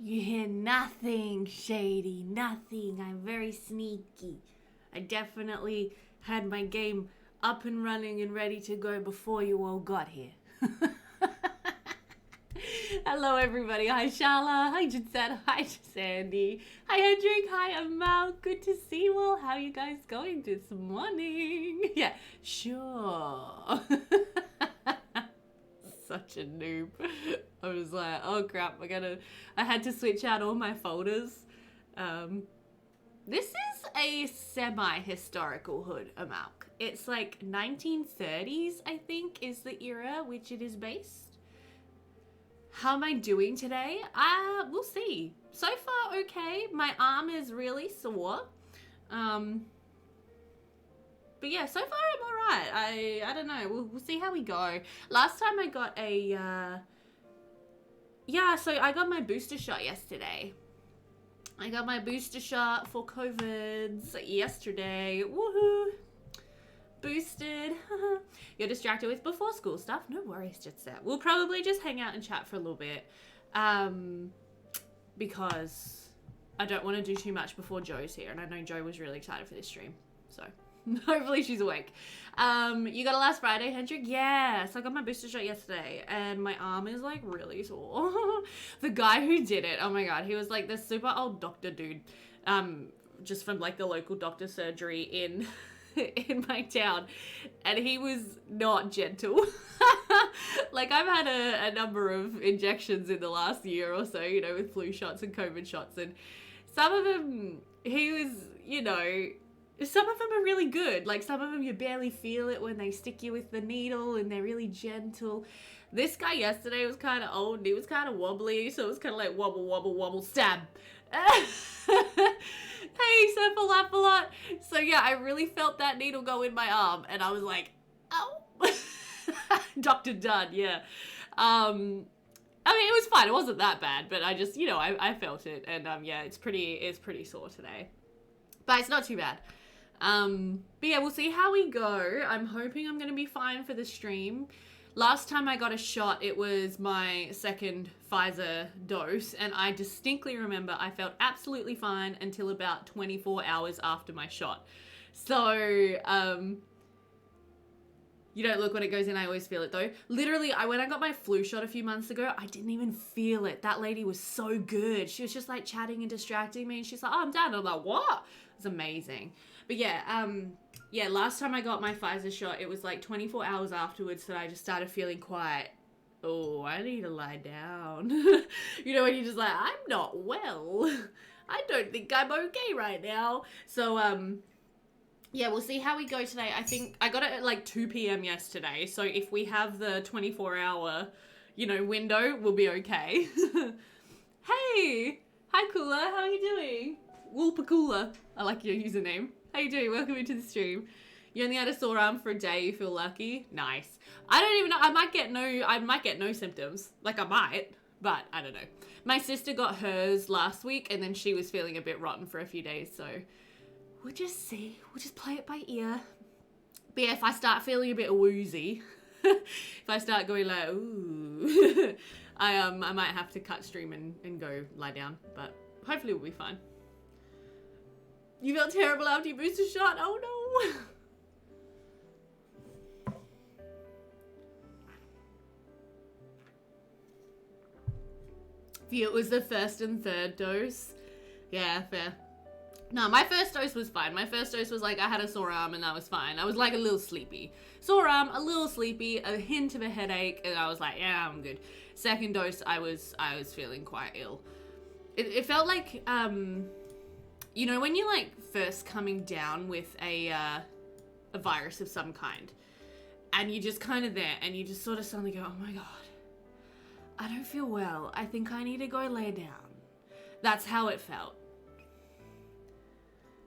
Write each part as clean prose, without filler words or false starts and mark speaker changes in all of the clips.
Speaker 1: You hear nothing shady, nothing. I'm very sneaky. I definitely had my game up and running and ready to go before you all got here. Hello everybody, hi Shala, hi Jinsette, hi Sandy, hi Hendrik, hi Amal, good to see you all. How are you guys going this morning? Yeah, sure. Such a noob. I was like, oh crap, I had to switch out all my folders. This is a semi-historical hood, Amalk. It's like 1930s, I think, is the era which it is based. How am I doing today? We'll see. So far, okay. My arm is really sore. But yeah, so far I'm alright. I don't know. We'll see how we go. Last time I got so I got my booster shot yesterday. I got my booster shot for COVIDs yesterday. Woohoo! Boosted. You're distracted with before school stuff? No worries, Jitset. We'll probably just hang out and chat for a little bit. Because I don't want to do too much before Joe's here. And I know Joe was really excited for this stream. So hopefully she's awake. You got it last Friday, Hendrik? Yes, I got my booster shot yesterday. And my arm is like really sore. The guy who did it, oh my god, he was like this super old doctor dude. Just from like the local doctor surgery in my town, and he was not gentle. Like, I've had a number of injections in the last year or so, you know, with flu shots and COVID shots, and some of them, he was, you know, some of them are really good. Like, some of them you barely feel it when they stick you with the needle, and they're really gentle. This guy yesterday was kind of old, and he was kind of wobbly, so it was kind of like wobble, wobble, wobble, stab. Hey, Cephalopolot. So yeah, I really felt that needle go in my arm, and I was like, ow. Dr. Dunn, yeah. I mean, it was fine. It wasn't that bad, but I just, you know, I felt it, and yeah, it's pretty sore today, but it's not too bad. But yeah, we'll see how we go. I'm hoping I'm gonna be fine for the stream. Last time I got a shot, it was my second Pfizer dose, and I distinctly remember I felt absolutely fine until about 24 hours after my shot. So, you don't look when it goes in, I always feel it though. Literally, when I got my flu shot a few months ago, I didn't even feel it. That lady was so good. She was just like chatting and distracting me, and she's like, oh, I'm down. And I'm like, what? It's amazing. But yeah, yeah, last time I got my Pfizer shot, it was like 24 hours afterwards that I just started feeling quite, oh, I need to lie down. You know, when you're just like, I'm not well. I don't think I'm okay right now. So, yeah, we'll see how we go today. I think I got it at like 2 p.m. yesterday. So if we have the 24-hour, you know, window, we'll be okay. Hey! Hi, Kula. How are you doing? Woolpakula. I like your username. How you doing? Welcome into the stream. You only had a sore arm for a day. You feel lucky? Nice. I don't even know. I might get no symptoms. Like, I might, but I don't know. My sister got hers last week, and then she was feeling a bit rotten for a few days, so we'll just see. We'll just play it by ear. But yeah, if I start feeling a bit woozy, if I start going like, ooh, I might have to cut stream and go lie down, but hopefully we'll be fine. You felt terrible after your booster shot? Oh no! Yeah, it was the first and third dose. Yeah, fair. No, my first dose was fine. My first dose was like, I had a sore arm and that was fine. I was like a little sleepy. Sore arm, a little sleepy, a hint of a headache, and I was like, yeah, I'm good. Second dose, I was feeling quite ill. It felt like, you know, when you're like first coming down with a virus of some kind, and you're just kind of there, and you just sort of suddenly go, oh my god, I don't feel well. I think I need to go lay down. That's how it felt.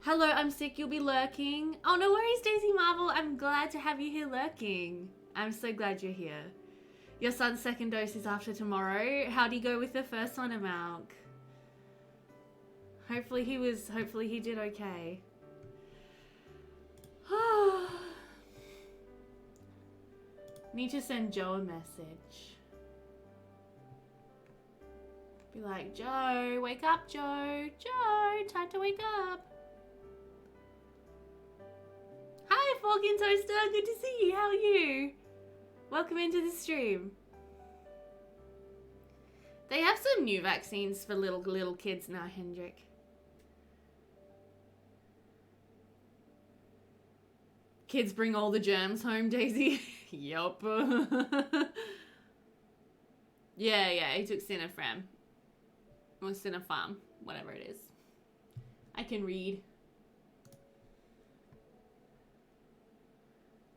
Speaker 1: Hello, I'm sick. You'll be lurking. Oh, no worries, Daisy Marvel. I'm glad to have you here lurking. I'm so glad you're here. Your son's second dose is after tomorrow. How'd he go with the first one, Amalk? Hopefully he did okay. Need to send Joe a message. Be like, Joe, wake up, Joe. Joe, time to wake up. Hi, Falcon Toaster. Good to see you. How are you? Welcome into the stream. They have some new vaccines for little kids now, Hendrik. Kids bring all the germs home, Daisy. Yup. Yeah, he took Sinopharm. Or Sinopharm, whatever it is. I can read.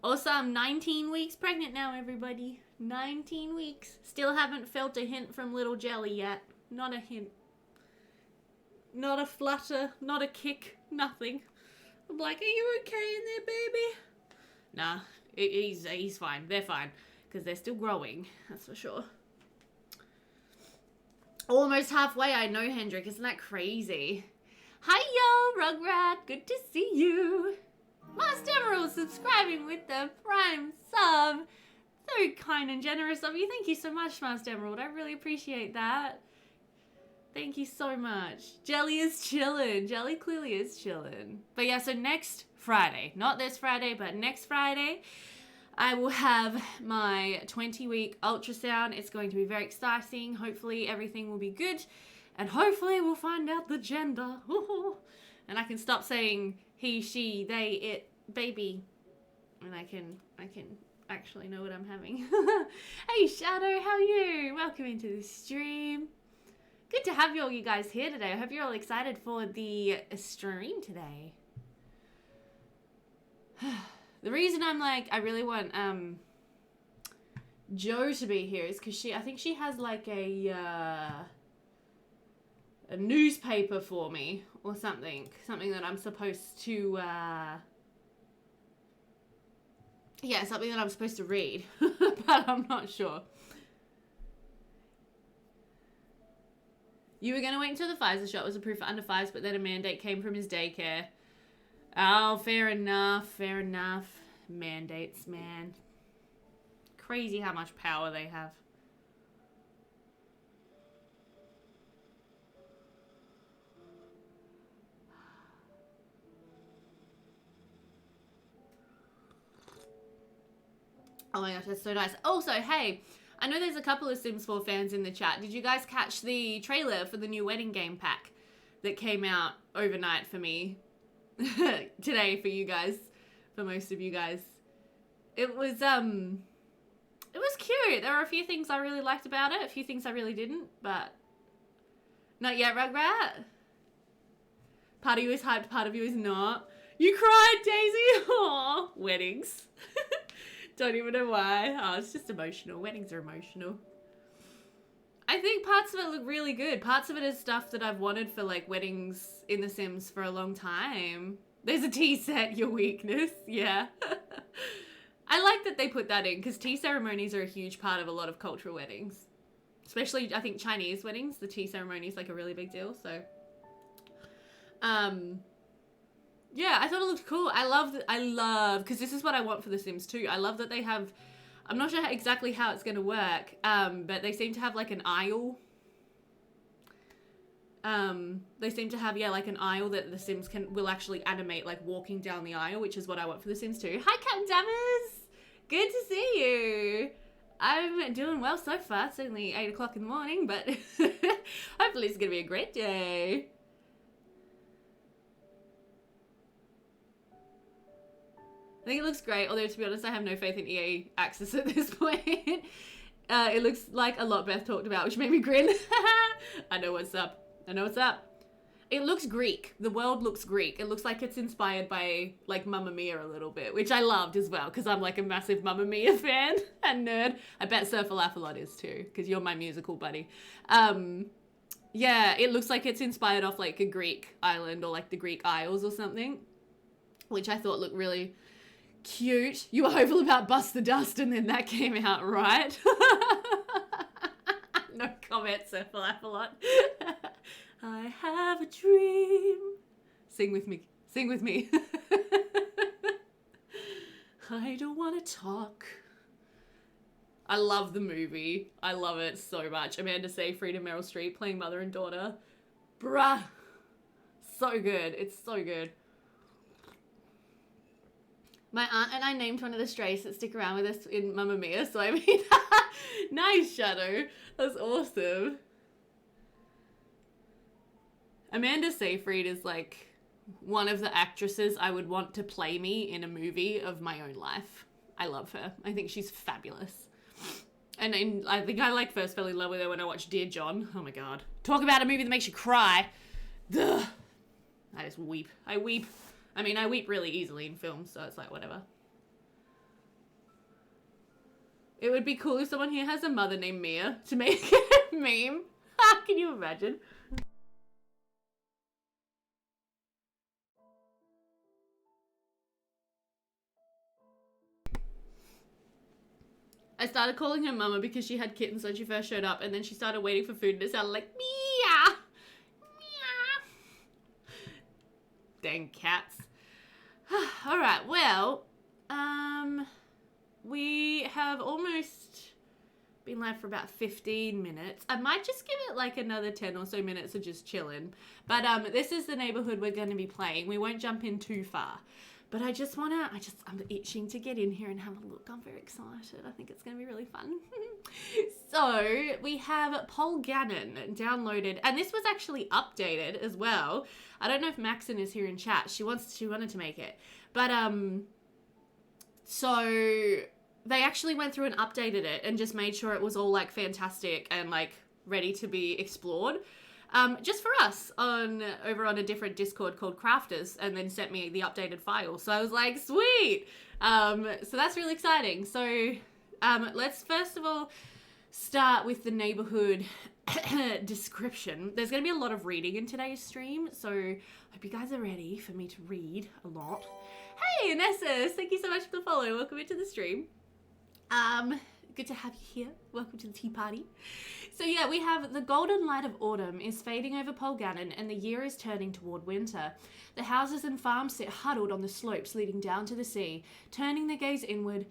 Speaker 1: Also, I'm 19 weeks pregnant now, everybody. 19 weeks. Still haven't felt a hint from little Jelly yet. Not a hint. Not a flutter, not a kick, nothing. I'm like, are you okay in there, baby? Nah, he's fine. They're fine. Because they're still growing, that's for sure. Almost halfway, I know, Hendrik. Isn't that crazy? Hi, yo, Rugrat. Good to see you. Master Emerald subscribing with the Prime sub. So kind and generous of you. Thank you so much, Master Emerald. I really appreciate that. Thank you so much. Jelly is chillin'. Jelly clearly is chillin'. But yeah, so next Friday, not this Friday, but next Friday, I will have my 20-week ultrasound. It's going to be very exciting. Hopefully everything will be good. And hopefully we'll find out the gender. And I can stop saying he, she, they, it, baby. And I can actually know what I'm having. Hey Shadow, how are you? Welcome into the stream. Good to have you guys here today. I hope you're all excited for the stream today. The reason I'm like, I really want Joe to be here is because I think she has like a newspaper for me or something that I'm supposed to, yeah, something that I'm supposed to read, but I'm not sure. You were going to wait until the Pfizer shot was approved for under 5s, but then a mandate came from his daycare. Oh, fair enough, fair enough. Mandates, man. Crazy how much power they have. Oh my gosh, that's so nice. Also, hey, I know there's a couple of Sims 4 fans in the chat. Did you guys catch the trailer for the new wedding game pack that came out overnight for me? Today for you guys, for most of you guys. It was cute. There were a few things I really liked about it, a few things I really didn't, but not yet, Rugrat. Part of you is hyped, part of you is not. You cried, Daisy. Aw, weddings. Don't even know why. Oh, it's just emotional. Weddings are emotional. I think parts of it look really good. Parts of it is stuff that I've wanted for like weddings in The Sims for a long time. There's a tea set, your weakness. Yeah. I like that they put that in because tea ceremonies are a huge part of a lot of cultural weddings. Especially, I think, Chinese weddings. The tea ceremony is like a really big deal. So, yeah, I thought it looked cool. I love, because this is what I want for The Sims 2. I love that they have, I'm not sure exactly how it's going to work, but they seem to have like an aisle. They seem to have, yeah, like an aisle that The Sims will actually animate, like walking down the aisle, which is what I want for The Sims 2. Hi, Captain Dammers! Good to see you! I'm doing well so far. It's only 8 o'clock in the morning, but hopefully it's going to be a great day. I think it looks great, although to be honest, I have no faith in EA Access at this point. It looks like a lot Beth talked about, which made me grin. I know what's up. I know what's up. It looks Greek. The world looks Greek. It looks like it's inspired by, like, Mamma Mia a little bit, which I loved as well, because I'm, like, a massive Mamma Mia fan and nerd. I bet Sir Falafalot is, too, because you're my musical buddy. Yeah, it looks like it's inspired off, like, a Greek island or, like, the Greek Isles or something, which I thought looked really cute. You were hopeful about Bust the Dust, and then that came out, right? No comments, Sir Falafalot. I have a dream. Sing with me. Sing with me. I don't want to talk. I love the movie. I love it so much. Amanda Seyfried and Meryl Streep playing mother and daughter. Bruh. So good. It's so good. My aunt and I named one of the strays that stick around with us in Mamma Mia, so I mean, nice, Shadow. That's awesome. Amanda Seyfried is like one of the actresses I would want to play me in a movie of my own life. I love her. I think she's fabulous. And I think I like first fell in love with her when I watched Dear John. Oh my god. Talk about a movie that makes you cry. Duh. I just weep. I weep. I mean, I weep really easily in films, so it's like, whatever. It would be cool if someone here has a mother named Mia to make a meme. Can you imagine? I started calling her Mama because she had kittens when she first showed up, and then she started waiting for food and it sounded like Mia! Mia! Dang cats. Alright, well, we have almost been live for about 15 minutes. I might just give it like another 10 or so minutes of just chilling. But this is the neighborhood we're going to be playing. We won't jump in too far. But I'm itching to get in here and have a look. I'm very excited. I think it's going to be really fun. So we have Polgannon downloaded, and this was actually updated as well. I don't know if Maxon is here in chat. She wanted to make it. But, so they actually went through and updated it and just made sure it was all like fantastic and like ready to be explored. Just for us over on a different Discord called Crafters, and then sent me the updated file. So I was like, sweet. So that's really exciting. So, let's first of all start with the neighborhood description. There's going to be a lot of reading in today's stream, so I hope you guys are ready for me to read a lot. Hey, Nessus, thank you so much for the follow. Welcome into the stream. Good to have you here. Welcome to the tea party. So yeah, we have the golden light of autumn is fading over Polgannon, and the year is turning toward winter. The houses and farms sit huddled on the slopes leading down to the sea, turning their gaze inward,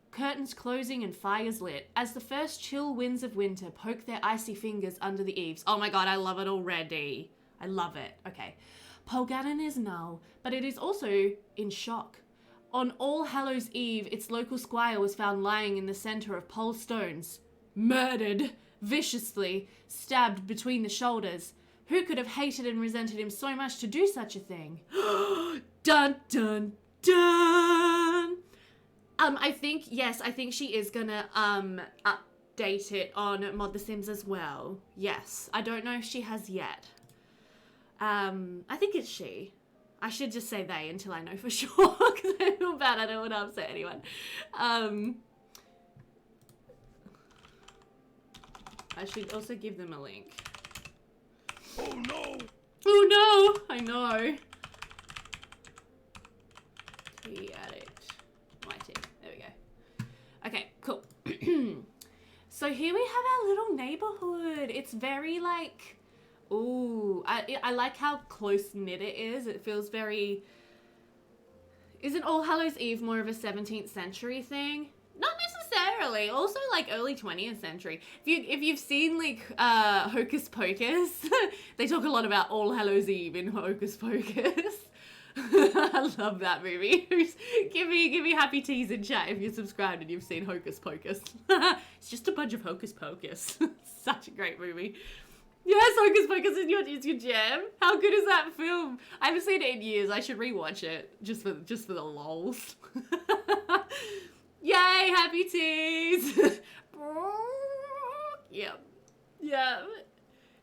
Speaker 1: curtains closing and fires lit, as the first chill winds of winter poke their icy fingers under the eaves. Oh my god, I love it already. I love it. Okay. Polgannon is null, but it is also in shock. On All Hallows Eve, its local squire was found lying in the centre of Pole Stones. Murdered, viciously, stabbed between the shoulders. Who could have hated and resented him so much to do such a thing? Dun, dun, dun! I think she is gonna, update it on Mod The Sims as well. Yes. I don't know if she has yet. I think it's she. I should just say they until I know for sure, because I feel bad. I don't want to upset anyone. I should also give them a link.
Speaker 2: Oh no!
Speaker 1: Oh no! I know. Addict. Mighty. There we go. Okay, cool. So here we have our little neighborhood. It's very like... Ooh, I like how close-knit it is. It feels very... Isn't All Hallows Eve more of a 17th century thing? Not necessarily. Also, like, early 20th century. If you've seen, like, Hocus Pocus, they talk a lot about All Hallows Eve in Hocus Pocus. I love that movie. give me happy teas in chat if you're subscribed and you've seen Hocus Pocus. It's just a bunch of Hocus Pocus. Such a great movie. Yes, Hocus Pocus is your jam. How good is that film? I haven't seen it in years. I should rewatch it just for the lols. Yay, happy teas. Yep. Yeah.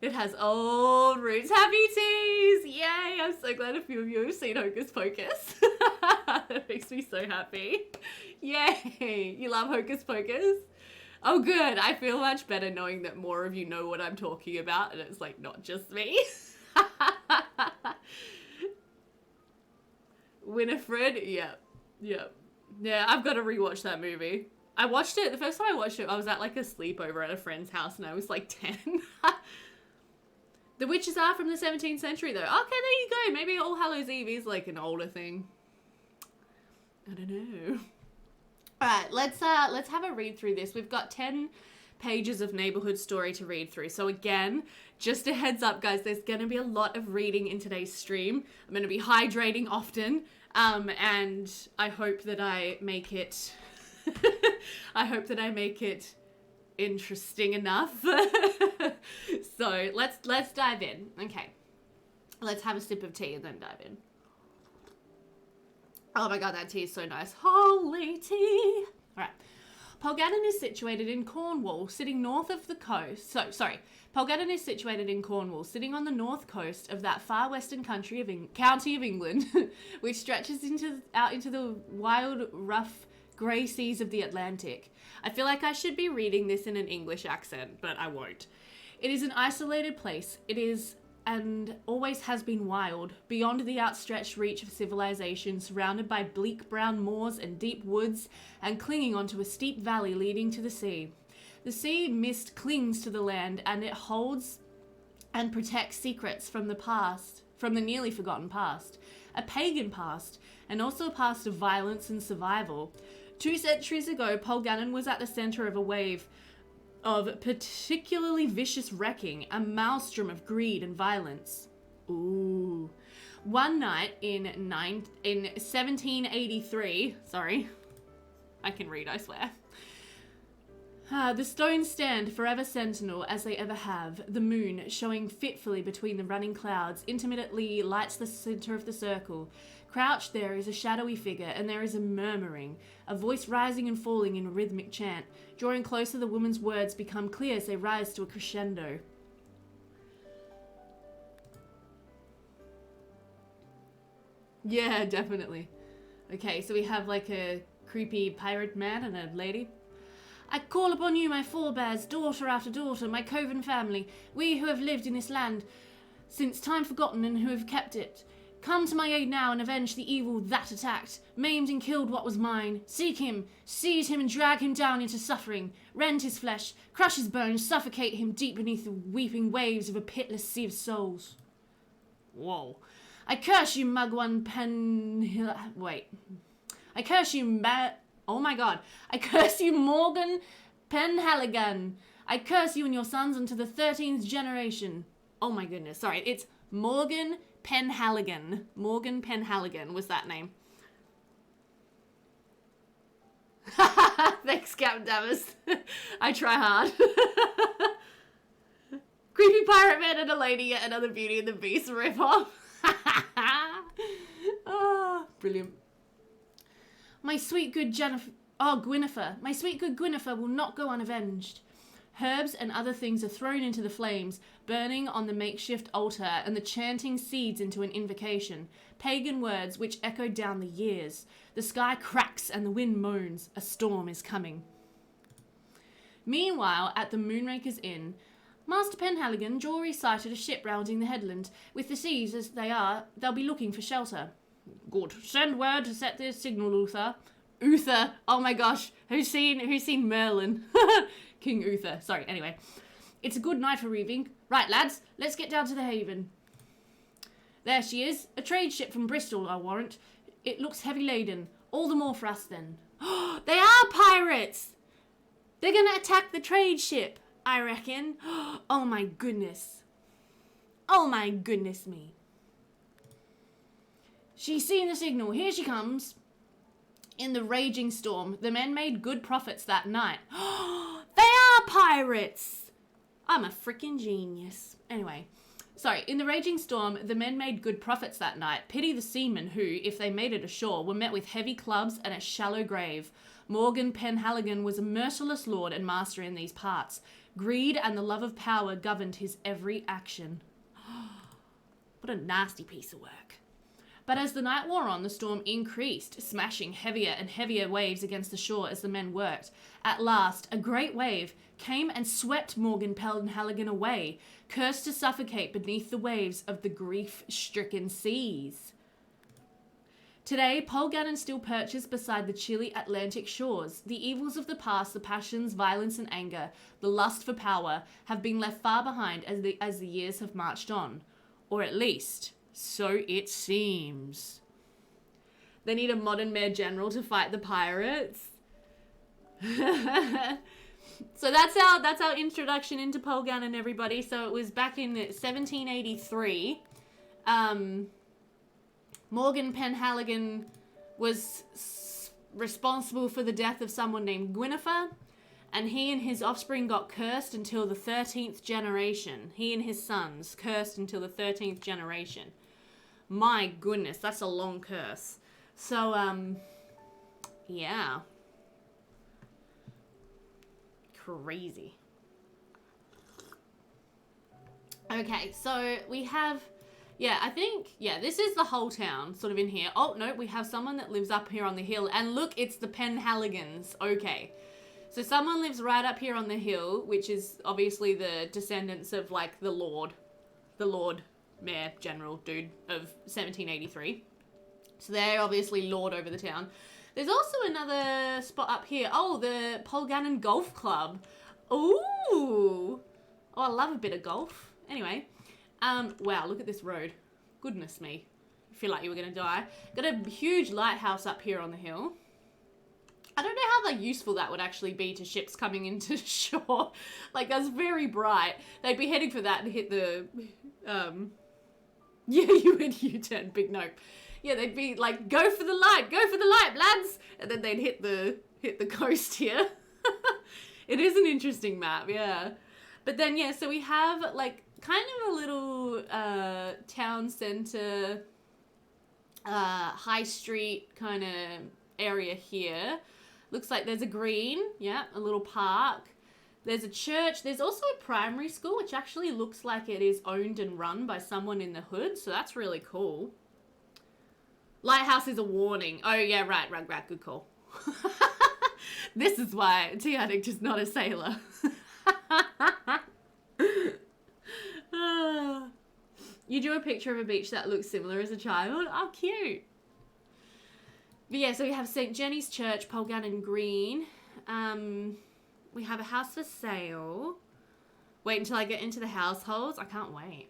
Speaker 1: It has old roots. Happy teas. Yay. I'm so glad a few of you have seen Hocus Pocus. That makes me so happy. Yay. You love Hocus Pocus? Oh, good. I feel much better knowing that more of you know what I'm talking about, and it's, like, not just me. Winifred? Yep. Yeah, I've got to rewatch that movie. I watched it, the first time I watched it, I was at, like, a sleepover at a friend's house, and I was, like, 10. The witches are from the 17th century, though. Okay, there you go. Maybe All Hallows Eve is, like, an older thing. I don't know. All right, let's have a read through this. We've got 10 pages of neighborhood story to read through. So again, just a heads up, guys, there's going to be a lot of reading in today's stream. I'm going to be hydrating often, and I hope that I make it interesting enough. So let's dive in. Okay. Let's have a sip of tea and then dive in. Oh my god, that tea is so nice. Holy tea! Alright. Polgannon is situated in Cornwall, sitting north of the coast. Polgannon is situated in Cornwall, sitting on the north coast of that far western county of England, which stretches out into the wild, rough, grey seas of the Atlantic. I feel like I should be reading this in an English accent, but I won't. It is an isolated place. It is and always has been wild, beyond the outstretched reach of civilization, surrounded by bleak brown moors and deep woods, and clinging onto a steep valley leading to the sea. The sea mist clings to the land, and it holds and protects secrets from the past, from the nearly forgotten past, a pagan past, and also a past of violence and survival. 2 centuries ago, Polgannon was at the center of a wave of particularly vicious wrecking, a maelstrom of greed and violence. Ooh. One night in 1783, sorry, I can read, I swear. The stones stand forever sentinel as they ever have. The moon, showing fitfully between the running clouds, intermittently lights the center of the circle. Crouched there is a shadowy figure, and there is a murmuring, a voice rising and falling in a rhythmic chant. Drawing closer, the woman's words become clear as they rise to a crescendo. Yeah, definitely. Okay, so we have like a creepy pirate man and a lady. I call upon you, my forebears, daughter after daughter, my coven family, we who have lived in this land since time forgotten and who have kept it. Come to my aid now and avenge the evil that attacked, maimed and killed what was mine. Seek him, seize him and drag him down into suffering. Rend his flesh, crush his bones, suffocate him deep beneath the weeping waves of a pitiless sea of souls. Whoa. I curse you, Mugwan I curse you, oh my god. I curse you, Morgan Penhaligon. I curse you and your sons unto the 13th generation. Oh my goodness, sorry, it's Morgan Penhaligon. Morgan Penhaligon was that name. Thanks, Captain Davis. I try hard. Creepy pirate man and a lady, yet another Beauty and the Beast ripoff. Oh, brilliant. My sweet good Gwynnifer. My sweet good Gwynnifer will not go unavenged. Herbs and other things are thrown into the flames, burning on the makeshift altar, and the chanting seeds into an invocation. Pagan words which echo down the years. The sky cracks and the wind moans. A storm is coming. Meanwhile, at the Moonraker's Inn, Master Penhaligon Jory sighted a ship rounding the headland. With the seas as they are, they'll be looking for shelter. Good. Send word to set the signal, Uther. Uther. Oh my gosh. Who's seen Merlin? King Uther. Sorry, anyway. It's a good night for reaving. Right, lads, let's get down to the haven. There she is. A trade ship from Bristol, I warrant. It looks heavy laden. All the more for us, then. They are pirates! They're gonna attack the trade ship, I reckon. Oh my goodness. Oh my goodness me. She's seen the signal. Here she comes. In the raging storm, the men made good profits that night. They are pirates! I'm a freaking genius. Anyway, sorry. In the raging storm, the men made good profits that night. Pity the seamen who, if they made it ashore, were met with heavy clubs and a shallow grave. Morgan Penhaligon was a merciless lord and master in these parts. Greed and the love of power governed his every action. What a nasty piece of work. But as the night wore on, the storm increased, smashing heavier and heavier waves against the shore as the men worked. At last, a great wave came and swept Morgan Penhaligon away, cursed to suffocate beneath the waves of the grief-stricken seas. Today, Polgannon still perches beside the chilly Atlantic shores. The evils of the past, the passions, violence and anger, the lust for power, have been left far behind as the years have marched on. Or at least, so it seems. They need a modern mayor general to fight the pirates. So that's our introduction into Polgannon, everybody. So it was back in 1783. Morgan Penhaligon was responsible for the death of someone named Gwynnifer, and he and his offspring got cursed until the 13th generation. He and his sons cursed until the 13th generation. My goodness, that's a long curse. So, yeah. Crazy. Okay, so we have, I think, this is the whole town sort of in here. Oh, no, we have someone that lives up here on the hill. And look, it's the Penhaligons. Okay. So someone lives right up here on the hill, which is obviously the descendants of, like, the Lord Mayor General dude of 1783. So they're obviously lord over the town. There's also another spot up here. Oh, the Polgannon Golf Club. Ooh. Oh, I love a bit of golf. Anyway. Wow, look at this road. Goodness me. I feel like you were going to die. Got a huge lighthouse up here on the hill. I don't know how useful that would actually be to ships coming into shore. Like, that's very bright. They'd be heading for that and hit the, yeah, you would U-turn, big nope. Yeah, they'd be like, go for the light, lads! And then they'd hit the coast here. It is an interesting map, yeah. But then, yeah, so we have, like, kind of a little, town center, high street kind of area here. Looks like there's a green, yeah, a little park. There's a church. There's also a primary school, which actually looks like it is owned and run by someone in the hood, so that's really cool. Lighthouse is a warning. Oh, yeah, right, good call. This is why Addict is not a sailor. You drew a picture of a beach that looks similar as a child? Oh, cute. But yeah, so we have St. Jenny's Church, Polgannon Green. We have a house for sale. Wait until I get into the households. I can't wait.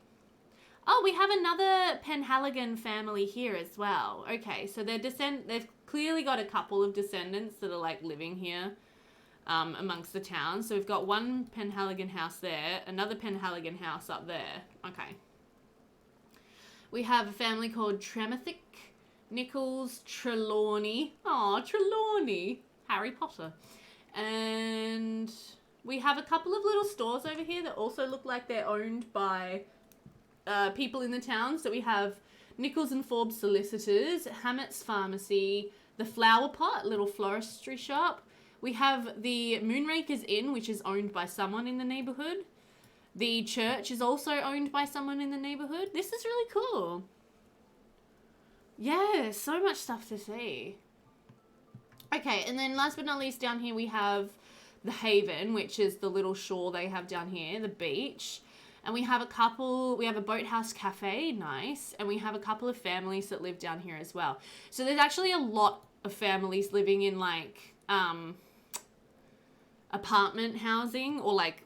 Speaker 1: Oh, we have another Penhaligon family here as well. Okay, so they've clearly got a couple of descendants that are like living here amongst the town. So we've got one Penhaligon house there, another Penhaligon house up there. Okay. We have a family called Tremathick, Nichols, Trelawney. Aw, Trelawney. Harry Potter. And we have a couple of little stores over here that also look like they're owned by people in the town. So we have Nichols and Forbes Solicitors, Hammett's Pharmacy, the Flower Pot, little floristry shop. We have the Moonrakers Inn, which is owned by someone in the neighbourhood. The church is also owned by someone in the neighbourhood. This is really cool. Yeah, so much stuff to see. Okay, and then last but not least down here we have the Haven, which is the little shore they have down here, the beach. And we have a boathouse cafe, nice. And we have a couple of families that live down here as well. So there's actually a lot of families living in like apartment housing or like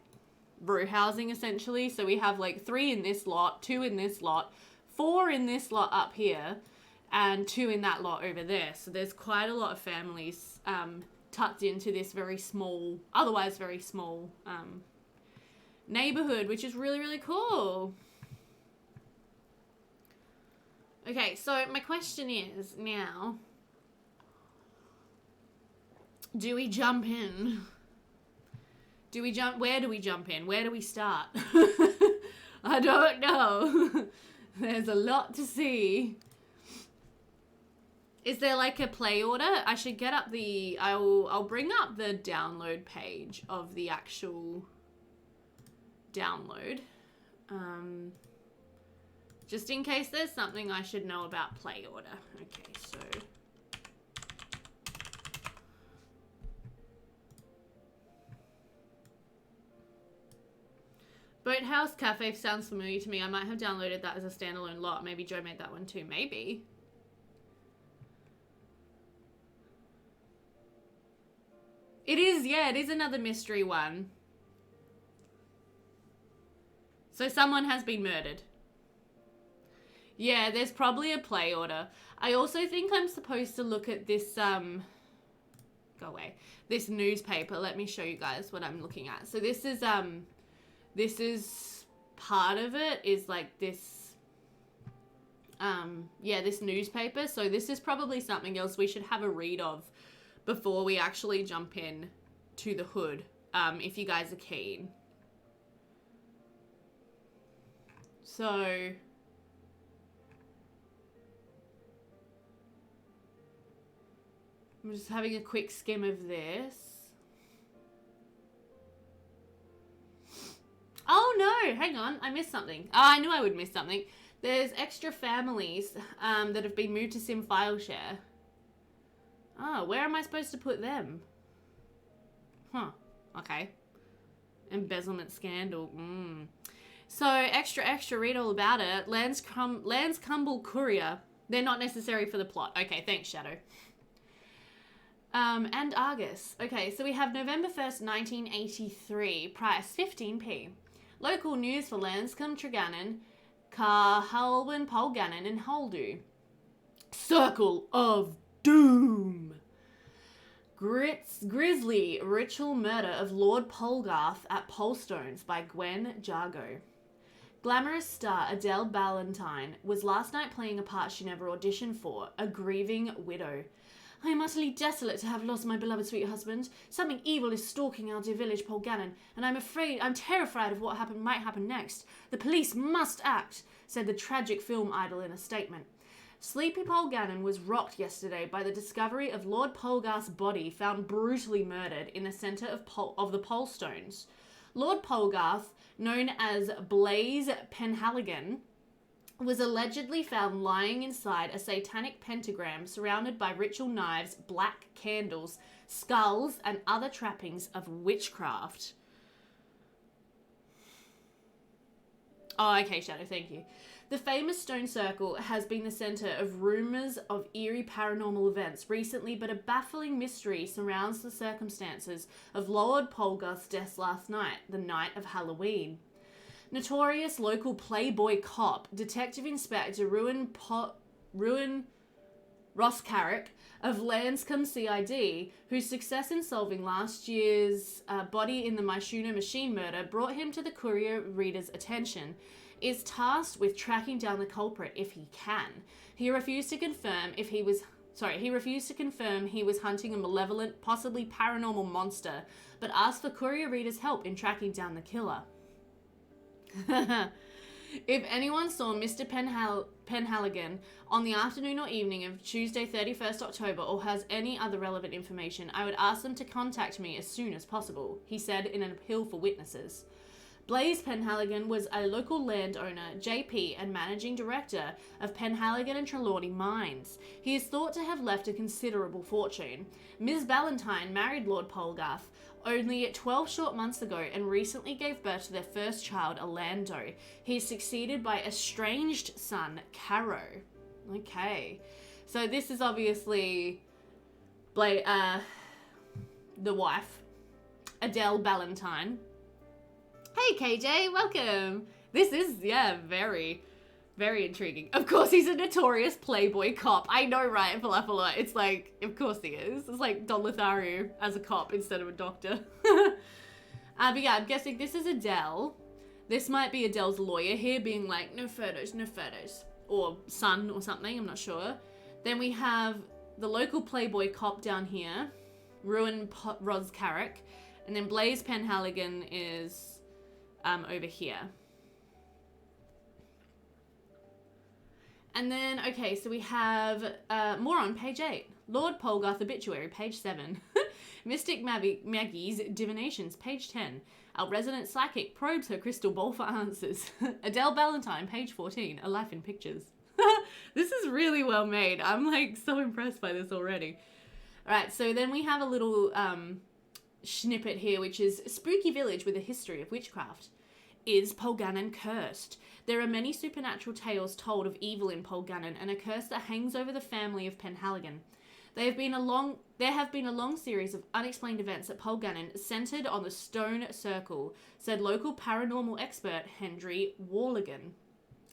Speaker 1: brew housing essentially. So we have like 3 in this lot, 2 in this lot, 4 in this lot up here, and 2 in that lot over there. So there's quite a lot of families tucked into this very small, otherwise very small neighborhood, which is really, really cool. Okay, so my question is now, do we jump in? Where do we jump in? Where do we start? I don't know. There's a lot to see. Is there like a play order? I should get up I'll bring up the download page of the actual download. Just in case there's something I should know about play order. Okay, so Boathouse Cafe sounds familiar to me. I might have downloaded that as a standalone lot. Maybe Joe made that one too. Maybe. It is, yeah, it is another mystery one. So someone has been murdered. Yeah, there's probably a play order. I also think I'm supposed to look at this, God, go away. This newspaper, let me show you guys what I'm looking at. So this is part of it is like this, this newspaper. So this is probably something else we should have a read of before we actually jump in to the hood, if you guys are keen. So I'm just having a quick skim of this. Oh no, hang on, I missed something. Oh, I knew I would miss something. There's extra families that have been moved to Sim FileShare. Oh, where am I supposed to put them? Huh, okay. Embezzlement scandal. So, extra, read all about it. Lance Cumble Courier. They're not necessary for the plot. Okay, thanks, Shadow. And Argus. Okay, so we have November 1st, 1983. Price, 15p. Local news for Lanscombe, Tregannon, Carhalwyn, Polgannon, and Holdu. Circle of Doom. Grisly ritual murder of Lord Polgarth at Polstones by Gwen Jargo. Glamorous star Adele Ballantyne was last night playing a part she never auditioned for, a grieving widow. I am utterly desolate to have lost my beloved sweet husband. Something evil is stalking our dear village, Polgannon, and I'm terrified of what might happen next. The police must act, said the tragic film idol in a statement. Sleepy Polgannon was rocked yesterday by the discovery of Lord Polgarth's body found brutally murdered in the centre of the Polstones. Lord Polgarth, known as Blaise Penhaligon, was allegedly found lying inside a satanic pentagram surrounded by ritual knives, black candles, skulls, and other trappings of witchcraft. Oh, okay, Shadow, thank you. The famous stone circle has been the centre of rumours of eerie paranormal events recently, but a baffling mystery surrounds the circumstances of Lord Polgarth's death last night, the night of Halloween. Notorious local playboy cop, Detective Inspector Ruin Roscarrick of Lanscombe CID, whose success in solving last year's body in the Myshuna machine murder brought him to the courier reader's attention, is tasked with tracking down the culprit if he can. He refused to confirm he was hunting a malevolent, possibly paranormal monster, but asked for courier reader's help in tracking down the killer. If anyone saw Mr. Penhaligon on the afternoon or evening of Tuesday 31st October or has any other relevant information, I would ask them to contact me as soon as possible, he said in an appeal for witnesses. Blaise Penhaligon was a local landowner, JP, and managing director of Penhaligon and Trelawney Mines. He is thought to have left a considerable fortune. Ms. Ballantyne married Lord Polgarth only 12 short months ago and recently gave birth to their first child, Orlando. He is succeeded by estranged son, Caro. Okay. So this is obviously the wife, Adele Ballantyne. Hey KJ, welcome. This is, very, very intriguing. Of course, he's a notorious playboy cop. I know, right, Falafala? It's like, of course he is. It's like Don Lothario as a cop instead of a doctor. But yeah, I'm guessing this is Adele. This might be Adele's lawyer here being like, no photos, no photos. Or son or something, I'm not sure. Then we have the local playboy cop down here, Ruin Roscarrick. And then Blaise Penhaligon is over here. And then, okay, so we have more on page 8. Lord Polgarth obituary, page 7. Mystic Maggie's divinations, page 10. Our resident psychic probes her crystal ball for answers. Adele Ballantyne, page 14. A life in pictures. This is really well made. I'm like so impressed by this already. All right, so then we have a little snippet here, which is spooky village with a history of witchcraft. Is Polgannon cursed? There are many supernatural tales told of evil in Polgannon and a curse that hangs over the family of Penhaligon. There have been a long series of unexplained events at Polgannon centered on the Stone Circle, said local paranormal expert Henry Warligan.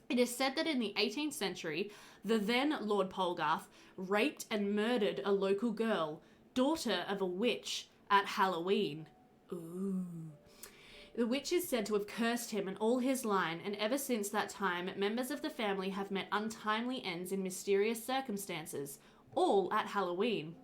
Speaker 1: It is said that in the 18th century, the then Lord Polgarth raped and murdered a local girl, daughter of a witch at Halloween. Ooh. The witch is said to have cursed him and all his line, and ever since that time, members of the family have met untimely ends in mysterious circumstances, all at Halloween.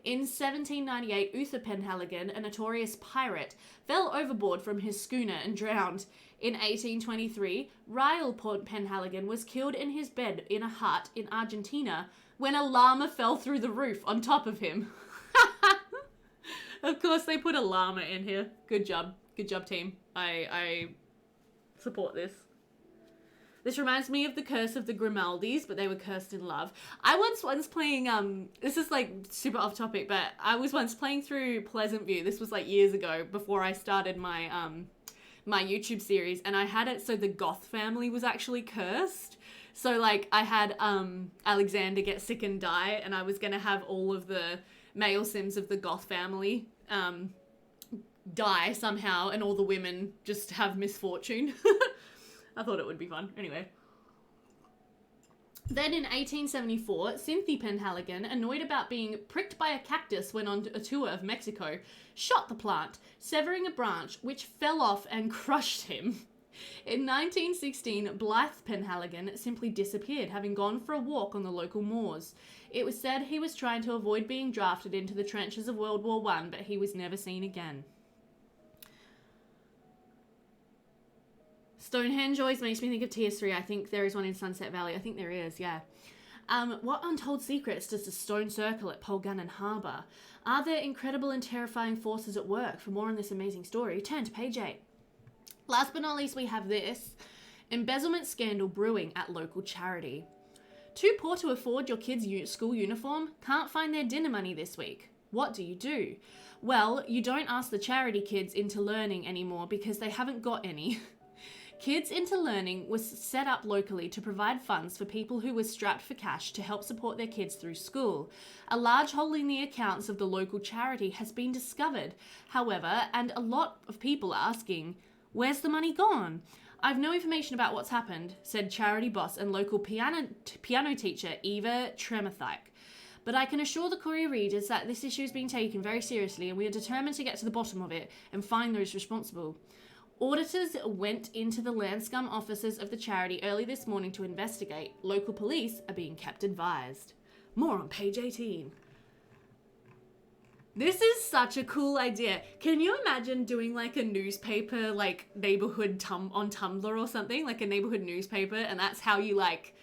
Speaker 1: In 1798, Uther Penhaligon, a notorious pirate, fell overboard from his schooner and drowned. In 1823, Ryle Penhaligon was killed in his bed in a hut in Argentina when a llama fell through the roof on top of him. Of course, they put a llama in here. Good job. Good job, team. I support this. This reminds me of the curse of the Grimaldis, but they were cursed in love. I once playing, this is like super off topic, but I was once playing through Pleasant View. This was like years ago before I started my, my YouTube series, and I had it so the Goth family was actually cursed. So like I had, Alexander get sick and die, and I was gonna have all of the male Sims of the Goth family, die somehow, and all the women just have misfortune. I thought it would be fun. Anyway. Then in 1874, Cynthia Penhaligon, annoyed about being pricked by a cactus when on a tour of Mexico, shot the plant, severing a branch which fell off and crushed him. In 1916, Blythe Penhaligon simply disappeared, having gone for a walk on the local moors. It was said he was trying to avoid being drafted into the trenches of World War I, but he was never seen again. Stonehenge always makes me think of TS3. I think there is one in Sunset Valley. I think there is, yeah. What untold secrets does the stone circle at Polgannon harbour? Are there incredible and terrifying forces at work? For more on this amazing story, turn to page 8. Last but not least, we have this. Embezzlement scandal brewing at local charity. Too poor to afford your kids' school uniform? Can't find their dinner money this week. What do? Well, you don't ask the charity kids into learning anymore because they haven't got any. Kids Into Learning was set up locally to provide funds for people who were strapped for cash to help support their kids through school. A large hole in the accounts of the local charity has been discovered, however, and a lot of people are asking, where's the money gone? I've no information about what's happened, said charity boss and local piano teacher Eva Tremathike. But I can assure the Courier readers that this issue is being taken very seriously and we are determined to get to the bottom of it and find those responsible. Auditors went into the Landscum offices of the charity early this morning to investigate. Local police are being kept advised. More on page 18. This is such a cool idea. Can you imagine doing like a newspaper, like neighborhood on Tumblr or something, like a neighborhood newspaper, and that's how you like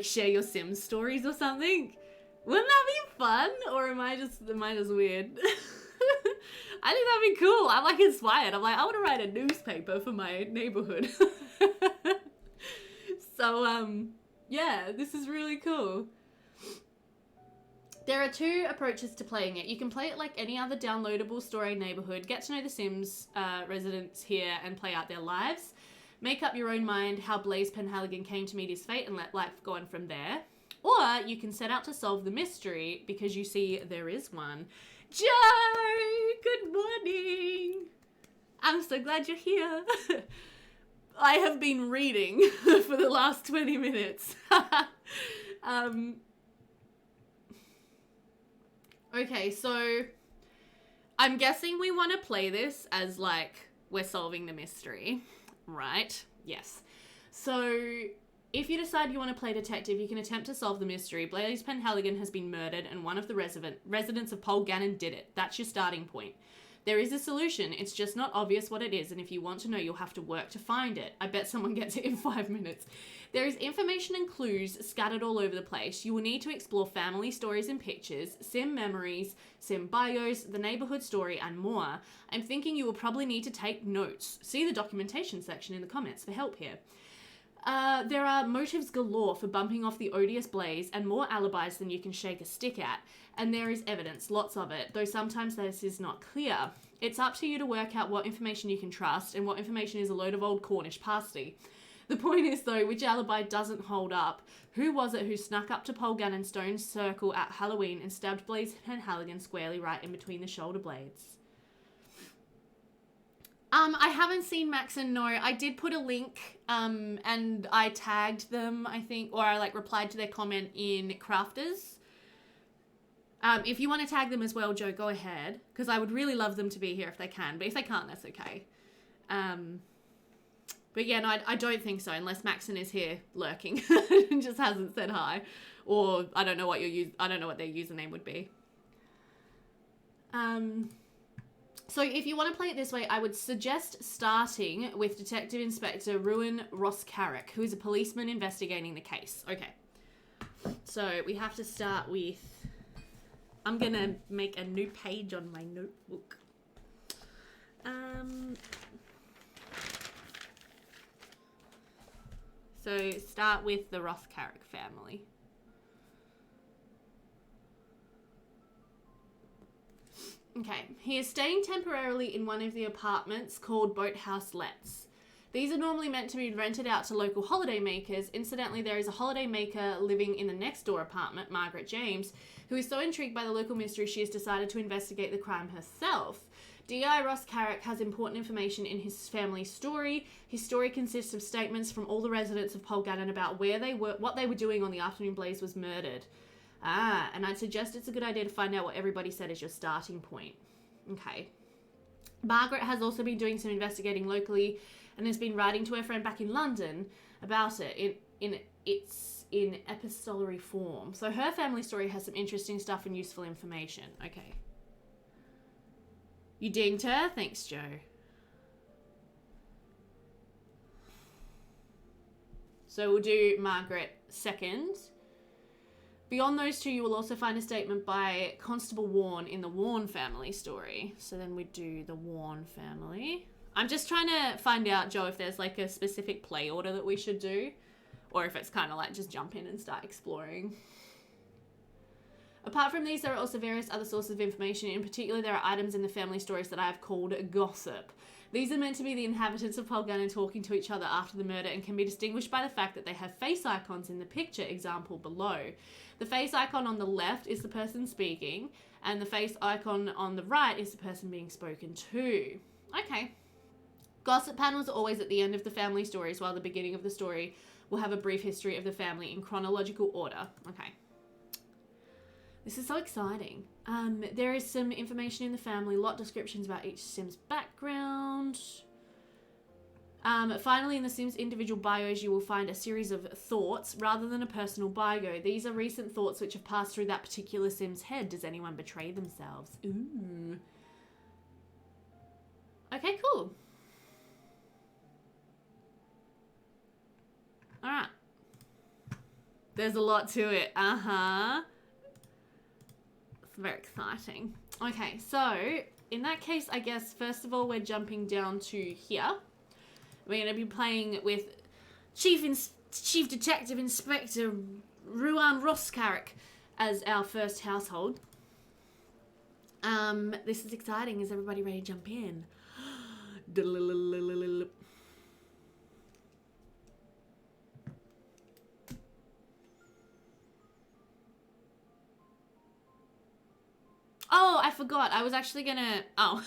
Speaker 1: share your Sims stories or something? Wouldn't that be fun? Or am I just weird? I think that'd be cool. I'm like inspired. I'm like, I want to write a newspaper for my neighborhood. So, yeah, this is really cool. There are two approaches to playing it. You can play it like any other downloadable story neighborhood, get to know the Sims residents here and play out their lives. Make up your own mind how Blaze Penhaligon came to meet his fate and let life go on from there. Or you can set out to solve the mystery because you see there is one. Joe, good morning. I'm so glad you're here. I have been reading for the last 20 minutes. Okay, so I'm guessing we want to play this as like we're solving the mystery, right? Yes. So if you decide you want to play detective, you can attempt to solve the mystery. Blaze Penhaligon has been murdered and one of the residents of Polgannon did it. That's your starting point. There is a solution. It's just not obvious what it is, and if you want to know, you'll have to work to find it. I bet someone gets it in 5 minutes. There is information and clues scattered all over the place. You will need to explore family stories and pictures, Sim memories, Sim bios, the neighborhood story, and more. I'm thinking you will probably need to take notes. See the documentation section in the comments for help here. There are motives galore for bumping off the odious Blaze and more alibis than you can shake a stick at. And there is evidence, lots of it, though sometimes this is not clear. It's up to you to work out what information you can trust and what information is a load of old Cornish pasty. The point is, though, which alibi doesn't hold up? Who was it who snuck up to Polgannon Stone Circle at Halloween and stabbed Blaze Penhaligon squarely right in between the shoulder blades? I haven't seen Maxon, no. I did put a link, and I tagged them, I think, or I, replied to their comment in Crafters. If you want to tag them as well, Joe, go ahead. Because I would really love them to be here if they can. But if they can't, that's okay. But yeah, no, I don't think so. Unless Maxon is here lurking and just hasn't said hi. Or I don't know what I don't know what their username would be. So if you want to play it this way, I would suggest starting with Detective Inspector Ruan Ross-Carrick, who is a policeman investigating the case. Okay. So we have to start with... I'm going to make a new page on my notebook. So start with the Ross-Carrick family. Okay, he is staying temporarily in one of the apartments called Boathouse Lets. These are normally meant to be rented out to local holiday makers. Incidentally, there is a holiday maker living in the next door apartment, Margaret James, who is so intrigued by the local mystery she has decided to investigate the crime herself. D.I. Ross-Carrick has important information in his family story. His story consists of statements from all the residents of Polgannon about where they were, what they were doing on the afternoon Blaze was murdered. And I'd suggest it's a good idea to find out what everybody said as your starting point. Okay. Margaret has also been doing some investigating locally and has been writing to her friend back in London about it in epistolary form. So her family story has some interesting stuff and useful information. Okay. You dinged her? Thanks, Joe. So we'll do Margaret second. Beyond those two, you will also find a statement by Constable Warren in the Warren family story. So then we do the Warren family. I'm just trying to find out, Joe, if there's like a specific play order that we should do. Or if it's kind of like just jump in and start exploring. Apart from these, there are also various other sources of information. In particular, there are items in the family stories that I have called gossip. These are meant to be the inhabitants of Polgannon talking to each other after the murder and can be distinguished by the fact that they have face icons in the picture example below. The face icon on the left is the person speaking, and the face icon on the right is the person being spoken to. Okay. Gossip panels are always at the end of the family stories, while the beginning of the story will have a brief history of the family in chronological order. Okay. This is so exciting. There is some information in the family, lot descriptions about each Sim's background. Finally, in the Sims individual bios, you will find a series of thoughts rather than a personal bio. These are recent thoughts which have passed through that particular Sim's head. Does anyone betray themselves? Ooh. Okay, cool. All right. There's a lot to it. Uh-huh. It's very exciting. Okay, so in that case, I guess, first of all, we're jumping down to here. We're going to be playing with Chief Detective Inspector Ruan Ross-Carrick as our first household. This is exciting. Is everybody ready to jump in? Oh, I forgot. I was actually gonna... Oh,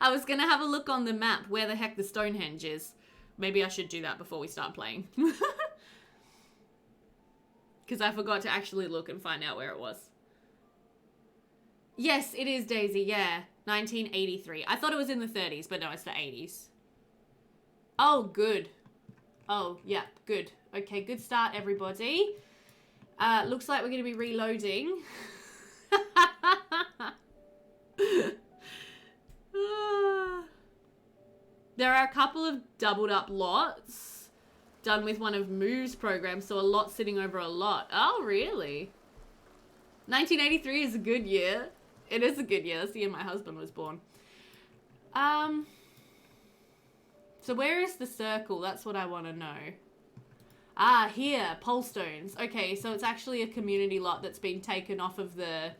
Speaker 1: I was gonna have a look on the map where the heck the Stonehenge is. Maybe I should do that before we start playing. Because I forgot to actually look and find out where it was. Yes, it is, Daisy, yeah. 1983. I thought it was in the 30s, but no, it's the 80s. Oh, good. Oh, yeah, good. Okay, good start, everybody. Looks like we're going to be reloading. There are a couple of doubled up lots done with one of Moo's programs, so a lot sitting over a lot. Oh, really? 1983 is a good year. It is a good year. That's the year my husband was born. So where is the circle? That's what I want to know. Ah, here, Polstones. Okay, so it's actually a community lot that's been taken off of the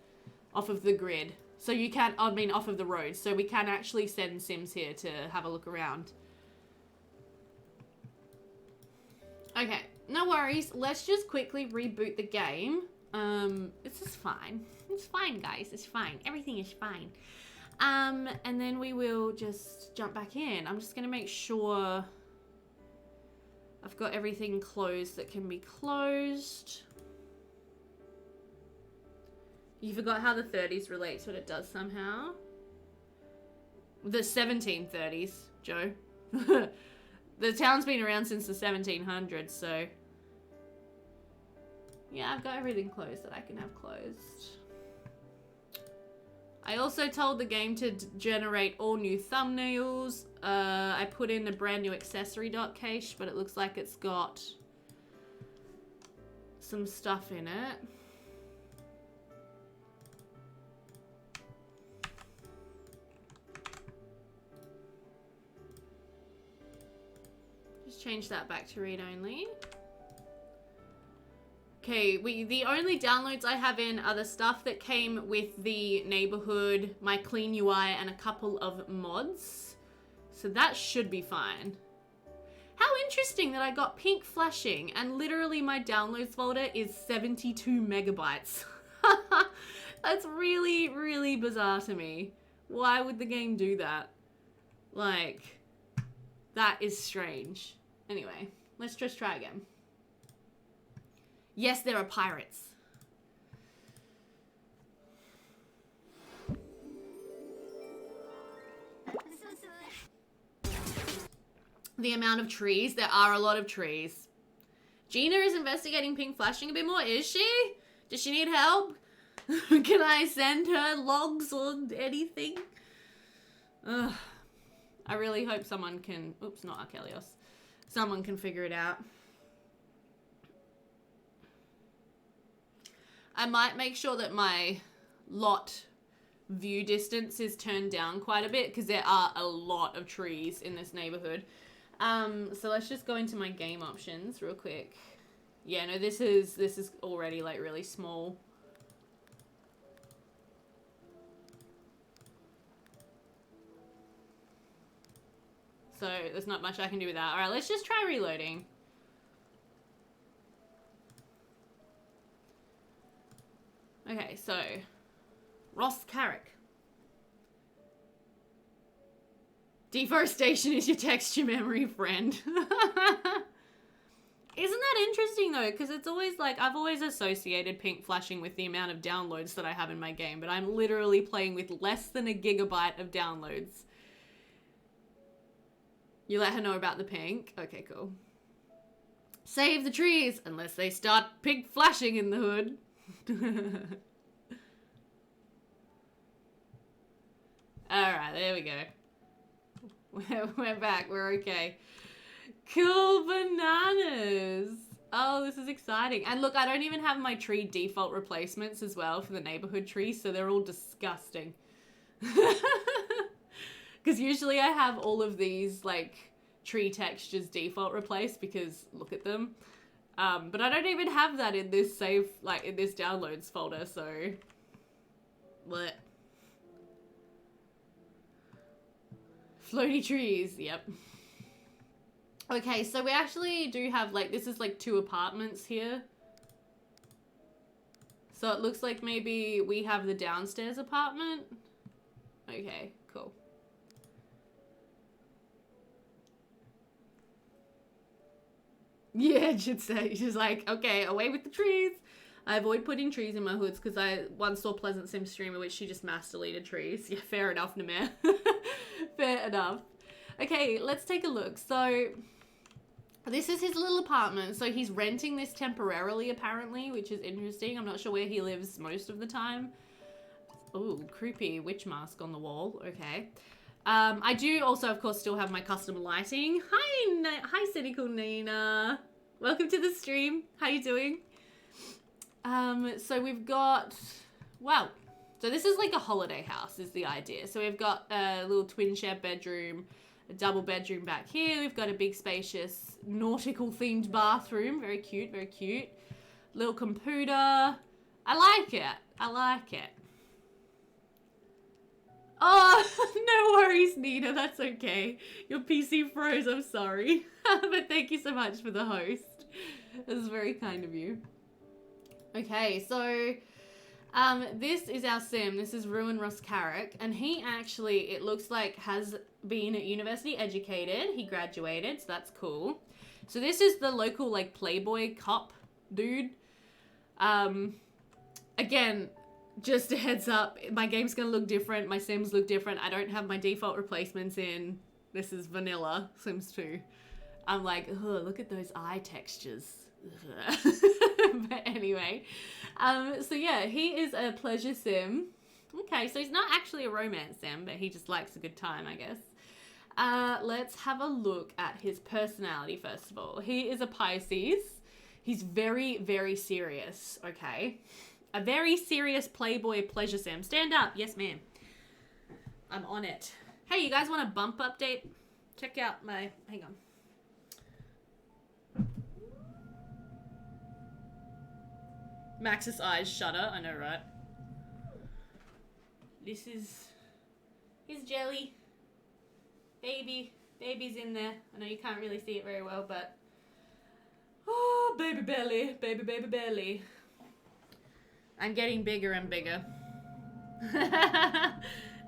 Speaker 1: grid. So you can, I mean, off of the road. So we can actually send Sims here to have a look around. Okay, no worries. Let's just quickly reboot the game. This is fine. It's fine, guys. It's fine. Everything is fine. And then we will just jump back in. I'm just going to make sure I've got everything closed that can be closed. You forgot how the 30s relates, but it does somehow. The 1730s, Joe. The town's been around since the 1700s, so... Yeah, I've got everything closed that I can have closed. I also told the game to generate all new thumbnails. I put in a brand new accessory dot cache, but it looks like it's got some stuff in it. Just change that back to read only. Okay, the only downloads I have in are the stuff that came with the neighborhood, my clean UI, and a couple of mods. So that should be fine. How interesting that I got pink flashing and literally my downloads folder is 72 megabytes. That's really, really bizarre to me. Why would the game do that? Like, that is strange. Anyway, let's just try again. Yes, there are pirates. The amount of trees. There are a lot of trees. Gina is investigating pink flashing a bit more. Is she? Does she need help? Can I send her logs or anything? Ugh. I really hope someone can... Oops, not Arkelios. Someone can figure it out. I might make sure that my lot view distance is turned down quite a bit because there are a lot of trees in this neighborhood. So let's just go into my game options real quick. Yeah, no, this is already like really small. So there's not much I can do with that. All right, let's just try reloading. Okay, so Ross Carrick. Deforestation is your texture memory friend. Isn't that interesting though? Because it's always like, I've always associated pink flashing with the amount of downloads that I have in my game, but I'm literally playing with less than a gigabyte of downloads. You let her know about the pink? Okay, cool. Save the trees, unless they start pink flashing in the hood. Alright, there we go. We're back, we're okay. Cool bananas! Oh, this is exciting. And look, I don't even have my tree default replacements as well for the neighborhood tree, so they're all disgusting. Because usually I have all of these, like, tree textures default replaced because look at them. But I don't even have that in this save, like, in this downloads folder, so... What? Floaty trees, yep. Okay, so we actually do have, like, this is, like, 2 apartments here. So it looks like maybe we have the downstairs apartment. Okay, cool. Yeah, she'd say. She's like, okay, away with the trees. I avoid putting trees in my hoods because I once saw Pleasant Sim streamer which she just mass deleted trees. Yeah, fair enough, Namer. Fair enough. Okay, let's take a look. So, this is his little apartment. So he's renting this temporarily, apparently, which is interesting. I'm not sure where he lives most of the time. Ooh, creepy witch mask on the wall. Okay. I do also, of course, still have my custom lighting. Hi, Cynical Nina. Welcome to the stream. How you doing? So we've got, wow. So this is like a holiday house is the idea. So we've got a little twin share bedroom, a double bedroom back here. We've got a big spacious nautical themed bathroom. Very cute, very cute. Little computer. I like it. I like it. Oh, no worries, Nina. That's okay. Your PC froze. I'm sorry. But thank you so much for the host. This is very kind of you. Okay, so this is our sim. This is Ruin Ross Carrick. And he actually, it looks like, has been at university educated. He graduated, so that's cool. So this is the local, like, Playboy cop dude. Again... just a heads up, my game's gonna look different, my Sims look different. I don't have my default replacements in. This is vanilla Sims 2. I'm like, oh, look at those eye textures. But anyway, so yeah, he is a pleasure sim. Okay, so he's not actually a romance sim, but he just likes a good time, I guess. Let's have a look at his personality first of all. He is a Pisces. He's very, very serious, okay? A very serious playboy pleasure sim. Stand up. Yes, ma'am. I'm on it. Hey, you guys want a bump update? Check out my... Hang on. Max's eyes shudder. I know, right? This is... His jelly. Baby's in there. I know you can't really see it very well, but... Oh, baby belly. Baby belly. I'm getting bigger and bigger.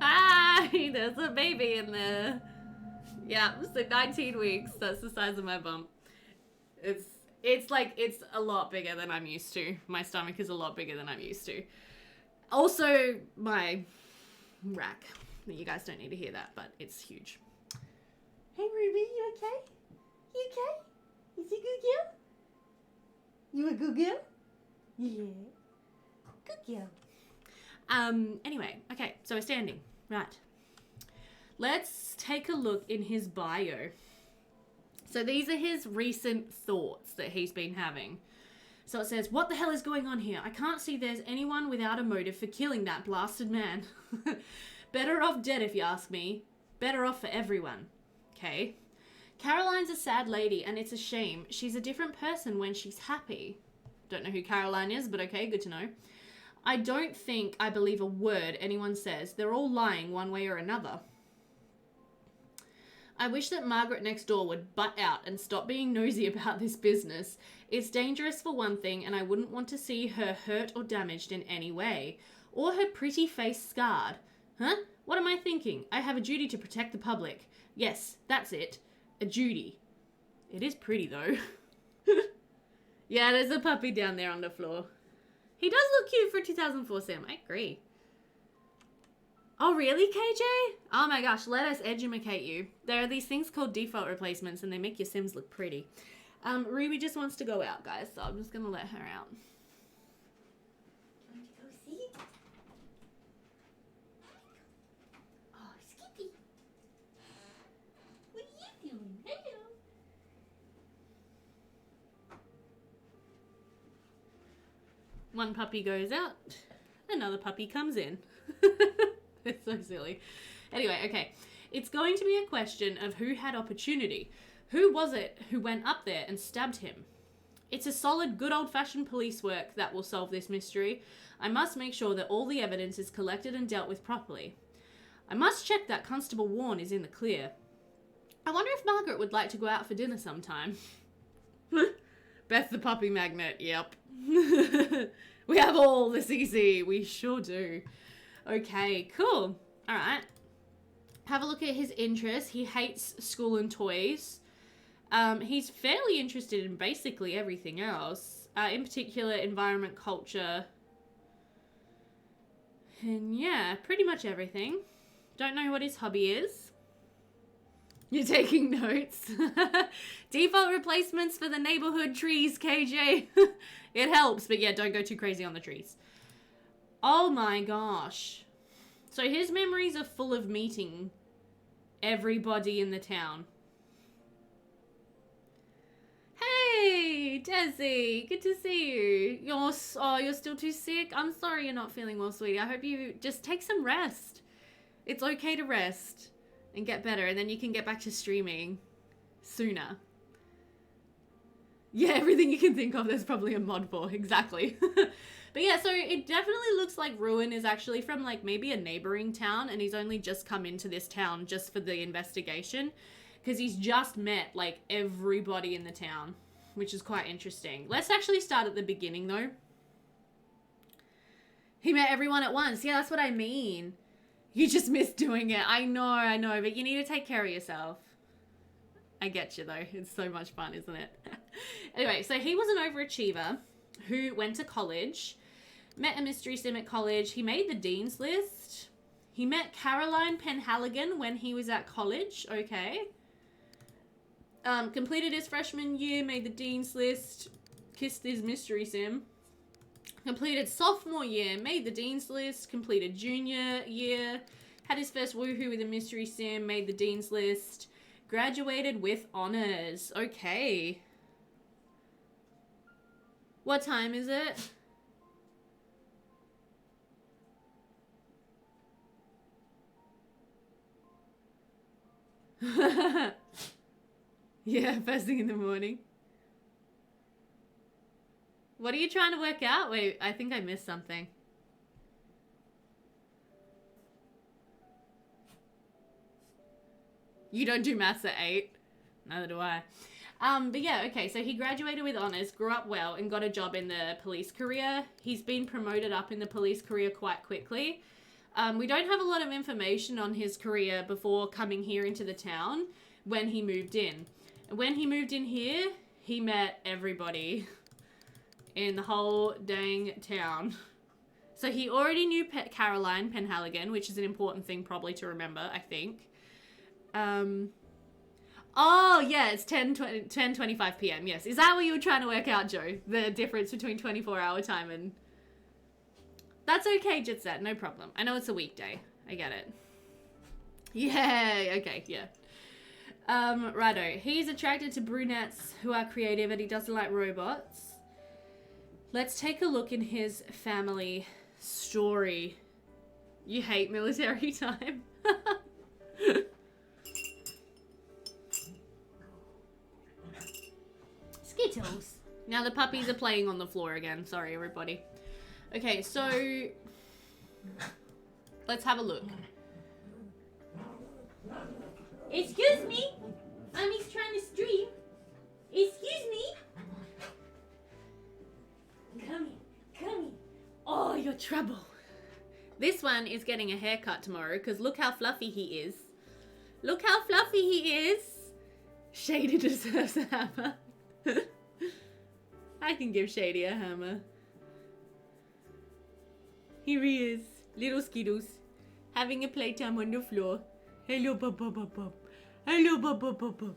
Speaker 1: Hi! There's a baby in there. Yeah, so 19 weeks. That's the size of my bump. It's like, it's a lot bigger than I'm used to. My stomach is a lot bigger than I'm used to. Also, my rack. You guys don't need to hear that, but it's huge. Hey, Ruby, you okay? You okay? Is you good girl? You a good girl? Yeah. Good girl. Anyway, okay, so we're standing. Right. Let's take a look in his bio. So these are his recent thoughts that he's been having. So it says, what the hell is going on here? I can't see there's anyone without a motive for killing that blasted man. Better off dead if you ask me. Better off for everyone. Okay. Caroline's a sad lady and it's a shame. She's a different person when she's happy. Don't know who Caroline is, but okay, good to know. I don't think I believe a word anyone says. They're all lying one way or another. I wish that Margaret next door would butt out and stop being nosy about this business. It's dangerous for one thing, and I wouldn't want to see her hurt or damaged in any way. Or her pretty face scarred. Huh? What am I thinking? I have a duty to protect the public. Yes, that's it. A duty. It is pretty, though. Yeah, there's a puppy down there on the floor. He does look cute for 2004 Sim. I agree. Oh, really, KJ? Oh my gosh, let us educate you. There are these things called default replacements and they make your Sims look pretty. Ruby just wants to go out, guys, so I'm just going to let her out.
Speaker 3: Want to go see? Oh, Skippy. What are you doing? Hello.
Speaker 1: One puppy goes out, another puppy comes in. It's so silly. Anyway, okay. It's going to be a question of who had opportunity. Who was it who went up there and stabbed him? It's a solid, good old-fashioned police work that will solve this mystery. I must make sure that all the evidence is collected and dealt with properly. I must check that Constable Warren is in the clear. I wonder if Margaret would like to go out for dinner sometime. Beth the puppy magnet, yep. We have all this easy. We sure do. Okay, cool. All right. Have a look at his interests. He hates school and toys. He's fairly interested in basically everything else. In particular, environment, culture. And yeah, pretty much everything. Don't know what his hobby is. You're taking notes. Default replacements for the neighborhood trees, KJ. It helps, but yeah, don't go too crazy on the trees. Oh my gosh. So his memories are full of meeting everybody in the town. Hey, Desi, good to see you. You're still too sick? I'm sorry you're not feeling well, sweetie. I hope you just take some rest. It's okay to rest and get better, and then you can get back to streaming sooner. Yeah, everything you can think of, there's probably a mod for. Exactly. But yeah, so it definitely looks like Ruin is actually from like maybe a neighboring town, and he's only just come into this town just for the investigation, because he's just met like everybody in the town, which is quite interesting. Let's actually start at the beginning though. He met everyone at once. Yeah, that's what I mean. You just miss doing it. I know, but you need to take care of yourself. I get you though. It's so much fun, isn't it? Anyway, so he was an overachiever who went to college. Met a mystery sim at college. He made the dean's list. He met Caroline Penhaligon when he was at college. Okay. Completed his freshman year, made the dean's list, kissed his mystery sim. Completed sophomore year, made the dean's list, completed junior year, had his first woohoo with a mystery sim, made the dean's list, graduated with honors. Okay. What time is it? Yeah, first thing in the morning. What are you trying to work out? Wait, I think I missed something. You don't do maths at 8. Neither do I. But yeah, okay, so he graduated with honors, grew up well, and got a job in the police career. He's been promoted up in the police career quite quickly. We don't have a lot of information on his career before coming here into the town when he moved in. When he moved in here, he met everybody in the whole dang town. So he already knew Caroline Penhaligon, which is an important thing probably to remember, I think. Oh, yeah, it's 10:25 p.m. Yes. Is that what you were trying to work out, Joe? The difference between 24-hour time and... That's okay, Jitset. No problem. I know it's a weekday. I get it. Yeah. Okay. Yeah. Righto. He's attracted to brunettes who are creative and he doesn't like robots. Let's take a look in his family story. You hate military time.
Speaker 3: Skittles.
Speaker 1: Now the puppies are playing on the floor again. Sorry, everybody. Okay, so let's have a look.
Speaker 3: Excuse me. Mommy's trying to stream. Excuse me. Come here. Come here.
Speaker 1: Oh, you're trouble. This one is getting a haircut tomorrow because look how fluffy he is. Look how fluffy he is. Shady deserves a hammer. I can give Shady a hammer. Here he is, little Skittles, having a playtime on the floor. Hello, bub, bub, bub, bub. Hello, bub, bub, bub, bub.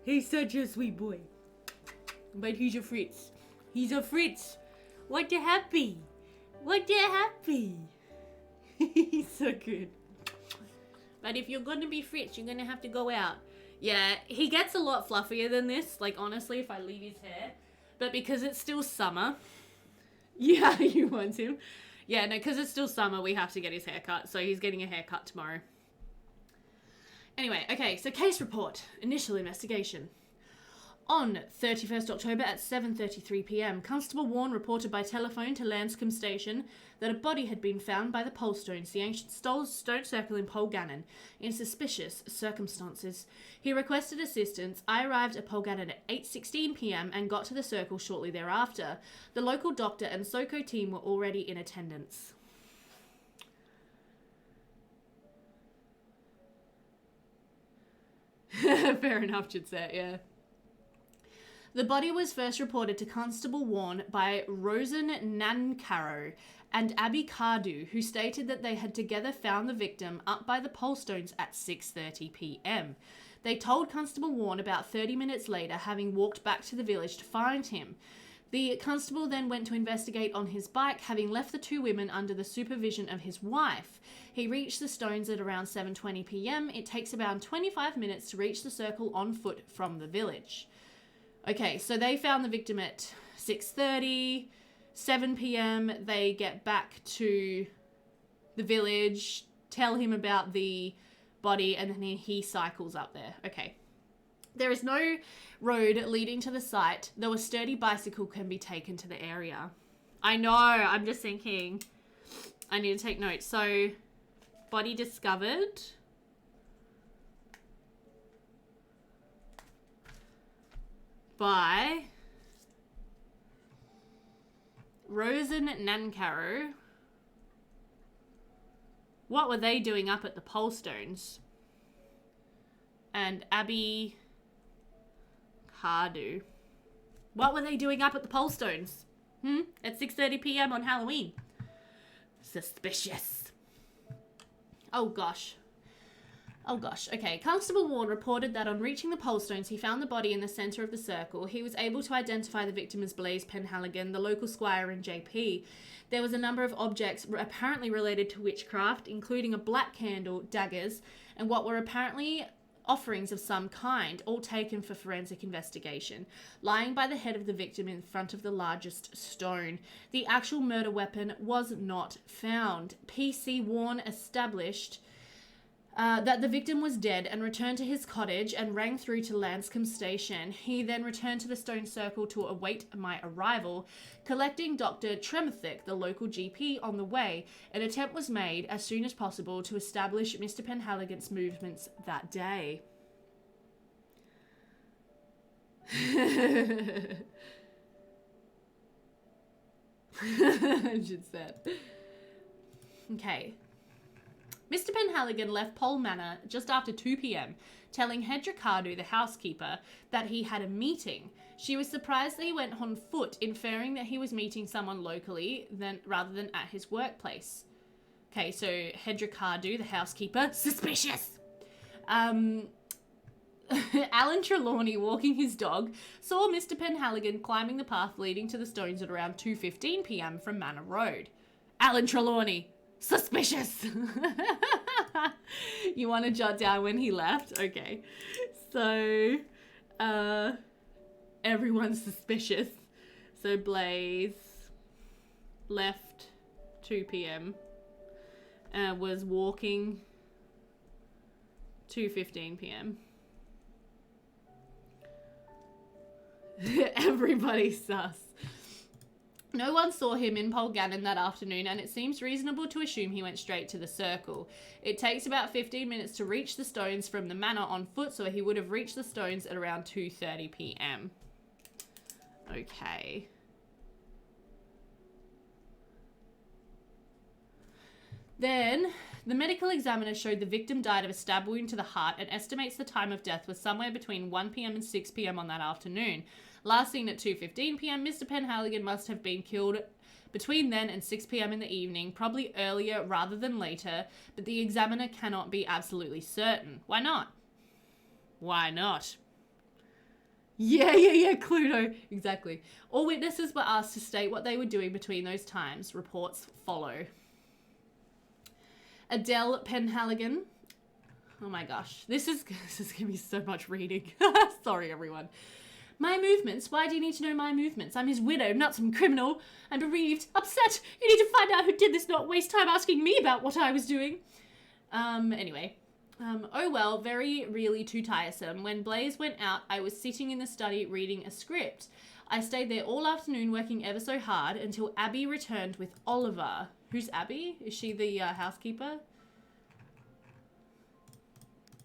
Speaker 1: He's such a sweet boy. But he's a Fritz. He's a Fritz. What a happy. What a happy. He's so good. But if you're going to be Fritz, you're going to have to go out. Yeah, he gets a lot fluffier than this. Like, honestly, if I leave his hair. But because it's still summer. Yeah, you want him. Yeah, no, because it's still summer, we have to get his hair cut. So he's getting a haircut tomorrow. Anyway, okay, so case report. Initial investigation. On 31st October at 7:33 p.m, Constable Warren reported by telephone to Lanscombe Station that a body had been found by the pole stones, the ancient stone circle in Polgannon, in suspicious circumstances. He requested assistance. I arrived at Polgannon at 8:16 p.m. and got to the circle shortly thereafter. The local doctor and SOCO team were already in attendance. Fair enough, Jitset, yeah. The body was first reported to Constable Warren by Rosen Nancaro and Abby Cardew, who stated that they had together found the victim up by the pole stones at 6:30 p.m. They told Constable Warren about 30 minutes later, having walked back to the village to find him. The constable then went to investigate on his bike, having left the two women under the supervision of his wife. He reached the stones at around 7:20 p.m. It takes about 25 minutes to reach the circle on foot from the village. Okay, so they found the victim at 6:30, 7 p.m. They get back to the village, tell him about the body, and then he cycles up there. Okay. There is no road leading to the site, though a sturdy bicycle can be taken to the area. I know, I'm just thinking. I need to take notes. So, body discovered. By Rosen Nancaro. What were they doing up at the pole stones? And Abby Cardew. What were they doing up at the pole stones? At 6:30 p.m. on Halloween? Suspicious. Oh gosh. Okay. Constable Warren reported that on reaching the pole stones, he found the body in the centre of the circle. He was able to identify the victim as Blaise Penhaligon, the local squire and JP. There was a number of objects apparently related to witchcraft, including a black candle, daggers, and what were apparently offerings of some kind, all taken for forensic investigation, lying by the head of the victim in front of the largest stone. The actual murder weapon was not found. PC Warren established that the victim was dead and returned to his cottage and rang through to Lanscombe Station. He then returned to the stone circle to await my arrival, collecting Dr. Tremethick, the local GP, on the way. An attempt was made as soon as possible to establish Mr. Penhaligon's movements that day. Just said. Okay. Mr. Penhaligon left Pole Manor just after 2 p.m, telling Hedra Cardew, the housekeeper, that he had a meeting. She was surprised that he went on foot, inferring that he was meeting someone locally rather than at his workplace. Okay, so Hedra Cardew, the housekeeper, suspicious. Alan Trelawney, walking his dog, saw Mr. Penhaligon climbing the path leading to the stones at around 2:15 p.m. from Manor Road. Alan Trelawney, suspicious. You want to jot down when he left? Okay. So, everyone's suspicious. So Blaise left 2 p.m. Was walking 2:15 p.m. Everybody's sus. No one saw him in Polgannon that afternoon, and it seems reasonable to assume he went straight to the circle. It takes about 15 minutes to reach the stones from the manor on foot, so he would have reached the stones at around 2:30 p.m. Okay. Then, the medical examiner showed the victim died of a stab wound to the heart and estimates the time of death was somewhere between 1 p.m. and 6 p.m. on that afternoon. Last seen at 2:15 p.m, Mr. Penhaligon must have been killed between then and 6 p.m. in the evening, probably earlier rather than later, but the examiner cannot be absolutely certain. Why not? Why not? Yeah, Cluedo. Exactly. All witnesses were asked to state what they were doing between those times. Reports follow. Adele Penhaligon. Oh my gosh. This is gonna be so much reading. Sorry, everyone. My movements? Why do you need to know my movements? I'm his widow, not some criminal. I'm bereaved, upset. You need to find out who did this, not waste time asking me about what I was doing. Anyway. Oh well, really too tiresome. When Blaise went out, I was sitting in the study reading a script. I stayed there all afternoon working ever so hard until Abby returned with Oliver. Who's Abby? Is she the housekeeper?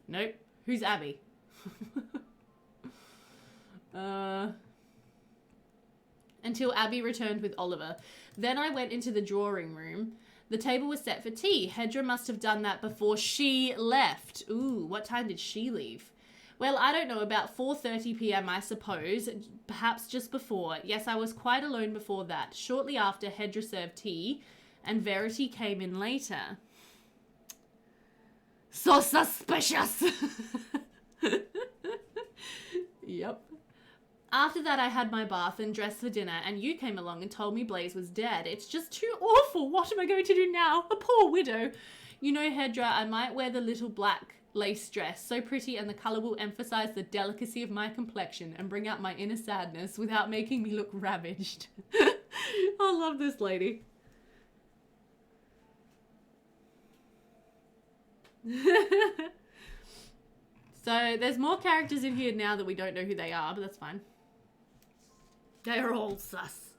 Speaker 1: Nope. Who's Abby? Until Abby returned with Oliver. Then I went into the drawing room. The table was set for tea. Hedra must have done that before she left. Ooh, what time did she leave? Well, I don't know, about 4:30 p.m, I suppose. Perhaps just before. Yes, I was quite alone before that. Shortly after, Hedra served tea, and Verity came in later. So suspicious! Yep. After that, I had my bath and dressed for dinner, and you came along and told me Blaise was dead. It's just too awful. What am I going to do now? A poor widow. You know, Hedra, I might wear the little black lace dress. So pretty, and the colour will emphasise the delicacy of my complexion and bring out my inner sadness without making me look ravaged. I love this lady. So, there's more characters in here now that we don't know who they are, but that's fine. They're all sus.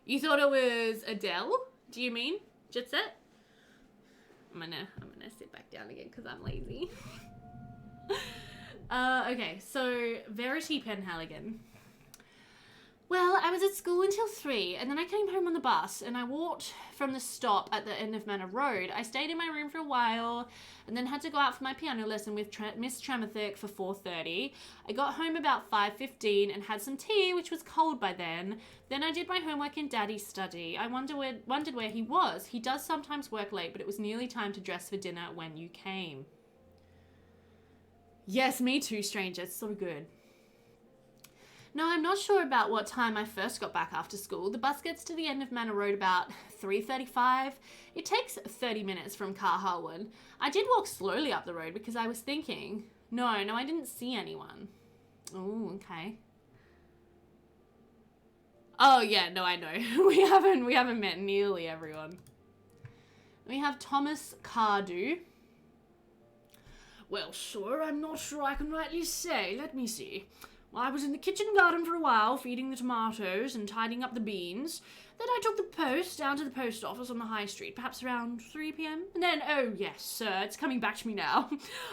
Speaker 1: You thought it was Adele? Do you mean? Jet Set? I'm gonna sit back down again because I'm lazy. Okay, so Verity Penhaligon. Well, I was at school until 3, and then I came home on the bus, and I walked from the stop at the end of Manor Road. I stayed in my room for a while, and then had to go out for my piano lesson with Miss Tremathick for 4:30. I got home about 5:15 and had some tea, which was cold by then. Then I did my homework in Daddy's study. I wondered where he was. He does sometimes work late, but it was nearly time to dress for dinner when you came. Yes, me too, stranger. It's so good. No, I'm not sure about what time I first got back after school. The bus gets to the end of Manor Road about 3:35. It takes 30 minutes from Carharwood. I did walk slowly up the road because I was thinking, no, I didn't see anyone. Oh, okay. Oh yeah, no, I know. We haven't met nearly everyone. We have Thomas Cardew. Well, sir, I'm not sure I can rightly say. Let me see. Well, I was in the kitchen garden for a while, feeding the tomatoes and tidying up the beans. Then I took the post down to the post office on the high street, perhaps around 3 p.m. And then, oh yes, sir, it's coming back to me now.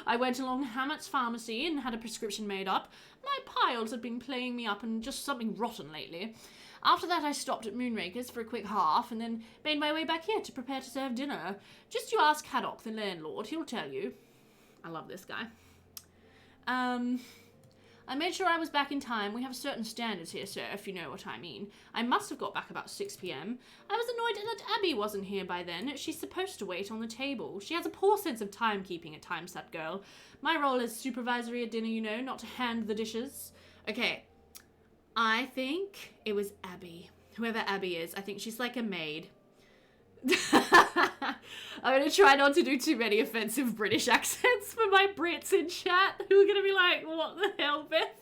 Speaker 1: I went along Hammett's pharmacy and had a prescription made up. My piles had been playing me up and just something rotten lately. After that, I stopped at Moonraker's for a quick half and then made my way back here to prepare to serve dinner. Just you ask Haddock, the landlord, he'll tell you. I love this guy. I made sure I was back in time. We have certain standards here, sir, if you know what I mean. I must have got back about 6 p.m. I was annoyed that Abby wasn't here by then. She's supposed to wait on the table. She has a poor sense of timekeeping at times, that girl. My role is supervisory at dinner, you know, not to hand the dishes. Okay, I think it was Abby. Whoever Abby is, I think she's like a maid. I'm going to try not to do too many offensive British accents for my Brits in chat who are going to be like, what the hell, Beth?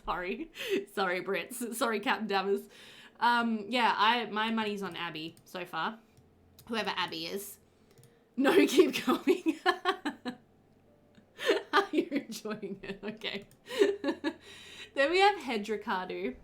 Speaker 1: Sorry, Brits. Sorry, Captain Dammers. Yeah, my money's on Abby so far. Whoever Abby is. No, keep going. Are you enjoying it? Okay. Then we have Hedricadu.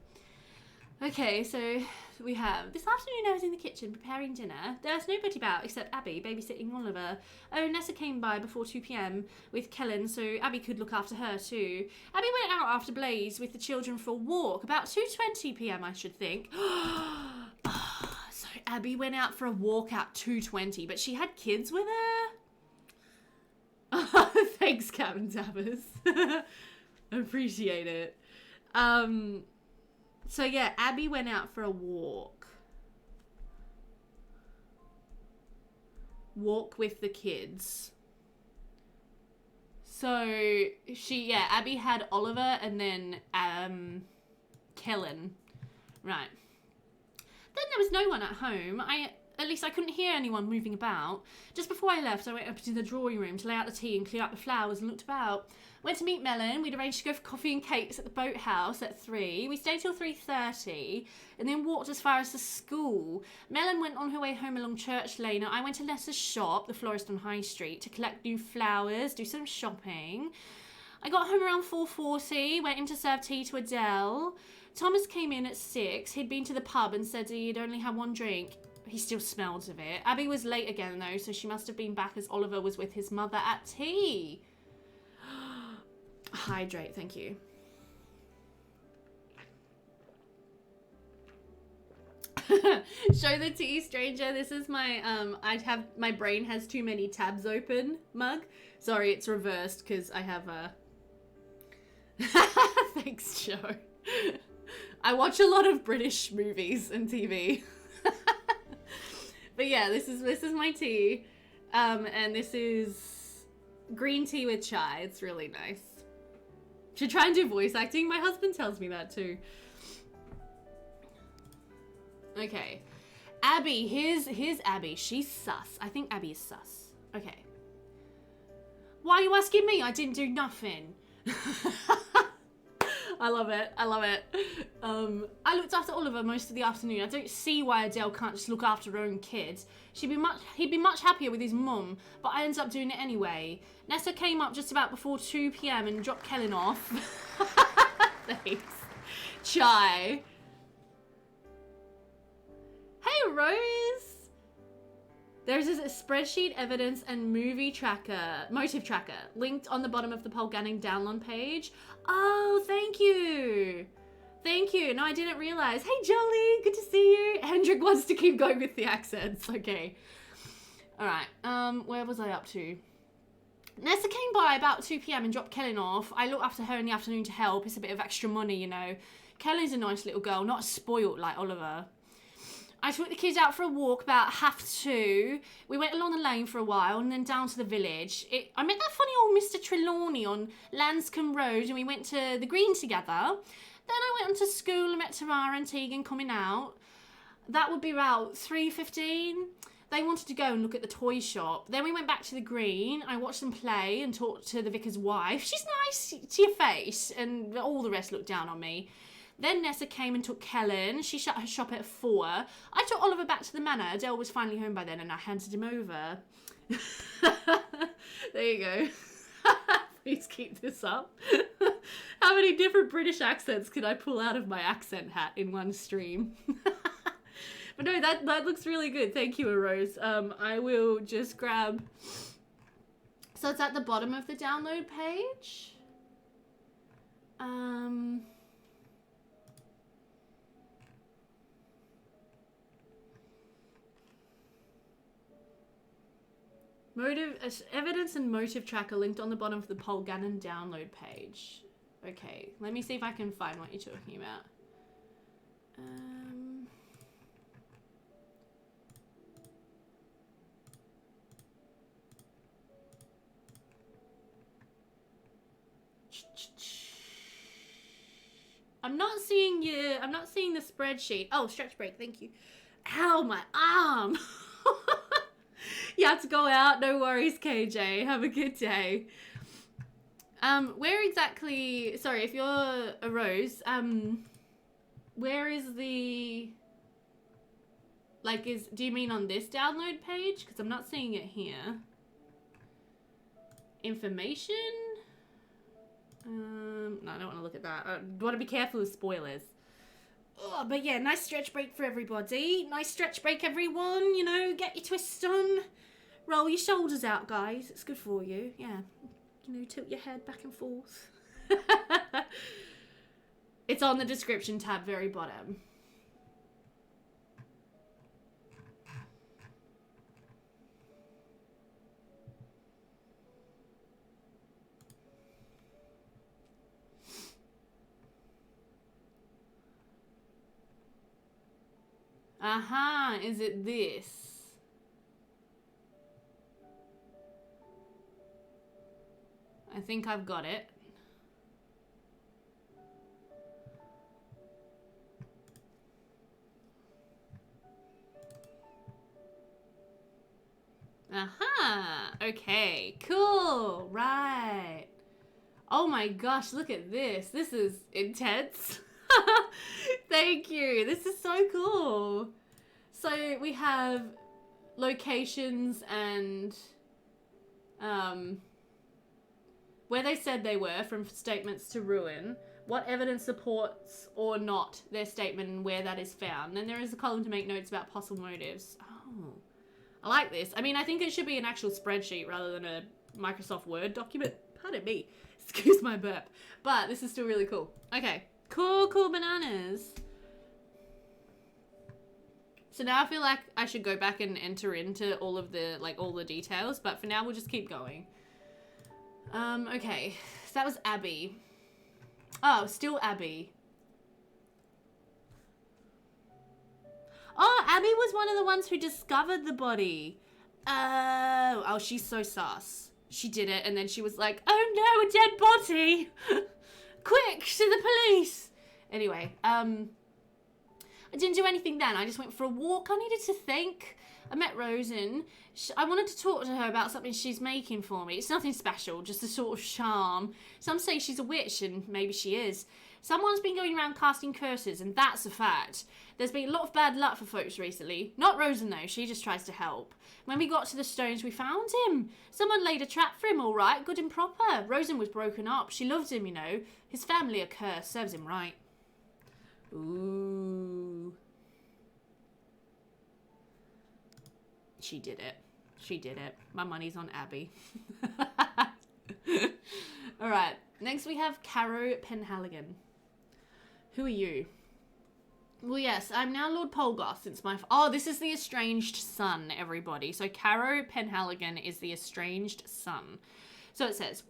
Speaker 1: Okay, so we have, this afternoon I was in the kitchen preparing dinner. There was nobody about except Abby babysitting Oliver. Oh, Nessa came by before 2 p.m. with Kellen, so Abby could look after her too. Abby went out after Blaze with the children for a walk, about 2:20 p.m. I should think. So Abby went out for a walk at 2:20, but she had kids with her? Thanks, Captain Tappers. Appreciate it. So yeah, Abby went out for a walk. Walk with the kids. So Abby had Oliver and then Kellen. Right. Then there was no one at home. At least I couldn't hear anyone moving about. Just before I left, I went up to the drawing room to lay out the tea and clear up the flowers and looked about. Went to meet Melon. We'd arranged to go for coffee and cakes at the boathouse at 3. We stayed till 3:30 and then walked as far as the school. Melon went on her way home along Church Lane. I went to Nessa's shop, the florist on High Street, to collect new flowers, do some shopping. I got home around 4:40, went in to serve tea to Adele. Thomas came in at 6. He'd been to the pub and said he'd only had one drink. He still smelled of it. Abby was late again though, so she must have been back as Oliver was with his mother at tea. Hydrate, thank you. Show the tea, stranger. This is my my brain has too many tabs open mug. Sorry, it's reversed because I have a thanks, Joe. I watch a lot of British movies and TV. But yeah, this is my tea. And this is green tea with chai. It's really nice. Should try and do voice acting. My husband tells me that too. Okay. Abby, here's Abby. She's sus. I think Abby is sus. Okay. Why are you asking me? I didn't do nothing. I love it. I love it. I looked after Oliver most of the afternoon. I don't see why Adele can't just look after her own kids. He'd be much happier with his mum, but I ended up doing it anyway. Nessa came up just about before 2 p.m. and dropped Kellen off. Thanks. Chai. Hey, Rose. There's a spreadsheet, evidence, and motive tracker linked on the bottom of the Polgannon download page. Oh, thank you. thank you. No, I didn't realize. Hey, Jolly, good to see you. Hendrik wants to keep going with the accents. Okay. All right. Where was I up to? Nessa came by about 2 p.m. and dropped Kellen off. I looked after her in the afternoon to help. It's a bit of extra money, you know. Kellen's a nice little girl, not spoilt like Oliver. I took the kids out for a walk about 1:30. We went along the lane for a while and then down to the village. I met that funny old Mr. Trelawney on Lanscombe Road and we went to the Green together. Then I went on to school and met Tamara and Tegan coming out. That would be about 3:15. They wanted to go and look at the toy shop. Then we went back to the Green. I watched them play and talked to the vicar's wife. She's nice to your face, and all the rest looked down on me. Then Nessa came and took Kellen. She shut her shop at 4. I took Oliver back to the manor. Dale was finally home by then and I handed him over. There you go. Please keep this up. How many different British accents could I pull out of my accent hat in one stream? But no, that looks really good. Thank you, Rose. I will just grab... So it's at the bottom of the download page. Evidence and motive tracker linked on the bottom of the Polgannon download page. Okay, let me see if I can find what you're talking about. I'm not seeing the spreadsheet. Oh, stretch break, thank you. Ow, my arm. You have to go out. No worries, KJ. Have a good day. Where exactly... Sorry, if you're a Rose, where is the... Like, do you mean on this download page? Because I'm not seeing it here. Information? No, I don't want to look at that. I want to be careful with spoilers. Oh, but yeah, nice stretch break for everybody. Nice stretch break, everyone. You know, get your twists on. Roll your shoulders out, guys. It's good for you. Yeah. You know, tilt your head back and forth. It's on the description tab, very bottom. Aha, is it this? I think I've got it. Aha, okay, cool, right. Oh my gosh, look at this. This is intense. Thank you. This is so cool. So we have locations and where they said they were, from statements to ruin, what evidence supports or not their statement and where that is found. And there is a column to make notes about possible motives. Oh, I like this. I mean, I think it should be an actual spreadsheet rather than a Microsoft Word document. Pardon me. Excuse my burp. But this is still really cool. Okay. Cool bananas. So now I feel like I should go back and enter into all of the, all the details, but for now we'll just keep going. Okay, so that was Abby. Oh, still Abby. Oh, Abby was one of the ones who discovered the body. Oh, she's so sus. She did it, and then she was like, oh no, a dead body! Quick, to the police! Anyway, I didn't do anything then. I just went for a walk. I needed to think. I met Rosen. I wanted to talk to her about something she's making for me. It's nothing special, just a sort of charm. Some say she's a witch, and maybe she is. Someone's been going around casting curses, and that's a fact. There's been a lot of bad luck for folks recently. Not Rosen, though. She just tries to help. When we got to the stones, we found him. Someone laid a trap for him, all right, good and proper. Rosen was broken up. She loved him, you know. His family are cursed. Serves him right. Ooh. She did it. She did it. My money's on Abby. Alright. Next we have Caro Penhaligon, Who are you? Well, yes, I'm now Lord Polgar since my... Oh, this is the estranged son, everybody. So Caro Penhaligon is the estranged son. So it says,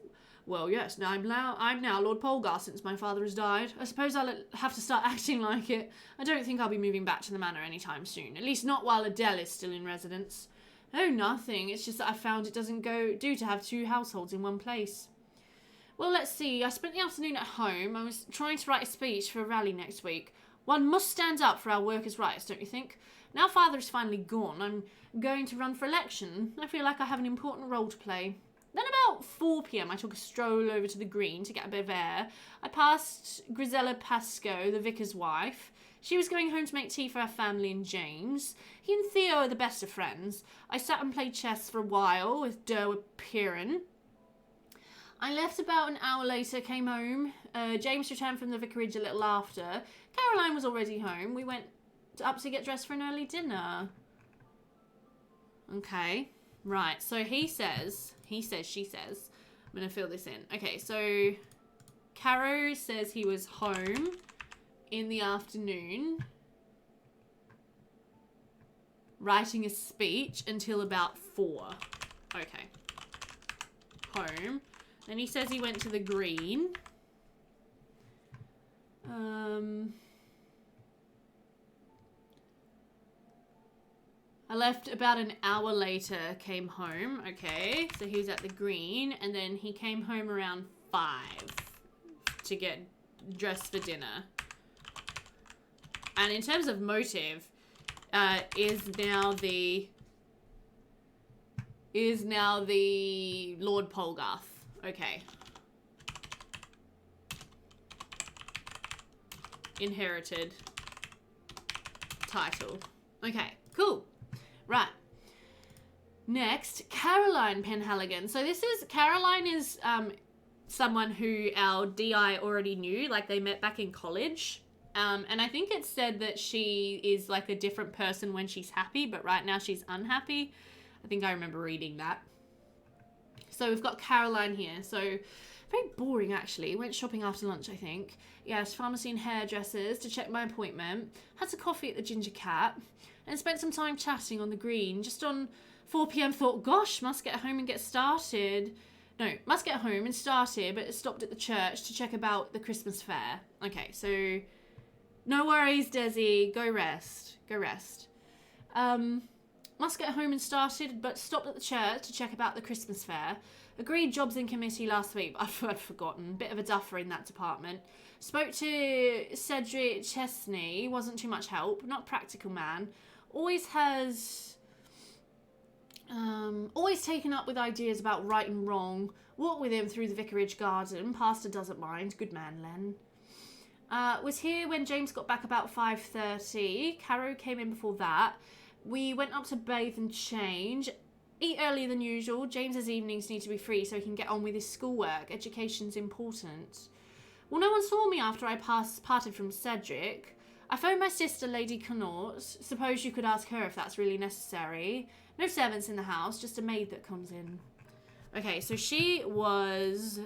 Speaker 1: well, yes, now I'm now Lord Polgar since my father has died. I suppose I'll have to start acting like it. I don't think I'll be moving back to the manor anytime soon. At least not while Adele is still in residence. Oh, nothing. It's just that I found it doesn't do to have 2 households in one place. Well, let's see. I spent the afternoon at home. I was trying to write a speech for a rally next week. One must stand up for our workers' rights, don't you think? Now Father is finally gone, I'm going to run for election. I feel like I have an important role to play. Then about 4 p.m. I took a stroll over to the green to get a bit of air. I passed Grisella Pascoe, the vicar's wife. She was going home to make tea for her family and James. He and Theo are the best of friends. I sat and played chess for a while with Derwa Piran. I left about an hour later, came home. James returned from the vicarage a little after. Caroline was already home. We went up to get dressed for an early dinner. Okay. Right. So he says, she says. I'm going to fill this in. Okay. So Caro says he was home in the afternoon writing a speech until about 4. Okay. Home. Then he says he went to the green. I left about an hour later, came home. Okay, so he was at the green, and then he came home around 5 to get dressed for dinner. And in terms of motive, is now the Lord Polgarth. Okay. Inherited title. Okay, cool. Right. Next, Caroline Penhaligon. So Caroline is someone who our DI already knew, like they met back in college. And I think it said that she is like a different person when she's happy, but right now she's unhappy. I think I remember reading that. So we've got Caroline here. So very boring, actually. Went shopping after lunch, I think. Yes, pharmacy and hairdressers to check my appointment. Had some coffee at the Ginger Cat. And spent some time chatting on the green. Just on 4 p.m. thought, gosh, must get home and get started. No, must get home and started, but stopped at the church to check about the Christmas fair. Okay, so no worries, Desi. Go rest. Go rest. Must get home and started, but stopped at the church to check about the Christmas fair. Agreed jobs in committee last week, but I'd forgotten. Bit of a duffer in that department. Spoke to Cedric Chesney, wasn't too much help. Not practical man. Always taken up with ideas about right and wrong. Walked with him through the vicarage garden. Pastor doesn't mind. Good man, Len. Was here when James got back about 5:30. Caro came in before that. We went up to bathe and change. Eat earlier than usual. James's evenings need to be free so he can get on with his schoolwork. Education's important. Well, no one saw me after I parted from Cedric. I phoned my sister, Lady Connaught. Suppose you could ask her if that's really necessary. No servants in the house, just a maid that comes in. Okay, so she was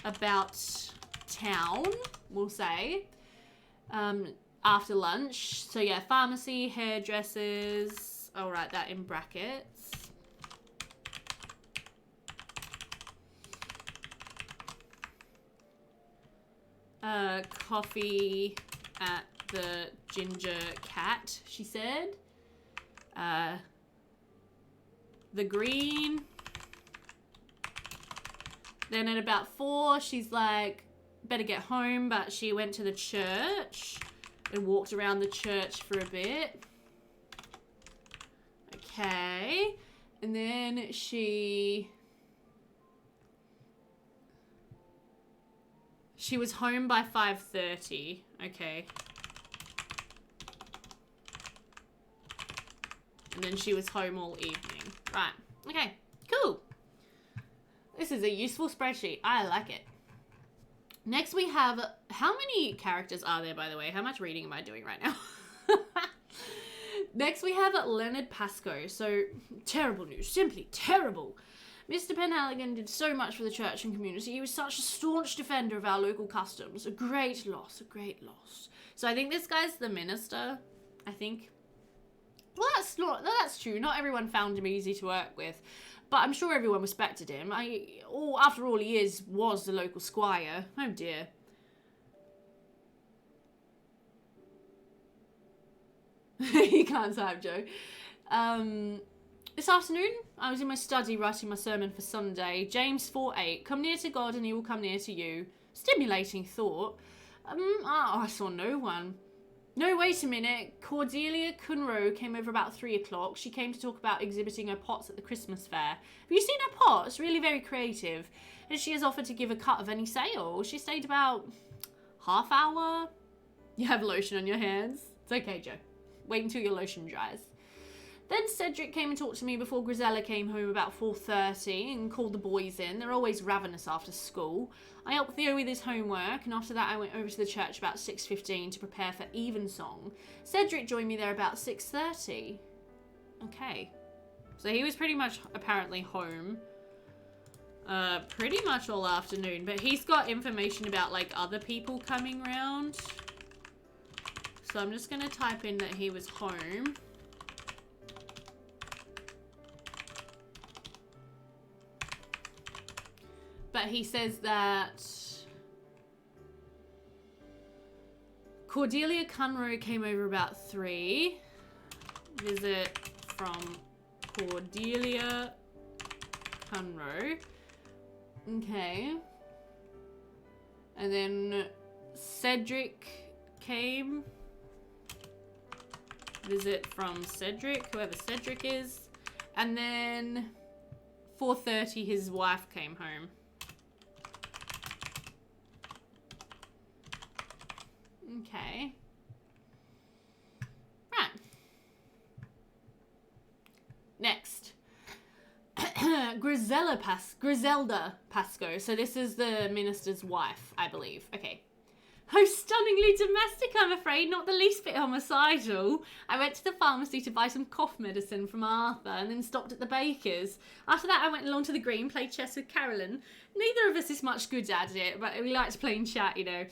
Speaker 1: about town, we'll say, after lunch. So yeah, pharmacy, hairdressers. I'll write that in brackets. Coffee at the Ginger Cat, she said. The green. Then at about 4, she's like, better get home, but she went to the church and walked around the church for a bit. Okay. And then she was home by 5:30. Okay. And then she was home all evening. Right. Okay. Cool. This is a useful spreadsheet. I like it. Next we have... How many characters are there, by the way? How much reading am I doing right now? Next we have Leonard Pascoe. So, terrible news. Simply terrible. Mr. Penhaligon did so much for the church and community. He was such a staunch defender of our local customs. A great loss, a great loss. So I think this guy's the minister, I think. Well, that's true. Not everyone found him easy to work with, but I'm sure everyone respected him. After all, he was the local squire. Oh dear. You can't type, Joe. This afternoon, I was in my study writing my sermon for Sunday. James 4:8. Come near to God and he will come near to you. Stimulating thought. I saw no one. No, wait a minute. Cordelia Cunro came over about 3 o'clock. She came to talk about exhibiting her pots at the Christmas fair. Have you seen her pots? Really very creative. And she has offered to give a cut of any sale. She stayed about half hour. You have lotion on your hands. It's okay, Joe. Wait until your lotion dries. Then Cedric came and talked to me before Grisella came home about 4:30 and called the boys in. They're always ravenous after school. I helped Theo with his homework, and after that I went over to the church about 6:15 to prepare for evensong. Cedric joined me there about 6:30. Okay. So he was pretty much apparently home pretty much all afternoon, but he's got information about like other people coming round. So I'm just going to type in that he was home. But he says that Cordelia Cunro came over about 3. Visit from Cordelia Cunro. Okay. And then Cedric came. Visit from Cedric, whoever Cedric is. And then 4:30 his wife came home. Okay. Right. Next. Griselda Pasco. So this is the minister's wife, I believe. Okay. Oh, stunningly domestic, I'm afraid. Not the least bit homicidal. I went to the pharmacy to buy some cough medicine from Arthur and then stopped at the baker's. After that, I went along to the green, played chess with Carolyn. Neither of us is much good at it, but we liked playing chat, you know.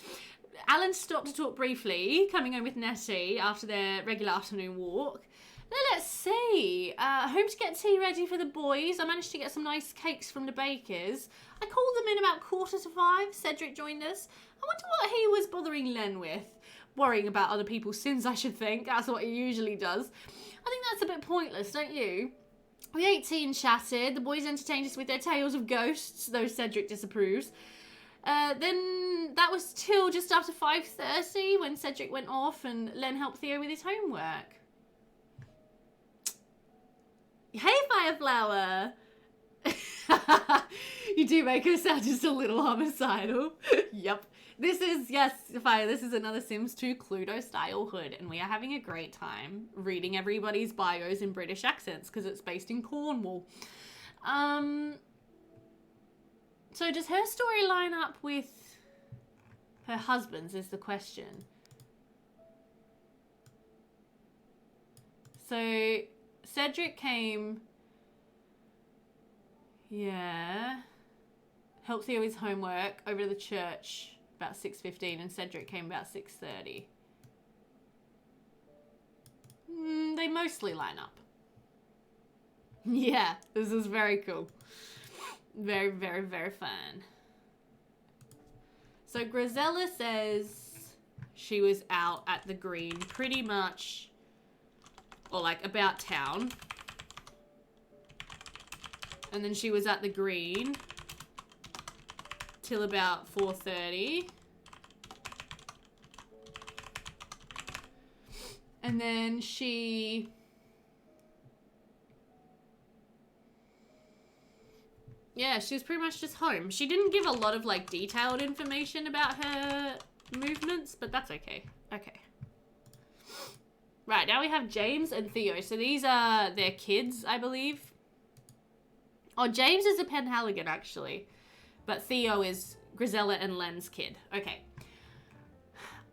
Speaker 1: Alan stopped to talk briefly, coming home with Nettie after their regular afternoon walk. Now let's see. Home to get tea ready for the boys. I managed to get some nice cakes from the baker's. I called them in about 4:45. Cedric joined us. I wonder what he was bothering Len with. Worrying about other people's sins, I should think. That's what he usually does. I think that's a bit pointless, don't you? We ate tea and chatted. The boys entertained us with their tales of ghosts, though Cedric disapproves. Then that was till just after 5:30 when Cedric went off and Len helped Theo with his homework. Hey, Fireflower! You do make her sound just a little homicidal. Yep. This is another Sims 2 Cluedo-style hood, and we are having a great time reading everybody's bios in British accents, because it's based in Cornwall. So does her story line up with her husband's, is the question. So Cedric came... Yeah. Helped Theo with his homework, over to the church about 6:15, and Cedric came about 6:30. They mostly line up. Yeah, this is very cool. Very, very, very fun. So Grisella says she was out at the green pretty much, or like about town. And then she was at the green till about 4:30. And then she... Yeah, she was pretty much just home. She didn't give a lot of, like, detailed information about her movements, but that's okay. Okay. Right, now we have James and Theo. So these are their kids, I believe. Oh, James is a Penhaligon, actually. But Theo is Grisella and Len's kid. Okay.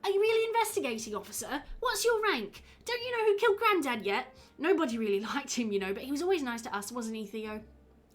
Speaker 1: Are you really investigating, officer? What's your rank? Don't you know who killed Grandad yet? Nobody really liked him, you know, but he was always nice to us, wasn't he, Theo?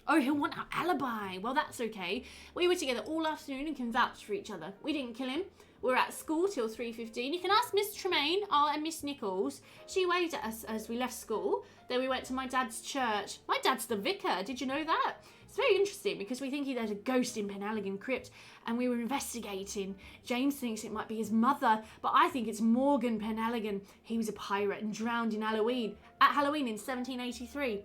Speaker 1: Oh, he'll want our alibi. Well, that's okay. We were together all afternoon and can vouch for each other. We didn't kill him. We were at school till 3:15. You can ask Miss Tremaine and Miss Nichols. She waved at us as we left school. Then we went to my dad's church. My dad's the vicar. Did you know that? It's very interesting because we think there's a ghost in Penelligan Crypt and we were investigating. James thinks it might be his mother, but I think it's Morgan Penelligan. He was a pirate and drowned in Halloween in 1783.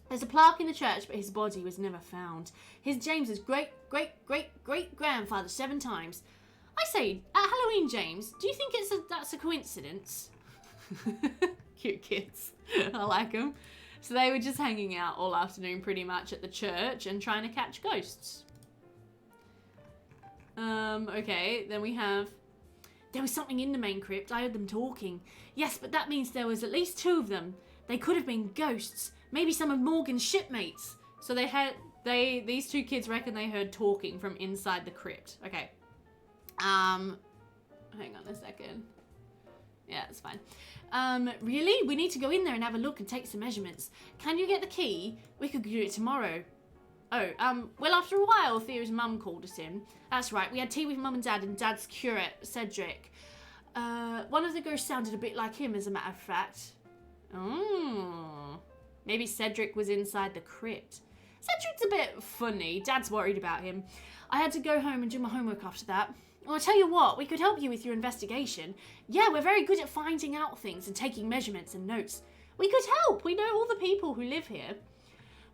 Speaker 1: There's a plaque in the church, but his body was never found. Here's James's great-great-great-great-grandfather 7 times. I say, at Halloween, James, do you think that's a coincidence? Cute kids. I like them. So they were just hanging out all afternoon pretty much at the church and trying to catch ghosts. Okay, then we have... There was something in the main crypt. I heard them talking. Yes, but that means there was at least 2 of them. They could have been ghosts. Maybe some of Morgan's shipmates. So these 2 kids reckon they heard talking from inside the crypt. Okay. Hang on a second. Yeah, it's fine. Really? We need to go in there and have a look and take some measurements. Can you get the key? We could do it tomorrow. Oh, well, after a while, Thea's mum called us in. That's right, we had tea with Mum and Dad and Dad's curate, Cedric. One of the ghosts sounded a bit like him, as a matter of fact. Oh, maybe Cedric was inside the crypt. Cedric's a bit funny. Dad's worried about him. I had to go home and do my homework after that. Well, I'll tell you what, we could help you with your investigation. Yeah, we're very good at finding out things and taking measurements and notes. We could help. We know all the people who live here.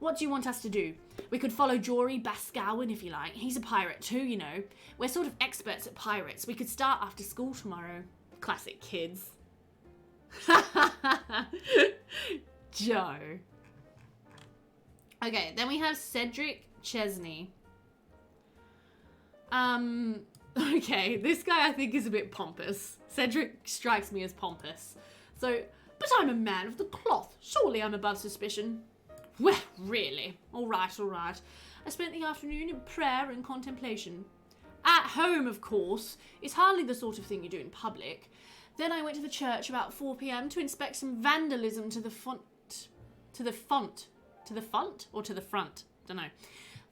Speaker 1: What do you want us to do? We could follow Jory Bascowan if you like. He's a pirate too, you know. We're sort of experts at pirates. We could start after school tomorrow. Classic kids. Joe. Okay, then we have Cedric Chesney. Okay, this guy I think is a bit pompous. Cedric strikes me as pompous. So, but I'm a man of the cloth. Surely I'm above suspicion. Well, really. All right. I spent the afternoon in prayer and contemplation. At home, of course. It's hardly the sort of thing you do in public. Then I went to the church about 4 p.m. to inspect some vandalism to the front. Don't know.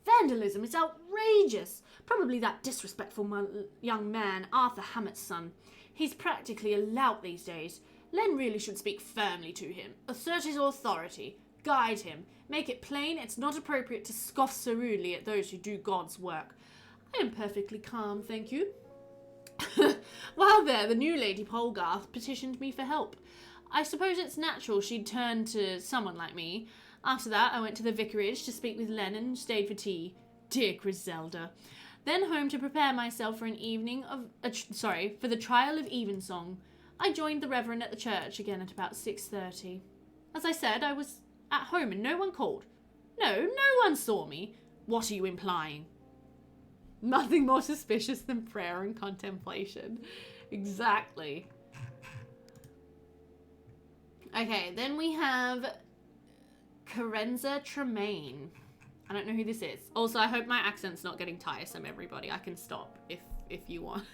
Speaker 1: Vandalism is outrageous. Probably that disrespectful young man, Arthur Hammett's son. He's practically a lout these days. Len really should speak firmly to him, assert his authority, guide him, make it plain it's not appropriate to scoff so rudely at those who do God's work. I am perfectly calm, thank you. While there, the new Lady Polgarth petitioned me for help. I suppose it's natural she'd turn to someone like me. After that, I went to the vicarage to speak with Len and stayed for tea. Dear Griselda. Then home to prepare myself for an evening of... for the trial of evensong. I joined the Reverend at the church again at about 6:30. As I said, I was at home and no one called. No one saw me. What are you implying? Nothing more suspicious than prayer and contemplation. Exactly. Okay, then we have Carenza Tremaine. I don't know who this is. Also, I hope my accent's not getting tiresome, everybody. I can stop if you want.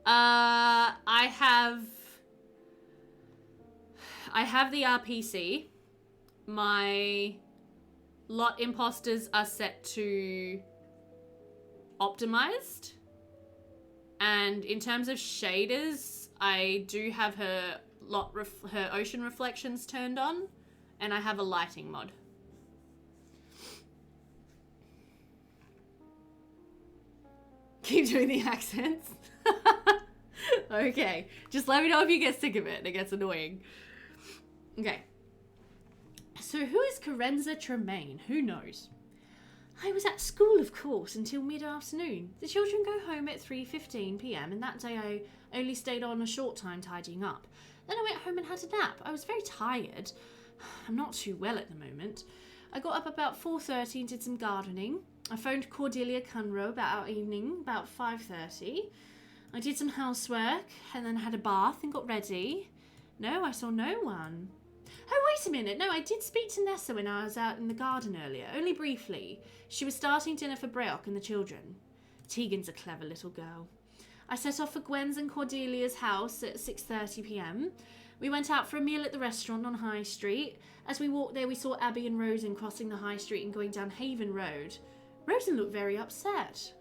Speaker 1: I have the RPC. My lot imposters are set to optimized. And in terms of shaders, I do have her ocean reflections turned on, and I have a lighting mod. Keep doing the accents. Okay, just let me know if you get sick of it and it gets annoying. Okay. So who is Carenza Tremaine? Who knows? I was at school, of course, until mid-afternoon. The children go home at 3:15 p.m. and that day I only stayed on a short time tidying up. Then I went home and had a nap. I was very tired. I'm not too well at the moment. I got up about 4:30 and did some gardening. I phoned Cordelia Cunrow about our evening, about 5:30. I did some housework and then had a bath and got ready. No, I saw no one. Oh, wait a minute. No, I did speak to Nessa when I was out in the garden earlier, only briefly. She was starting dinner for Breock and the children. Tegan's a clever little girl. I set off for Gwen's and Cordelia's house at 6:30 p.m. We went out for a meal at the restaurant on High Street. As we walked there, we saw Abby and Rosen crossing the High Street and going down Haven Road. Rosen looked very upset.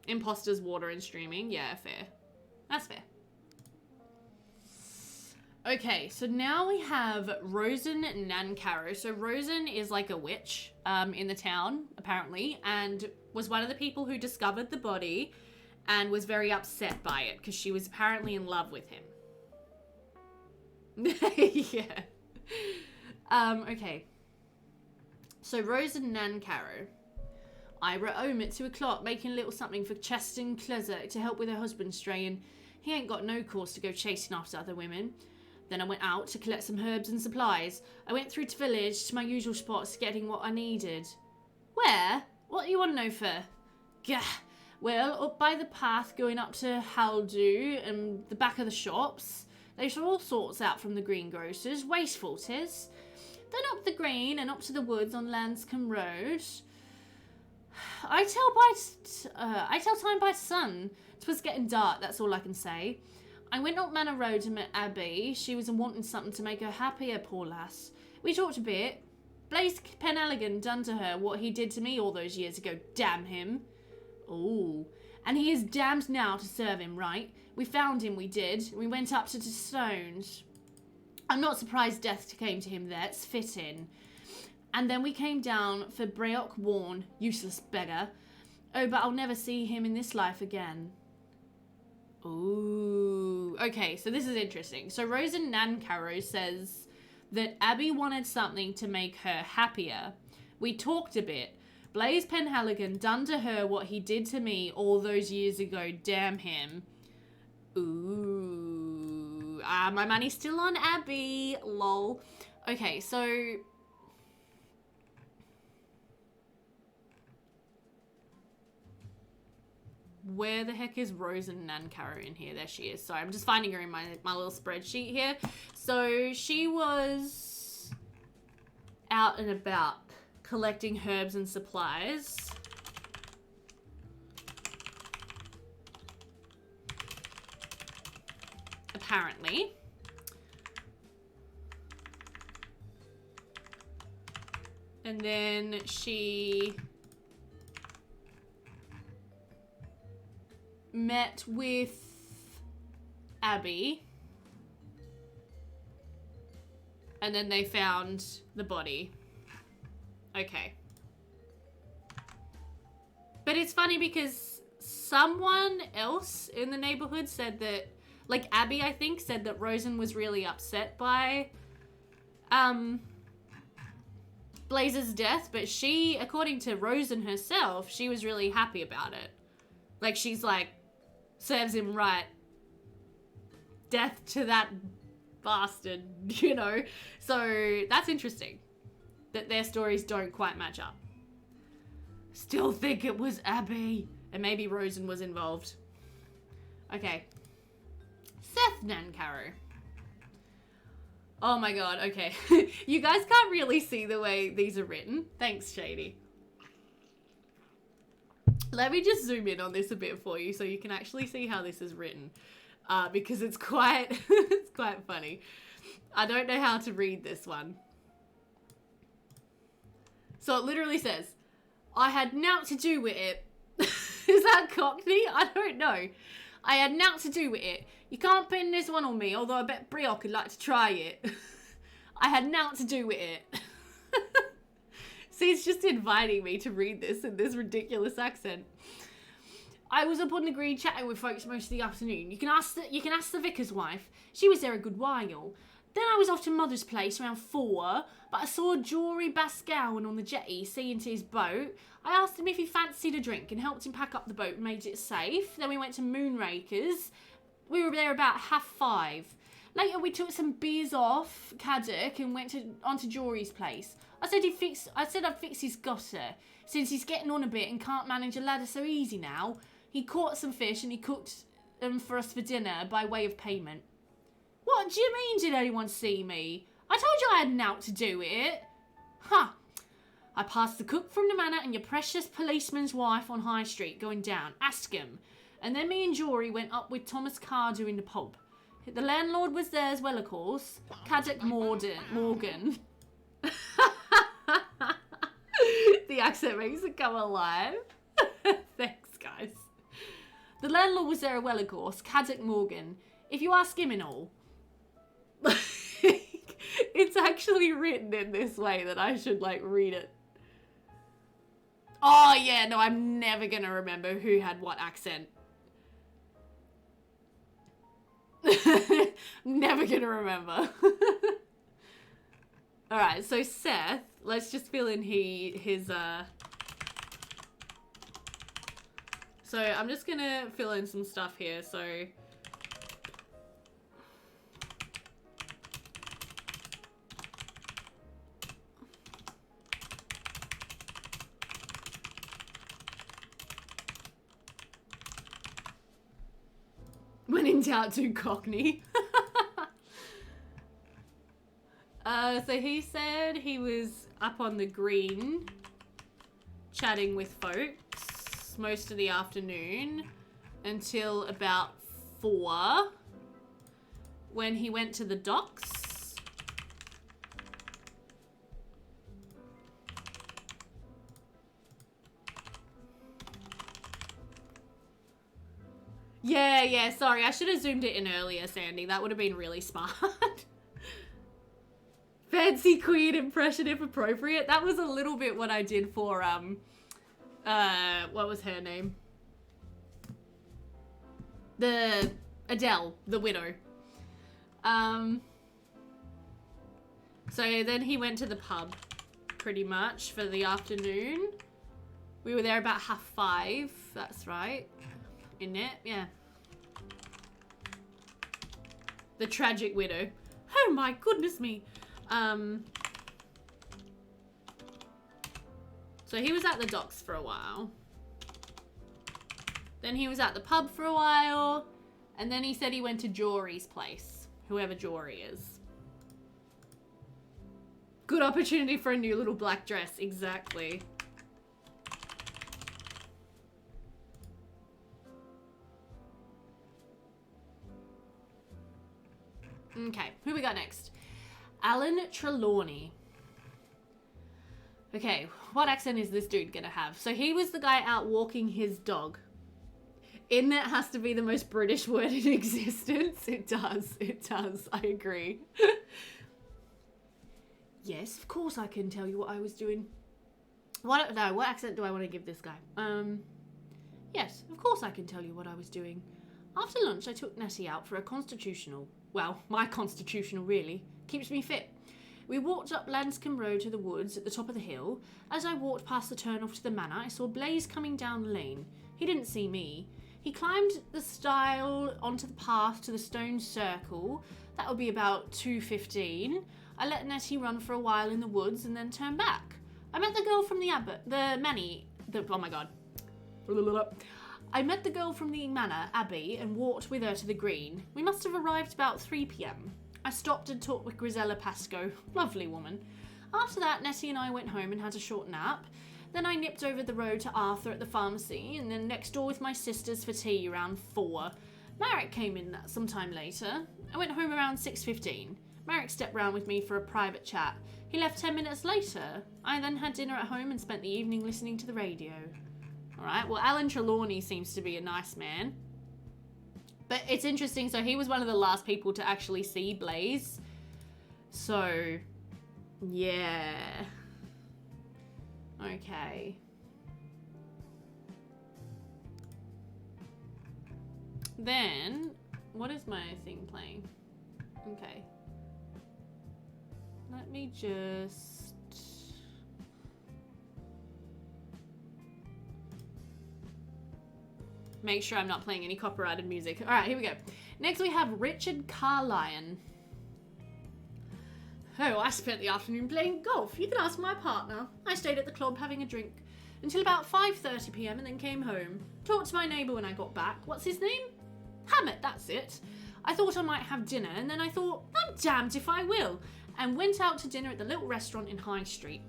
Speaker 1: Imposters, water and streaming. Yeah, fair. That's fair. Okay, so now we have Rosen Nancaro. So Rosen is like a witch in the town, apparently, and was one of the people who discovered the body and was very upset by it because she was apparently in love with him. Yeah. Okay. So Rosen Nancaro. I were home at 2 o'clock making a little something for Cheston Closet to help with her husband straying. He ain't got no cause to go chasing after other women. Then I went out to collect some herbs and supplies. I went through to village to my usual spots getting what I needed. Where? What do you want to know for? Gah. Well, up by the path going up to Haldu and the back of the shops. There's all sorts out from the greengrocers. Wasteful 'tis. Then up the green and up to the woods on Lanscombe Road. I tell time by sun. 'Twas getting dark, that's all I can say. I went up Manor Road and met Abby. She was wanting something to make her happier, poor lass. We talked a bit. Blaise Penelligan done to her what he did to me all those years ago, damn him. Ooh. And he is damned now to serve him right. We found him, we did. We went up to the stones. I'm not surprised death came to him there, it's fitting. And then we came down for Breock Warren, useless beggar. Oh, but I'll never see him in this life again. Ooh. Okay, so this is interesting. So Rosen Nancaro says that Abby wanted something to make her happier. We talked a bit. Blaise Penelligan done to her what he did to me all those years ago, damn him. Ooh. My money's still on Abby, lol. Okay, so... Where the heck is Rosen Nancaro in here? There she is. Sorry, I'm just finding her in my little spreadsheet here. So she was out and about collecting herbs and supplies. Apparently. And then she met with Abby. And then they found the body. Okay. But it's funny because someone else in the neighborhood said that, like Abby, I think, said that Rosen was really upset by Blaise's death, but she, according to Rosen herself, she was really happy about it. Like, she's like, serves him right. Death to that bastard, you know? So, that's interesting. That their stories don't quite match up. Still think it was Abby. And maybe Rosen was involved. Okay. Seth Nancaro. Oh my god, okay. You guys can't really see the way these are written. Thanks, Shady. Let me just zoom in on this a bit for you so you can actually see how this is written. Because it's quite, it's quite funny. I don't know how to read this one. So it literally says, I had naught to do with it. Is that Cockney? I don't know. I had naught to do with it. You can't pin this one on me, although I bet Brioc would like to try it. I had naught to do with it. See, it's just inviting me to read this in this ridiculous accent. I was up on the green chatting with folks most of the afternoon. You can ask the vicar's wife. She was there a good while. Then I was off to Mother's place around 4, but I saw Jory Bascowan on the jetty seeing to his boat. I asked him if he fancied a drink and helped him pack up the boat and made it safe. Then we went to Moonrakers. We were there about 5:30. Later we took some beers off Caddock and went onto Jory's place. I said I'd fix his gutter, since he's getting on a bit and can't manage a ladder so easy now. He caught some fish and he cooked them for us for dinner by way of payment. What do you mean, did anyone see me? I told you I had naught to do with it. Huh. I passed the cook from the manor and your precious policeman's wife on High Street going down. Ask him. And then me and Jory went up with Thomas Cardew in the pub. The landlord was there as well, of course. Caddick Morgan. The accent makes it come alive. Thanks, guys. The landlord was there as well, of course. Caddick Morgan. If you ask him and all. It's actually written in this way that I should, like, read it. Oh, yeah, no, I'm never going to remember who had what accent. Never going to remember. Alright, so Seth, let's just fill in his. So I'm just going to fill in some stuff here, so... When in doubt, do Cockney. So he said he was up on the green chatting with folks most of the afternoon until about 4 when he went to the docks. Yeah, sorry. I should have zoomed it in earlier, Sandy. That would have been really smart. Fancy queen impression if appropriate. That was a little bit what I did for, what was her name? The Adele, the widow. So then he went to the pub, pretty much, for the afternoon. We were there about 5:30. That's right. Isn't it? Yeah. The tragic widow. Oh my goodness me. So he was at the docks for a while. Then he was at the pub for a while. And then he said he went to Jory's place. Whoever Jory is. Good opportunity for a new little black dress. Exactly. Okay, who we got next? Alan Trelawney. Okay, what accent is this dude gonna have? So he was the guy out walking his dog. In that has to be the most British word in existence. It does, I agree. Yes, of course I can tell you what I was doing. What accent do I want to give this guy? Yes, of course I can tell you what I was doing. After lunch, I took Nettie out for a constitutional. Well, my constitutional, really. Keeps me fit. We walked up Lanscombe Road to the woods at the top of the hill. As I walked past the turn-off to the manor, I saw Blaze coming down the lane. He didn't see me. He climbed the stile onto the path to the stone circle. That would be about 2:15. I let Nettie run for a while in the woods and then turned back. I met the girl from the I met the girl from the manor, Abby, and walked with her to the green. We must have arrived about 3 p.m. I stopped and talked with Grisella Pascoe. Lovely woman. After that, Nettie and I went home and had a short nap. Then I nipped over the road to Arthur at the pharmacy, and then next door with my sisters for tea around 4. Marek came in sometime later. I went home around 6:15. Marek stepped round with me for a private chat. He left 10 minutes later. I then had dinner at home and spent the evening listening to the radio. Alright, well, Alan Trelawney seems to be a nice man. But it's interesting, so he was one of the last people to actually see Blaze. So, yeah. Okay. Then, what is my thing playing? Okay. Let me just... make sure I'm not playing any copyrighted music. Alright, here we go. Next we have Richard Carlyon. Oh, I spent the afternoon playing golf. You can ask my partner. I stayed at the club having a drink until about 5:30 p.m. and then came home. Talked to my neighbour when I got back. What's his name? Hammett, that's it. I thought I might have dinner, and then I thought, I'm damned if I will, and went out to dinner at the little restaurant in High Street.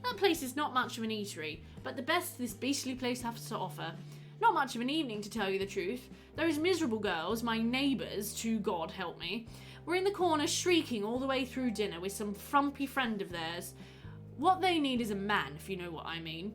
Speaker 1: That place is not much of an eatery, but the best this beastly place has to offer. Not much of an evening, to tell you the truth. Those miserable girls, my neighbours, to God help me, were in the corner shrieking all the way through dinner with some frumpy friend of theirs. What they need is a man, if you know what I mean.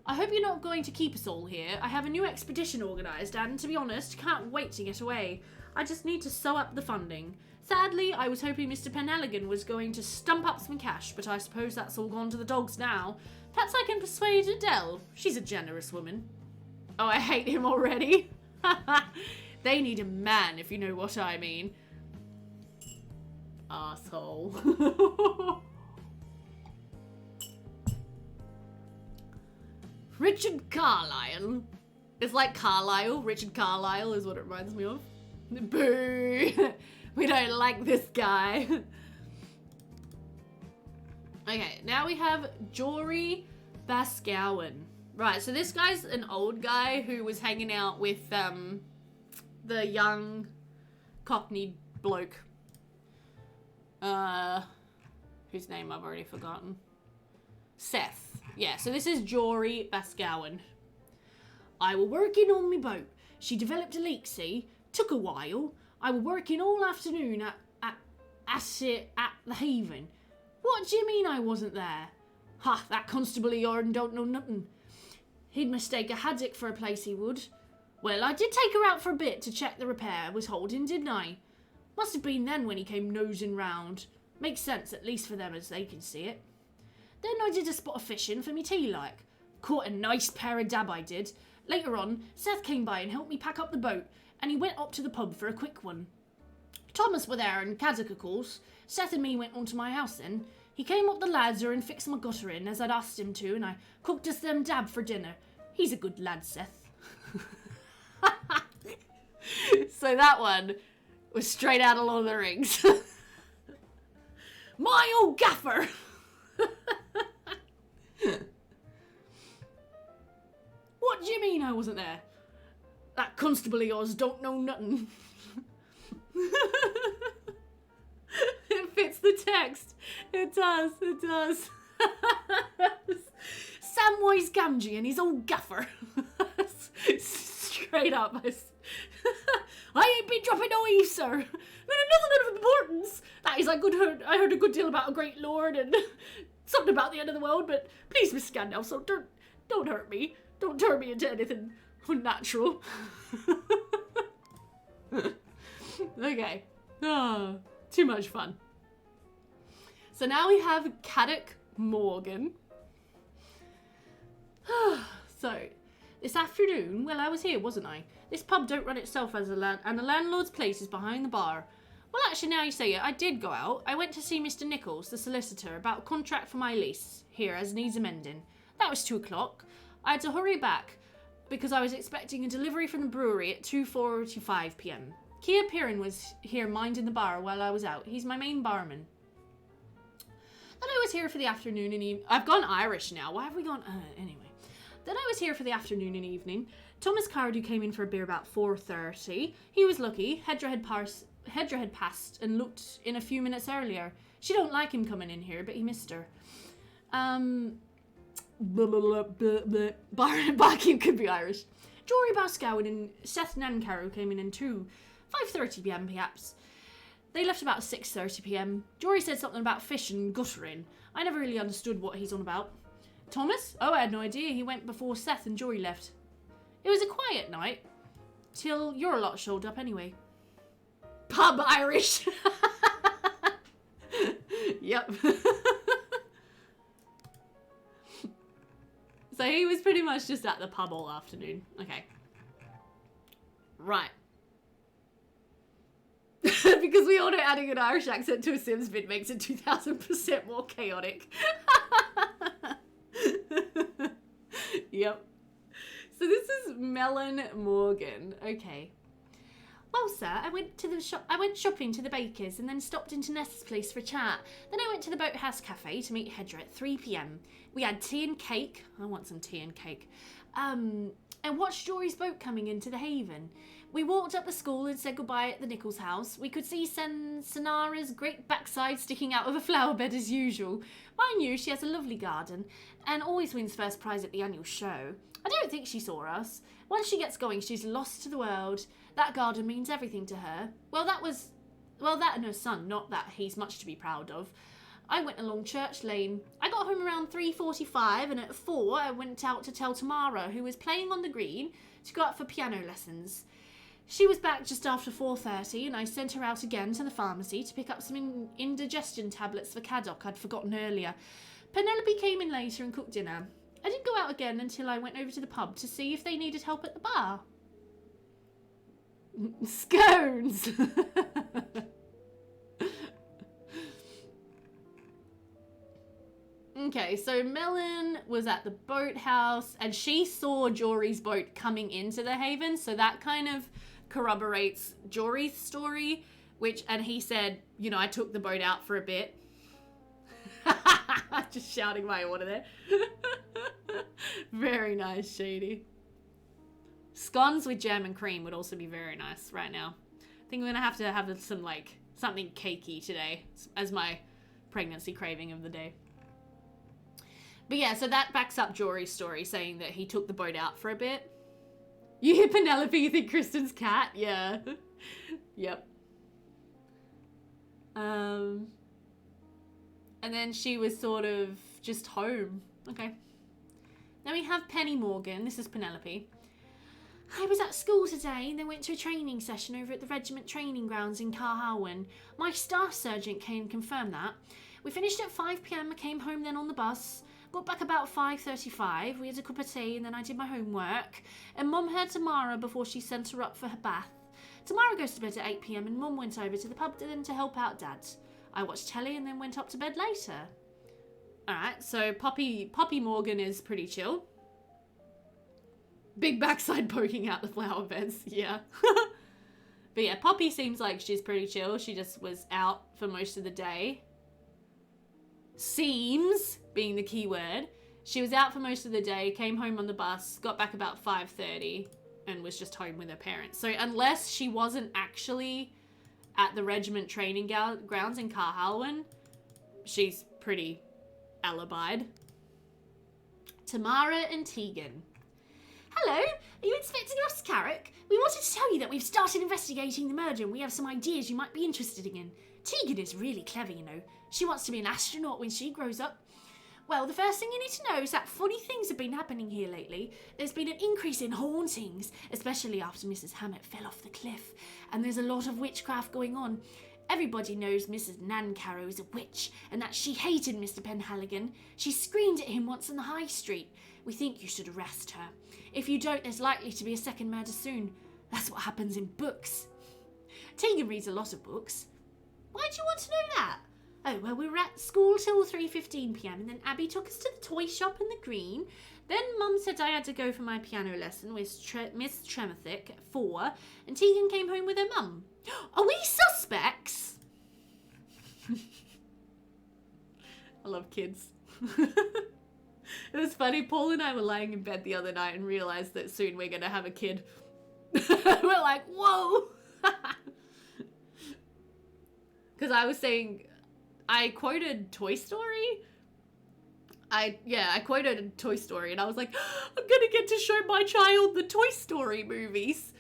Speaker 1: I hope you're not going to keep us all here. I have a new expedition organised and, to be honest, can't wait to get away. I just need to sew up the funding. Sadly, I was hoping Mr. Penelligan was going to stump up some cash, but I suppose that's all gone to the dogs now. Perhaps I can persuade Adele. She's a generous woman. Oh, I hate him already. They need a man, if you know what I mean. Arsehole. Richard Carlyle. It's like Carlyle. Richard Carlyle is what it reminds me of. Boo! We don't like this guy. Okay, now we have Jory Bascowan. Right, so this guy's an old guy who was hanging out with the young Cockney bloke. Whose name I've already forgotten. Seth. Yeah, so this is Jory Bascowan. I were working on me boat. She developed a leak, see? Took a while. I were working all afternoon at the haven. What do you mean I wasn't there? Ha, that constable of yourn don't know nothing. He'd mistake a haddock for a place, he would. Well, I did take her out for a bit to check the repair was holding, didn't I? Must have been then when he came nosing round. Makes sense, at least for them as they can see it. Then I did a spot of fishing for me tea, like. Caught a nice pair of dab, I did. Later on, Seth came by and helped me pack up the boat, and he went up to the pub for a quick one. Thomas were there and Caddick, of course. Seth and me went on to my house then. He came up the ladder and fixed my gutter in, as I'd asked him to, and I cooked us them dab for dinner. He's a good lad, Seth. So that one was straight out of Lord of the Rings. My old gaffer! What do you mean I wasn't there? That constable of yours don't know nothing. It fits the text. It does, it does. Samwise Gamgee and his old gaffer. Straight up. I ain't been dropping no eve, sir. Nothing of importance. That is, I heard a good deal about a great lord and something about the end of the world, but please, Miss Scandal, so don't hurt me. Don't turn me into anything unnatural. Okay. Oh, too much fun. So now we have Caddick Morgan. So, this afternoon, well, I was here, wasn't I? This pub don't run itself as and the landlord's place is behind the bar. Well, actually, now you say it, I did go out. I went to see Mr. Nichols, the solicitor, about a contract for my lease here as needs amending. That was 2 o'clock. I had to hurry back because I was expecting a delivery from the brewery at 2:45 p.m. Kia Piran was here minding the bar while I was out. He's my main barman. Then I was here for the afternoon and evening. I've gone Irish now. Why have we gone? Anyway. Then I was here for the afternoon and evening. Thomas Cardew came in for a beer about 4:30. He was lucky. Hedra had passed and looked in a few minutes earlier. She don't like him coming in here, but he missed her. Barkeep could be Irish. Jory Bascowan and Seth Nancarrow came in too. 5:30 p.m. perhaps. They left about 6:30 p.m. Jory said something about fish and guttering. I never really understood what he's on about. Thomas? Oh, I had no idea. He went before Seth and Jory left. It was a quiet night. Till your lot showed up anyway. Pub Irish. Yep. So he was pretty much just at the pub all afternoon. Okay. Right. Because we all know adding an Irish accent to a Sims vid makes it 2000% more chaotic. Yep. So this is Melon Morgan. Okay. Well, sir, I went shopping to the baker's and then stopped into Ness's place for a chat. Then I went to the Boathouse Cafe to meet Hedra at 3 p.m. We had tea and cake. I want some tea and cake. and watched Jory's boat coming into the haven. We walked up the school and said goodbye at the Nichols house. We could see Sanara's great backside sticking out of a flower bed as usual. Mind you, she has a lovely garden and always wins first prize at the annual show. I don't think she saw us. Once she gets going, she's lost to the world. That garden means everything to her. That and her son, not that he's much to be proud of. I went along Church Lane. I got home around 3:45 and at 4 I went out to tell Tamara, who was playing on the green, to go out for piano lessons. She was back just after 4:30 and I sent her out again to the pharmacy to pick up some indigestion tablets for Caddock I'd forgotten earlier. Penelope came in later and cooked dinner. I didn't go out again until I went over to the pub to see if they needed help at the bar. Scones! Okay, so Melon was at the boathouse and she saw Jory's boat coming into the haven, so that kind of corroborates Jory's story, and he said, I took the boat out for a bit. Just shouting my order there. Very nice, Shady. Scones with jam and cream would also be very nice right now. I think I'm gonna have some something cakey today as my pregnancy craving of the day. But yeah, so that backs up Jory's story, saying that he took the boat out for a bit. You hear Penelope, you think Kristen's cat? Yeah. Yep. And then she was sort of just home. Okay. Then we have Penny Morgan. This is Penelope. I was at school today and then went to a training session over at the regiment training grounds in Carharwen. My staff sergeant came and confirmed that. We finished at 5 p.m. I came home then on the bus. Got back about 5:35. We had a cup of tea and then I did my homework. And Mum heard Tamara before she sent her up for her bath. Tamara goes to bed at 8 p.m. and Mum went over to the pub then to help out Dad. I watched telly and then went up to bed later. Alright, so Poppy Morgan is pretty chill. Big backside poking out the flower beds, yeah. But yeah, Poppy seems like she's pretty chill. She just was out for most of the day. Seems being the key word. She was out for most of the day, came home on the bus, got back about 5:30 and was just home with her parents. So unless she wasn't actually at the regiment training grounds in Carharwen, she's pretty alibied. Tamara and Tegan. Hello, are you Inspector Ross Carrick? We wanted to tell you that we've started investigating the murder and we have some ideas you might be interested in. Tegan is really clever, She wants to be an astronaut when she grows up. Well, the first thing you need to know is that funny things have been happening here lately. There's been an increase in hauntings, especially after Mrs. Hammett fell off the cliff, and there's a lot of witchcraft going on. Everybody knows Mrs. Nancarrow is a witch, and that she hated Mr. Penhaligon. She screamed at him once on the high street. We think you should arrest her. If you don't, there's likely to be a second murder soon. That's what happens in books. Tegan reads a lot of books. Why do you want to know that? Oh, well, we were at school till 3:15 p.m. and then Abby took us to the toy shop in the green. Then Mum said I had to go for my piano lesson with Miss Tremathick at 4, and Tegan came home with her mum. Are we suspects? I love kids. It was funny, Paul and I were lying in bed the other night and realised that soon we're going to have a kid. We're like, whoa! Because I was saying, I quoted Toy Story. I quoted Toy Story and I was like, I'm going to get to show my child the Toy Story movies.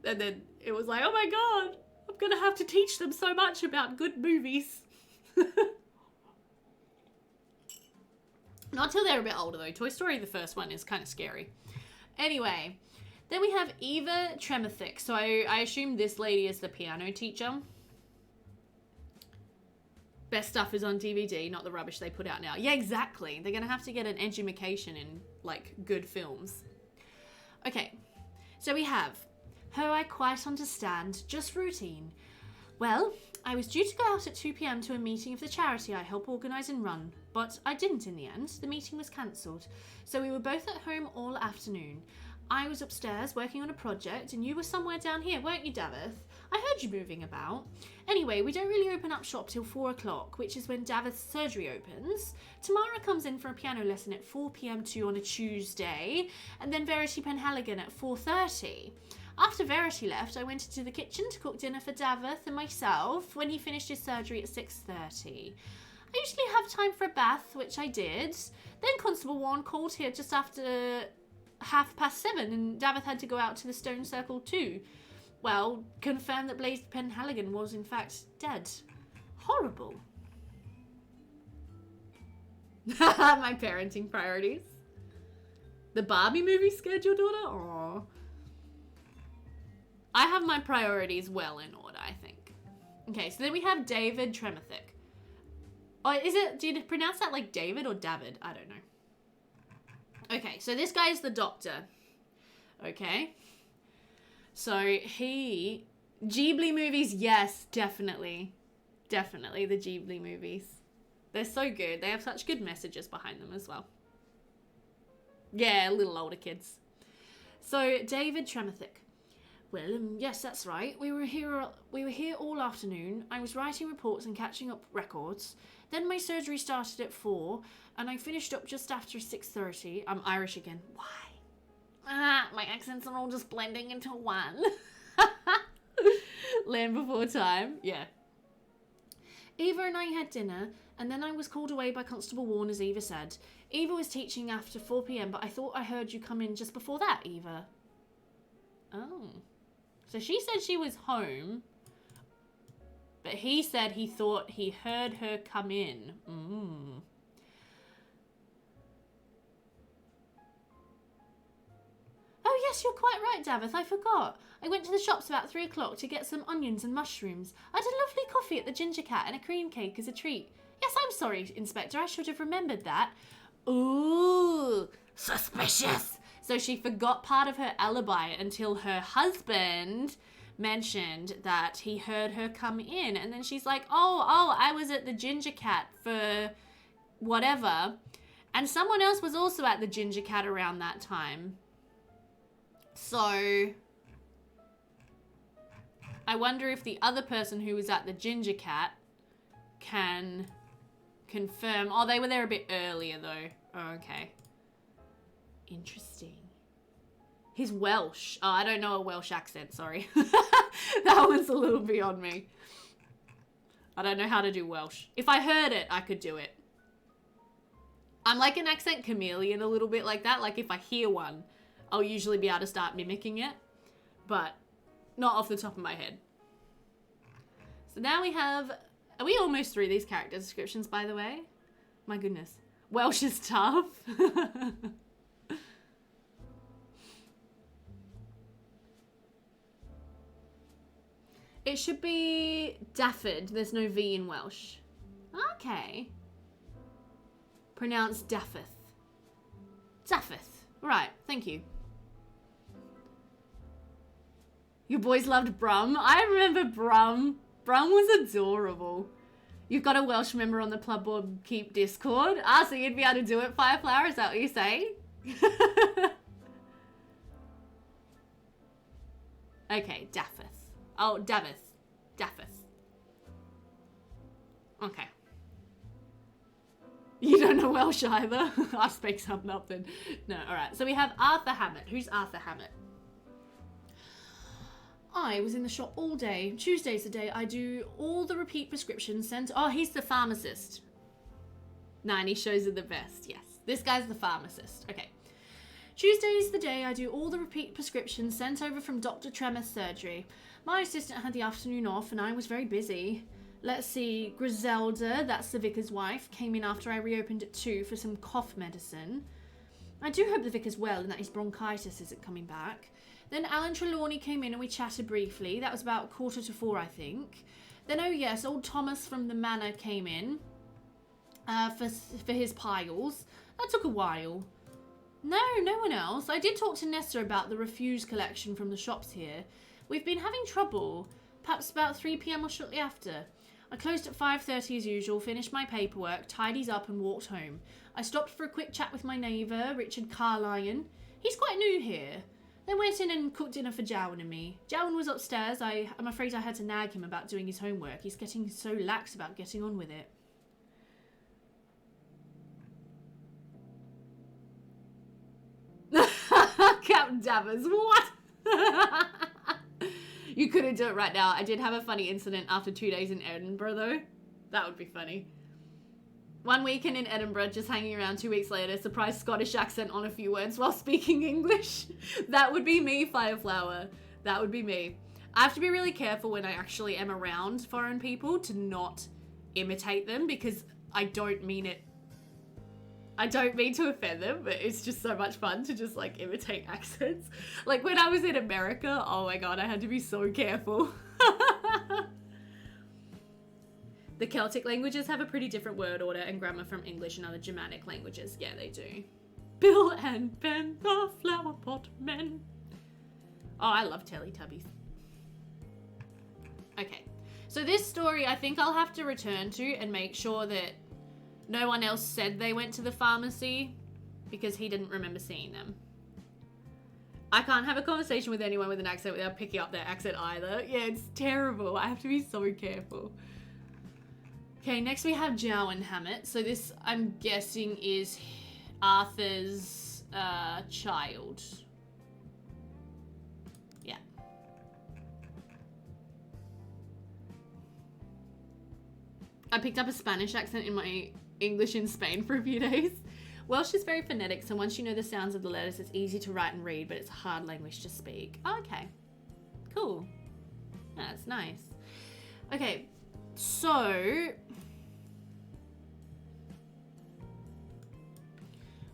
Speaker 1: And then it was like, oh my god, I'm going to have to teach them so much about good movies. Not till they're a bit older though. Toy Story, the first one, is kind of scary. Anyway, then we have Eva Tremathick. So I assume this lady is the piano teacher. Best stuff is on DVD, not the rubbish they put out now. Yeah, exactly. They're going to have to get an edumacation in, good films. Okay, so we have her I quite understand, just routine. Well, I was due to go out at 2 p.m. to a meeting of the charity I help organise and run, but I didn't in the end. The meeting was cancelled, so we were both at home all afternoon. I was upstairs working on a project and you were somewhere down here, weren't you, Davith? I heard you moving about. Anyway, we don't really open up shop till 4 o'clock, which is when Davith's surgery opens. Tamara comes in for a piano lesson at 4 p.m. too on a Tuesday, and then Verity Penhaligon at 4:30. After Verity left, I went into the kitchen to cook dinner for Davith and myself when he finished his surgery at 6:30. I usually have time for a bath, which I did. Then Constable Warren called here just after 7:30, and Davith had to go out to the stone circle too. Well, confirmed that Blaise Penhaligon was in fact dead. Horrible. My parenting priorities. The Barbie movie schedule, daughter? Aww. I have my priorities well in order, I think. Okay, so then we have David Tremathick. Oh, do you pronounce that like David or David? I don't know. Okay, so this guy is the doctor. Okay. So Ghibli movies, yes, definitely. Definitely the Ghibli movies. They're so good. They have such good messages behind them as well. Yeah, little older kids. So David Tremathick. Well, yes, that's right. We were here all afternoon. I was writing reports and catching up records. Then my surgery started at 4, and I finished up just after 6:30. I'm Irish again. Why? My accents are all just blending into one. Land Before Time. Yeah. Eva and I had dinner, and then I was called away by Constable Warren, as Eva said. Eva was teaching after 4 p.m, but I thought I heard you come in just before that, Eva. Oh. So she said she was home, but he said he thought he heard her come in. Oh yes, you're quite right, Davith. I forgot. I went to the shops about 3 o'clock to get some onions and mushrooms. I had a lovely coffee at the Ginger Cat and a cream cake as a treat. Yes, I'm sorry, Inspector. I should have remembered that. Ooh, suspicious. So she forgot part of her alibi until her husband mentioned that he heard her come in. And then she's like, oh, I was at the Ginger Cat for whatever. And someone else was also at the Ginger Cat around that time. So I wonder if the other person who was at the Ginger Cat can confirm. Oh, they were there a bit earlier though. Oh, okay. Interesting. He's Welsh. Oh, I don't know a Welsh accent, sorry. That one's a little beyond me. I don't know how to do Welsh. If I heard it, I could do it. I'm like an accent chameleon a little bit like that. Like if I hear one, I'll usually be able to start mimicking it. But not off the top of my head. So now we have... Are we almost through these character descriptions, by the way? My goodness. Welsh is tough. It should be Daffod. There's no V in Welsh. Okay. Pronounced Daffith. Daffith. Right, thank you. Your boys loved Brum. I remember Brum. Brum was adorable. You've got a Welsh member on the Club Board Keep Discord. Ah, so you'd be able to do it, Fireflower? Is that what you say? Okay, Daffith. Oh, Davith. Daffith. Okay. You don't know Welsh either? I speak something up then. No, alright. So we have Arthur Hammett. Who's Arthur Hammett? I was in the shop all day. Tuesday's the day I do all the repeat prescriptions sent. Oh, he's the pharmacist. Nah, and he shows are the best. Yes. This guy's the pharmacist. Okay. Tuesday's the day I do all the repeat prescriptions sent over from Dr. Tremor's surgery. My assistant had the afternoon off and I was very busy. Let's see, Griselda, that's the vicar's wife, came in after I reopened at 2 for some cough medicine. I do hope the vicar's well and that his bronchitis isn't coming back. Then Alan Trelawney came in and we chatted briefly. That was about 3:45, I think. Then, oh yes, old Thomas from the manor came in for his piles. That took a while. No one else. I did talk to Nessa about the refuse collection from the shops here. We've been having trouble. Perhaps about 3 p.m. or shortly after. I closed at 5:30 as usual, finished my paperwork, tidied up and walked home. I stopped for a quick chat with my neighbour, Richard Carlyon. He's quite new here. Then went in and cooked dinner for Jowan and me. Jowan was upstairs. I'm afraid I had to nag him about doing his homework. He's getting so lax about getting on with it. Captain Dabbers, what? You couldn't do it right now. I did have a funny incident after 2 days in Edinburgh, though. That would be funny. One weekend in Edinburgh, just hanging around. 2 weeks later, surprised Scottish accent on a few words while speaking English. That would be me, Fireflower. That would be me. I have to be really careful when I actually am around foreign people to not imitate them, because I don't mean it. I don't mean to offend them, but it's just so much fun to just like imitate accents. Like when I was in America, oh my god, I had to be so careful. The Celtic languages have a pretty different word order and grammar from English and other Germanic languages. Yeah, they do. Bill and Ben, the flower pot men. Oh, I love Teletubbies. Okay, so this story I think I'll have to return to and make sure that no one else said they went to the pharmacy, because he didn't remember seeing them. I can't have a conversation with anyone with an accent without picking up their accent either. Yeah, it's terrible. I have to be so careful. Okay, next we have Jowan Hammett. So this, I'm guessing, is Arthur's child. Yeah. I picked up a Spanish accent in my English in Spain for a few days. Welsh is very phonetic, so once you know the sounds of the letters, it's easy to write and read, but it's a hard language to speak. Oh, okay. Cool. That's nice. Okay, so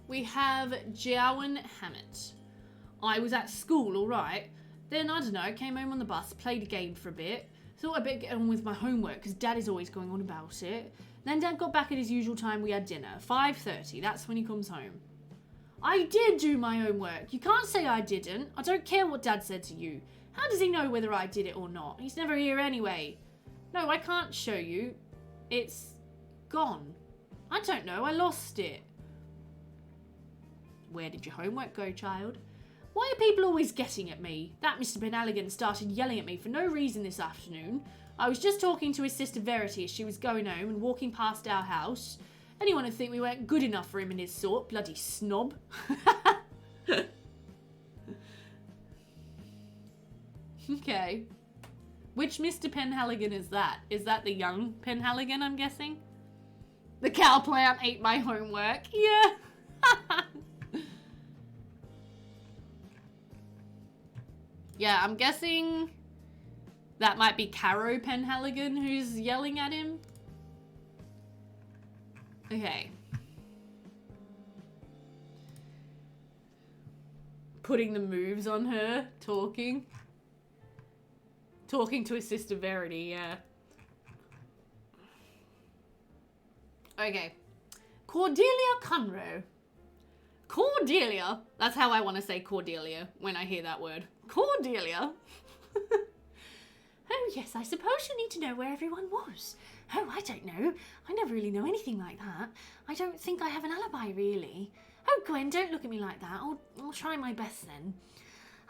Speaker 1: we have Jowan Hammett. I was at school, alright. Then, I don't know, came home on the bus, played a game for a bit. Thought I'd better get on with my homework, because Dad is always going on about it. Then Dad got back at his usual time. We had dinner. 5:30, that's when he comes home. I did do my homework. You can't say I didn't. I don't care what Dad said to you. How does he know whether I did it or not? He's never here anyway. No, I can't show you. It's gone. I don't know, I lost it. Where did your homework go, child? Why are people always getting at me? That Mr. Penhaligon started yelling at me for no reason this afternoon. I was just talking to his sister Verity as she was going home and walking past our house. Anyone would think we weren't good enough for him and his sort, bloody snob. Okay. Which Mr. Penhaligon is that? Is that the young Penhaligon, I'm guessing? The cow plant ate my homework. Yeah. Yeah, I'm guessing that might be Caro Penhaligon who's yelling at him. Okay. Putting the moves on her, talking. Talking to his sister Verity, yeah. Okay. Cordelia Cunro. Cordelia. That's how I want to say Cordelia when I hear that word. Cordelia. Oh, yes, I suppose you need to know where everyone was. Oh, I don't know. I never really know anything like that. I don't think I have an alibi, really. Oh, Gwen, don't look at me like that. I'll try my best then.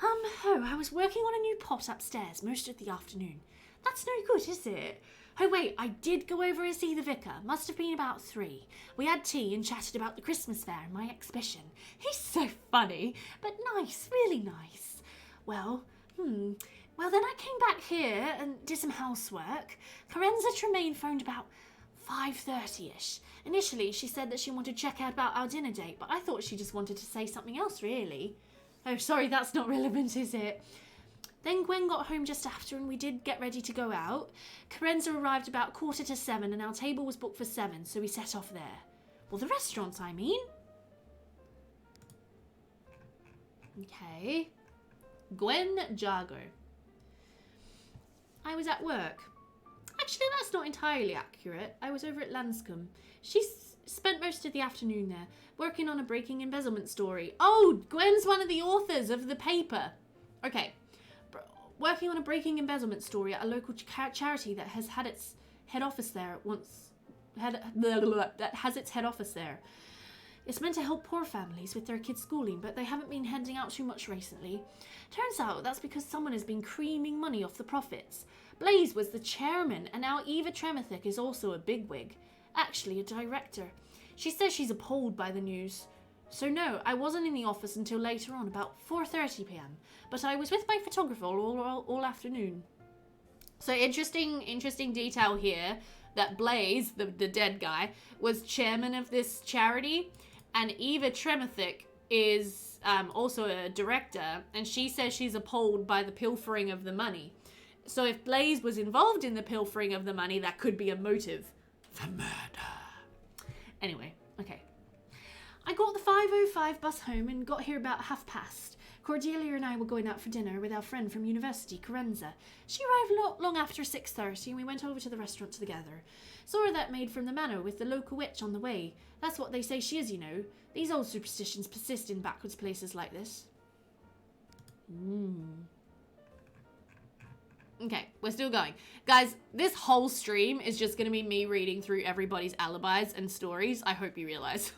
Speaker 1: I was working on a new pot upstairs most of the afternoon. That's no good, is it? Oh, wait, I did go over and see the vicar. Must have been about 3. We had tea and chatted about the Christmas fair and my exhibition. He's so funny, but nice, really nice. Well, then I came back here and did some housework. Carenza Tremaine phoned about 5:30ish. Initially, she said that she wanted to check out about our dinner date, but I thought she just wanted to say something else, really. Oh, sorry, that's not relevant, is it? Then Gwen got home just after and we did get ready to go out. Carenza arrived about 7:15 and our table was booked for 7, so we set off there. Well, the restaurant, I mean. Okay. Gwen Jago. I was at work. Actually, that's not entirely accurate. I was over at Lanscombe. She spent most of the afternoon there, working on a breaking embezzlement story. Oh, Gwen's one of the authors of the paper. Okay. Working on a breaking embezzlement story at a local charity that has had its head office there It's meant to help poor families with their kids' schooling, but they haven't been handing out too much recently. Turns out that's because someone has been creaming money off the profits. Blaze was the chairman, and now Eva Tremothick is also a bigwig. Actually, a director. She says she's appalled by the news. So no, I wasn't in the office until later on, about 4:30 p.m. But I was with my photographer all afternoon. So interesting detail here that Blaze, the dead guy, was chairman of this charity, and Eva Tremothick is also a director, and she says she's appalled by the pilfering of the money. So if Blaze was involved in the pilfering of the money, that could be a motive for murder. Anyway, okay. I got the 5:05 bus home and got here about past. Cordelia and I were going out for dinner with our friend from university, Carenza. She arrived long after 6:30 and we went over to the restaurant together. Saw her that maid from the manor with the local witch on the way. That's what they say she is, you know. These old superstitions persist in backwards places like this. Okay, we're still going. Guys, this whole stream is just going to be me reading through everybody's alibis and stories. I hope you realize.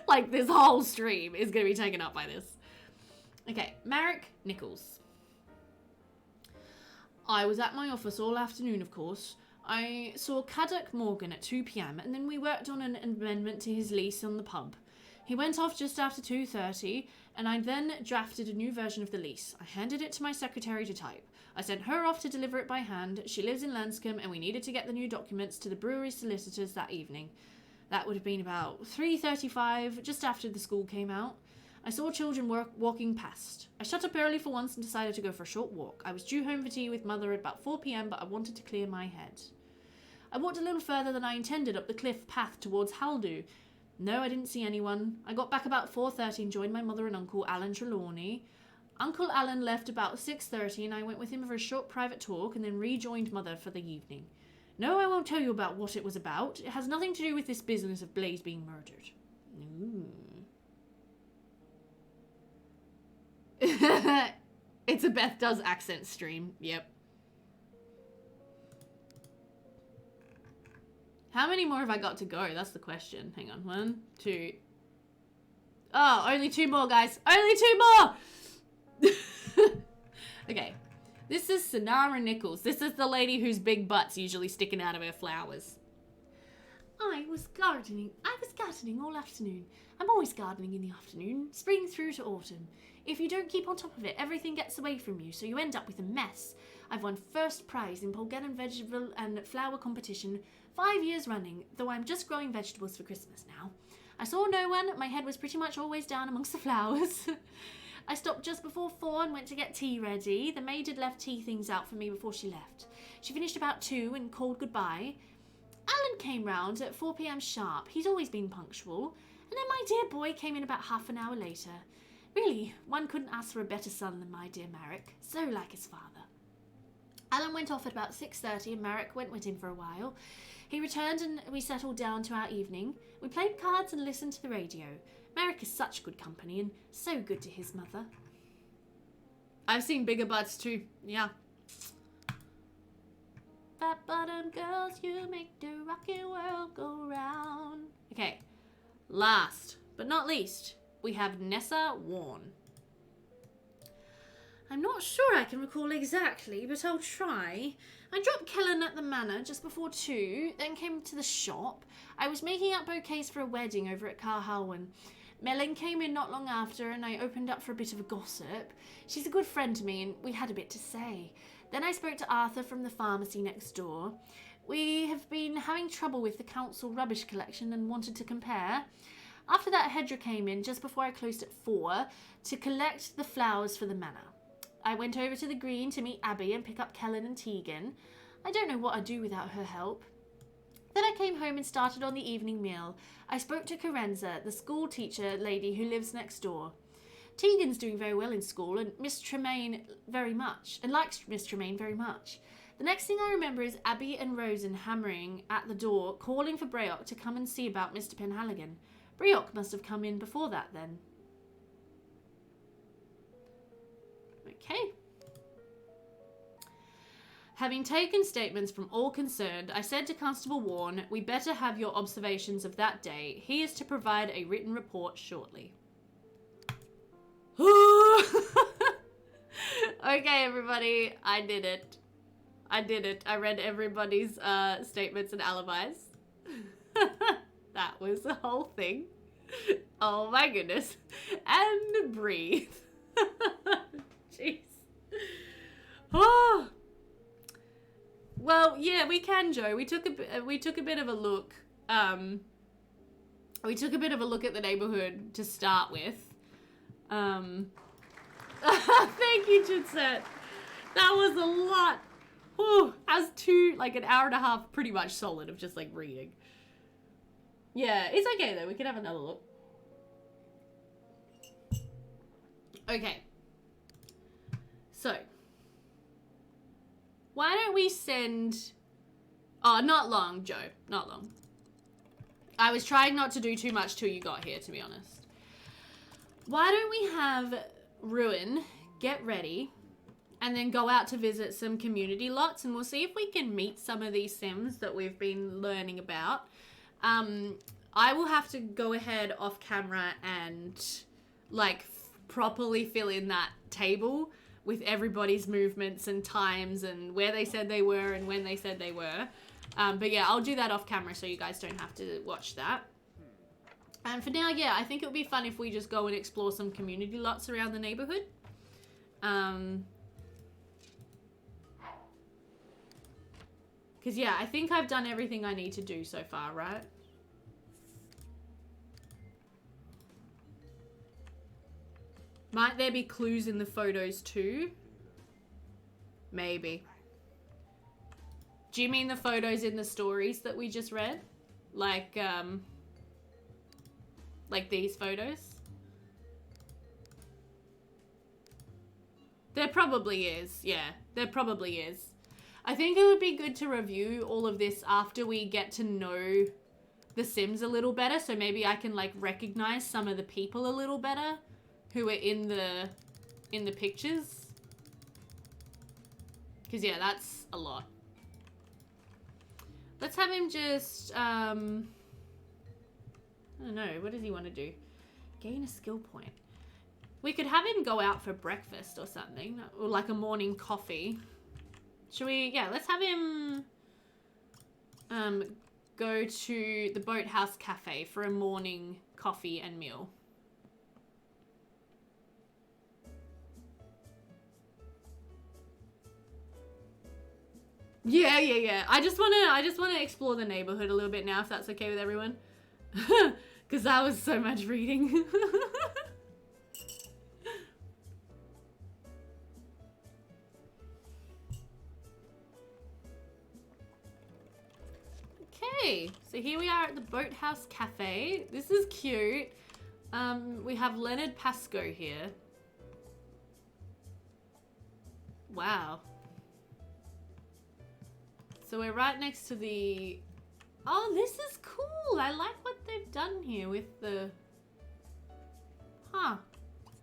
Speaker 1: Like, this whole stream is going to be taken up by this. Okay, Marek Nichols. I was at my office all afternoon, of course. I saw Caddock Morgan at 2 p.m. and then we worked on an amendment to his lease on the pub. He went off just after 2:30 and I then drafted a new version of the lease. I handed it to my secretary to type. I sent her off to deliver it by hand. She lives in Lanscombe and we needed to get the new documents to the brewery solicitors that evening. That would have been about 3:35, just after the school came out. I saw children walking past. I shut up early for once and decided to go for a short walk. I was due home for tea with Mother at about 4 p.m, but I wanted to clear my head. I walked a little further than I intended up the cliff path towards Haldu. No, I didn't see anyone. I got back about 4:30 and joined my mother and Uncle Alan Trelawney. Uncle Alan left about 6:30 and I went with him for a short private talk and then rejoined Mother for the evening. No, I won't tell you about what it was about. It has nothing to do with this business of Blaze being murdered. Ooh. It's a Beth Does accent stream. Yep. How many more have I got to go? That's the question. Hang on. 1, 2. Oh, only 2 more, guys. Only 2 more! Okay. This is Sonara Nichols. This is the lady whose big butt's usually sticking out of her flowers. I was gardening all afternoon. I'm always gardening in the afternoon, spring through to autumn. If you don't keep on top of it, everything gets away from you, so you end up with a mess. I've won first prize in Polgannon vegetable and flower competition 5 years running, though I'm just growing vegetables for Christmas now. I saw no one. My head was pretty much always down amongst the flowers. I stopped just before 4 and went to get tea ready. The maid had left tea things out for me before she left. She finished about 2 and called goodbye. Alan came round at 4 p.m. sharp. He's always been punctual. And then my dear boy came in about half an hour later. Really, one couldn't ask for a better son than my dear Marek. So like his father. Alan went off at about 6:30 and Marek went with him for a while. He returned and we settled down to our evening. We played cards and listened to the radio. Marek is such good company and so good to his mother. I've seen bigger butts too, yeah. Fat bottom girls, you make the rockin' world go round. Okay, last but not least, we have Nessa Warren. I'm not sure I can recall exactly, but I'll try. I dropped Kellen at the manor just before 2, then came to the shop. I was making up bouquets for a wedding over at Carhalwen. Melon came in not long after and I opened up for a bit of a gossip. She's a good friend to me and we had a bit to say. Then I spoke to Arthur from the pharmacy next door. We have been having trouble with the council rubbish collection and wanted to compare. After that, Hedra came in just before I closed at 4 to collect the flowers for the manor. I went over to the green to meet Abby and pick up Kellen and Tegan. I don't know what I'd do without her help. Then I came home and started on the evening meal. I spoke to Carenza, the school teacher lady who lives next door. Tegan's doing very well in school and Miss Tremaine likes Miss Tremaine very much. The next thing I remember is Abby and Rosen hammering at the door, calling for Breock to come and see about Mr. Penhaligon. Breock must have come in before that then. Okay. Having taken statements from all concerned, I said to Constable Warren, we better have your observations of that day. He is to provide a written report shortly. Okay, everybody, I did it. I did it. I read everybody's statements and alibis. That was the whole thing. Oh my goodness. And breathe. Jeez. Oh. Well, yeah, we can, Joe. We took a bit of a look. We took a bit of a look at the neighborhood to start with. Thank you, Chitset. That was a lot. Whew. As like an hour and a half pretty much solid of just like reading. Yeah, it's okay though. We can have another look. Okay. So. Why don't we send... Oh, not long, Joe. Not long. I was trying not to do too much till you got here, to be honest. Why don't we have Ruin get ready and then go out to visit some community lots, and we'll see if we can meet some of these Sims that we've been learning about. I will have to go ahead off camera and like properly fill in that table with everybody's movements and times and where they said they were and when they said they were. But yeah, I'll do that off camera so you guys don't have to watch that. And for now, yeah, I think it would be fun if we just go and explore some community lots around the neighborhood. Because yeah, I think I've done everything I need to do so far, right? Might there be clues in the photos too? Maybe. Do you mean the photos in the stories that we just read? Like these photos? There probably is. Yeah, there probably is. I think it would be good to review all of this after we get to know the Sims a little better. So maybe I can like recognize some of the people a little better who are in the pictures. Because yeah, that's a lot. Let's have him just, I don't know, what does he want to do? Gain a skill point. We could have him go out for breakfast or something, or like a morning coffee. Should we, yeah, let's have him go to the Boathouse Cafe for a morning coffee and meal. Yeah. I just wanna explore the neighborhood a little bit now, if that's okay with everyone. Because that was so much reading. Okay, so here we are at the Boathouse Cafe. This is cute. We have Leonard Pascoe here. Wow. So we're right next to the... Oh, this is cool. I like what they've done here with the... Huh.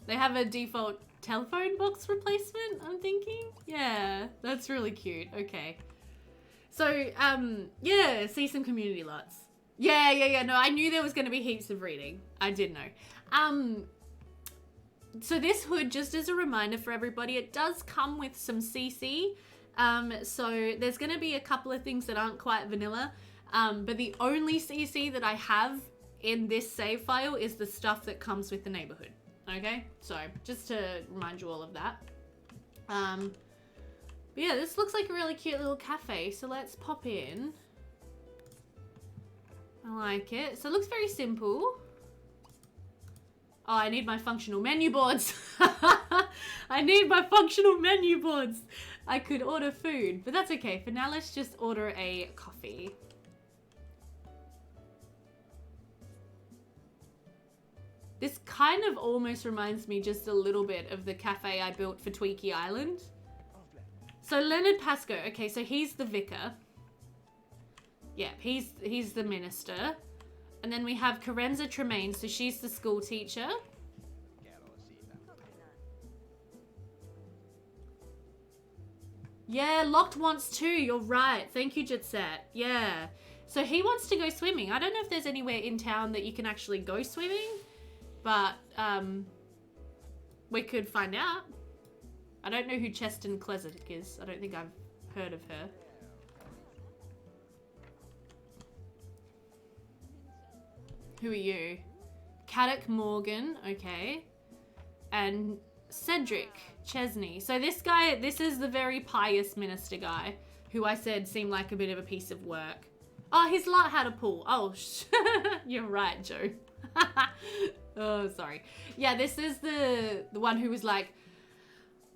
Speaker 1: They have a default telephone box replacement, I'm thinking. Yeah, that's really cute. Okay. So, yeah, see some community lots. Yeah. No, I knew there was going to be heaps of reading. I did know. So this hood, just as a reminder for everybody, it does come with some CC. So there's going to be a couple of things that aren't quite vanilla. But the only CC that I have in this save file is the stuff that comes with the neighborhood. Okay? So, just to remind you all of that. But yeah, this looks like a really cute little cafe. So let's pop in. I like it. So it looks very simple. Oh, I need my functional menu boards. I need my functional menu boards. I could order food, but that's okay. For now, let's just order a coffee. This kind of almost reminds me just a little bit of the cafe I built for Tweaky Island. So Leonard Pascoe, okay, so he's the vicar. Yeah, he's the minister. And then we have Carenza Tremaine, so she's the school teacher. Yeah, Locked wants to. You're right. Thank you, Jetset. Yeah. So he wants to go swimming. I don't know if there's anywhere in town that you can actually go swimming, but we could find out. I don't know who Cheston Klezik is. I don't think I've heard of her. Who are you? Caddock Morgan, okay. And Cedric Chesney. So this guy, this is the very pious minister guy who I said seemed like a bit of a piece of work. Oh, his lot had a pool. Oh, you're right, Joe. Oh, sorry. Yeah, this is the one who was like,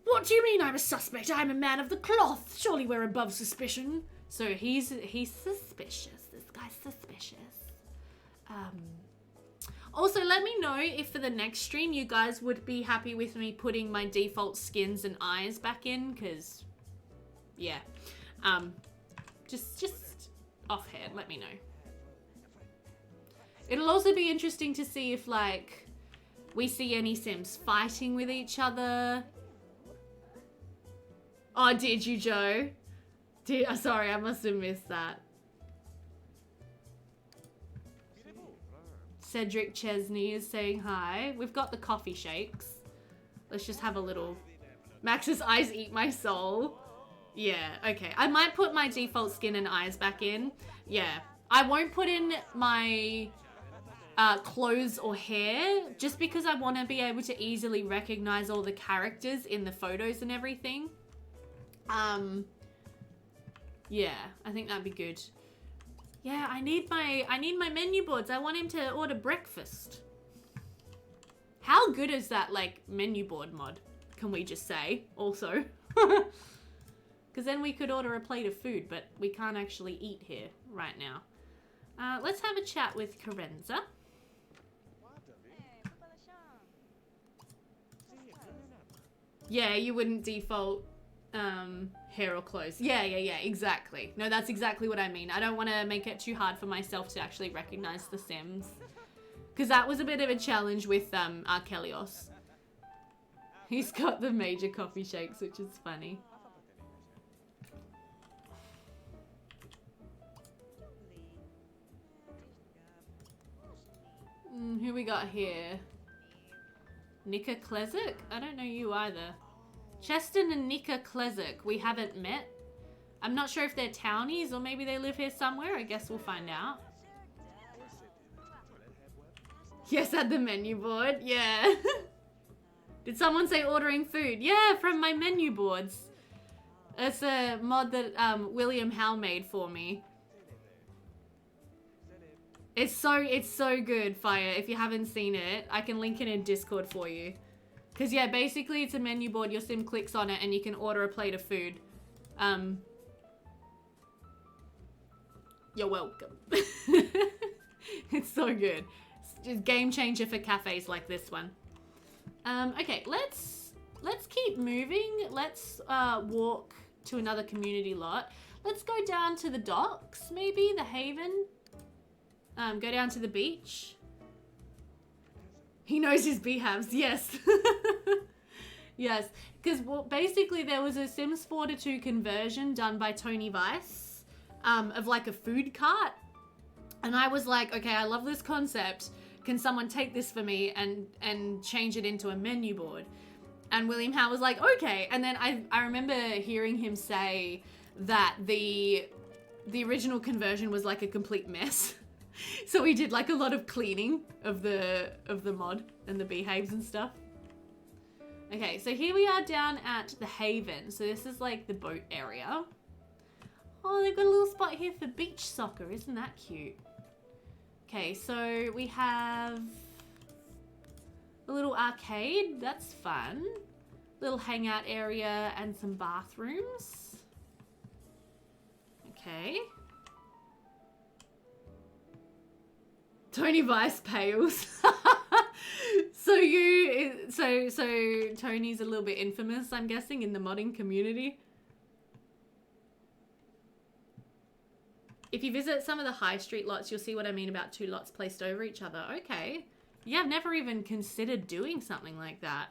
Speaker 1: what do you mean I'm a suspect? I'm a man of the cloth. Surely we're above suspicion. So he's suspicious. This guy's suspicious. Also, let me know if for the next stream you guys would be happy with me putting my default skins and eyes back in, because, yeah. Just offhand, let me know. It'll also be interesting to see if, like, we see any Sims fighting with each other. Oh, did you, Joe? Sorry, I must have missed that. Cedric Chesney is saying hi. We've got the coffee shakes. Let's just have a little... Max's eyes eat my soul. Yeah, okay. I might put my default skin and eyes back in. Yeah. I won't put in my clothes or hair just because I want to be able to easily recognize all the characters in the photos and everything. Yeah, I think that'd be good. Yeah, I need my menu boards. I want him to order breakfast. How good is that, like, menu board mod? Can we just say, also? Because then we could order a plate of food, but we can't actually eat here right now. Let's have a chat with Carenza. Yeah, you wouldn't default hair or clothes. Yeah, exactly. No, that's exactly what I mean. I don't want to make it too hard for myself to actually recognize the Sims. Because that was a bit of a challenge with Arkelios. He's got the major coffee shakes, which is funny. Who we got here? Nika Klezik? I don't know you either. Cheston and Nika Klezik, we haven't met. I'm not sure if they're townies or maybe they live here somewhere. I guess we'll find out. Yes, at the menu board. Yeah. Did someone say ordering food? Yeah, from my menu boards. It's a mod that William Howe made for me. It's so good, Fire. If you haven't seen it, I can link it in Discord for you. Because, yeah, basically it's a menu board. Your sim clicks on it and you can order a plate of food. You're welcome. It's so good. It's a game changer for cafes like this one. Okay, let's keep moving. Let's walk to another community lot. Let's go down to the docks, maybe, the haven. Go down to the beach. He knows his beehives, yes. Yes, because basically there was a Sims 4 to 2 conversion done by Tony Weiss of like a food cart. And I was like, okay, I love this concept. Can someone take this for me and change it into a menu board? And William Howe was like, okay. And then I remember hearing him say that the original conversion was like a complete mess. So we did like a lot of cleaning of the mod and the beehives and stuff. Okay, so here we are down at the Haven. So this is like the boat area. Oh, they've got a little spot here for beach soccer. Isn't that cute? Okay, so we have a little arcade. That's fun. Little hangout area and some bathrooms. Okay. Tony Vice pales. So Tony's a little bit infamous, I'm guessing, in the modding community. If you visit some of the high street lots, you'll see what I mean about 2 lots placed over each other. Okay. Yeah, I've never even considered doing something like that.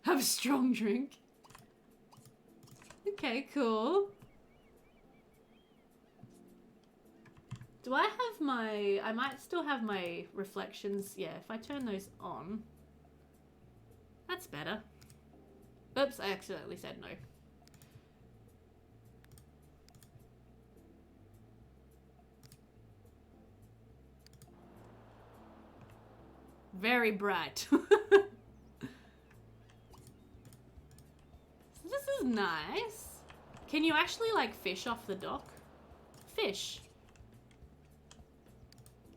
Speaker 1: Have a strong drink. Okay, cool. Do I have my... I might still have my reflections. Yeah, if I turn those on. That's better. Oops, I accidentally said no. Very bright. This is nice. Can you actually like fish off the dock? Fish.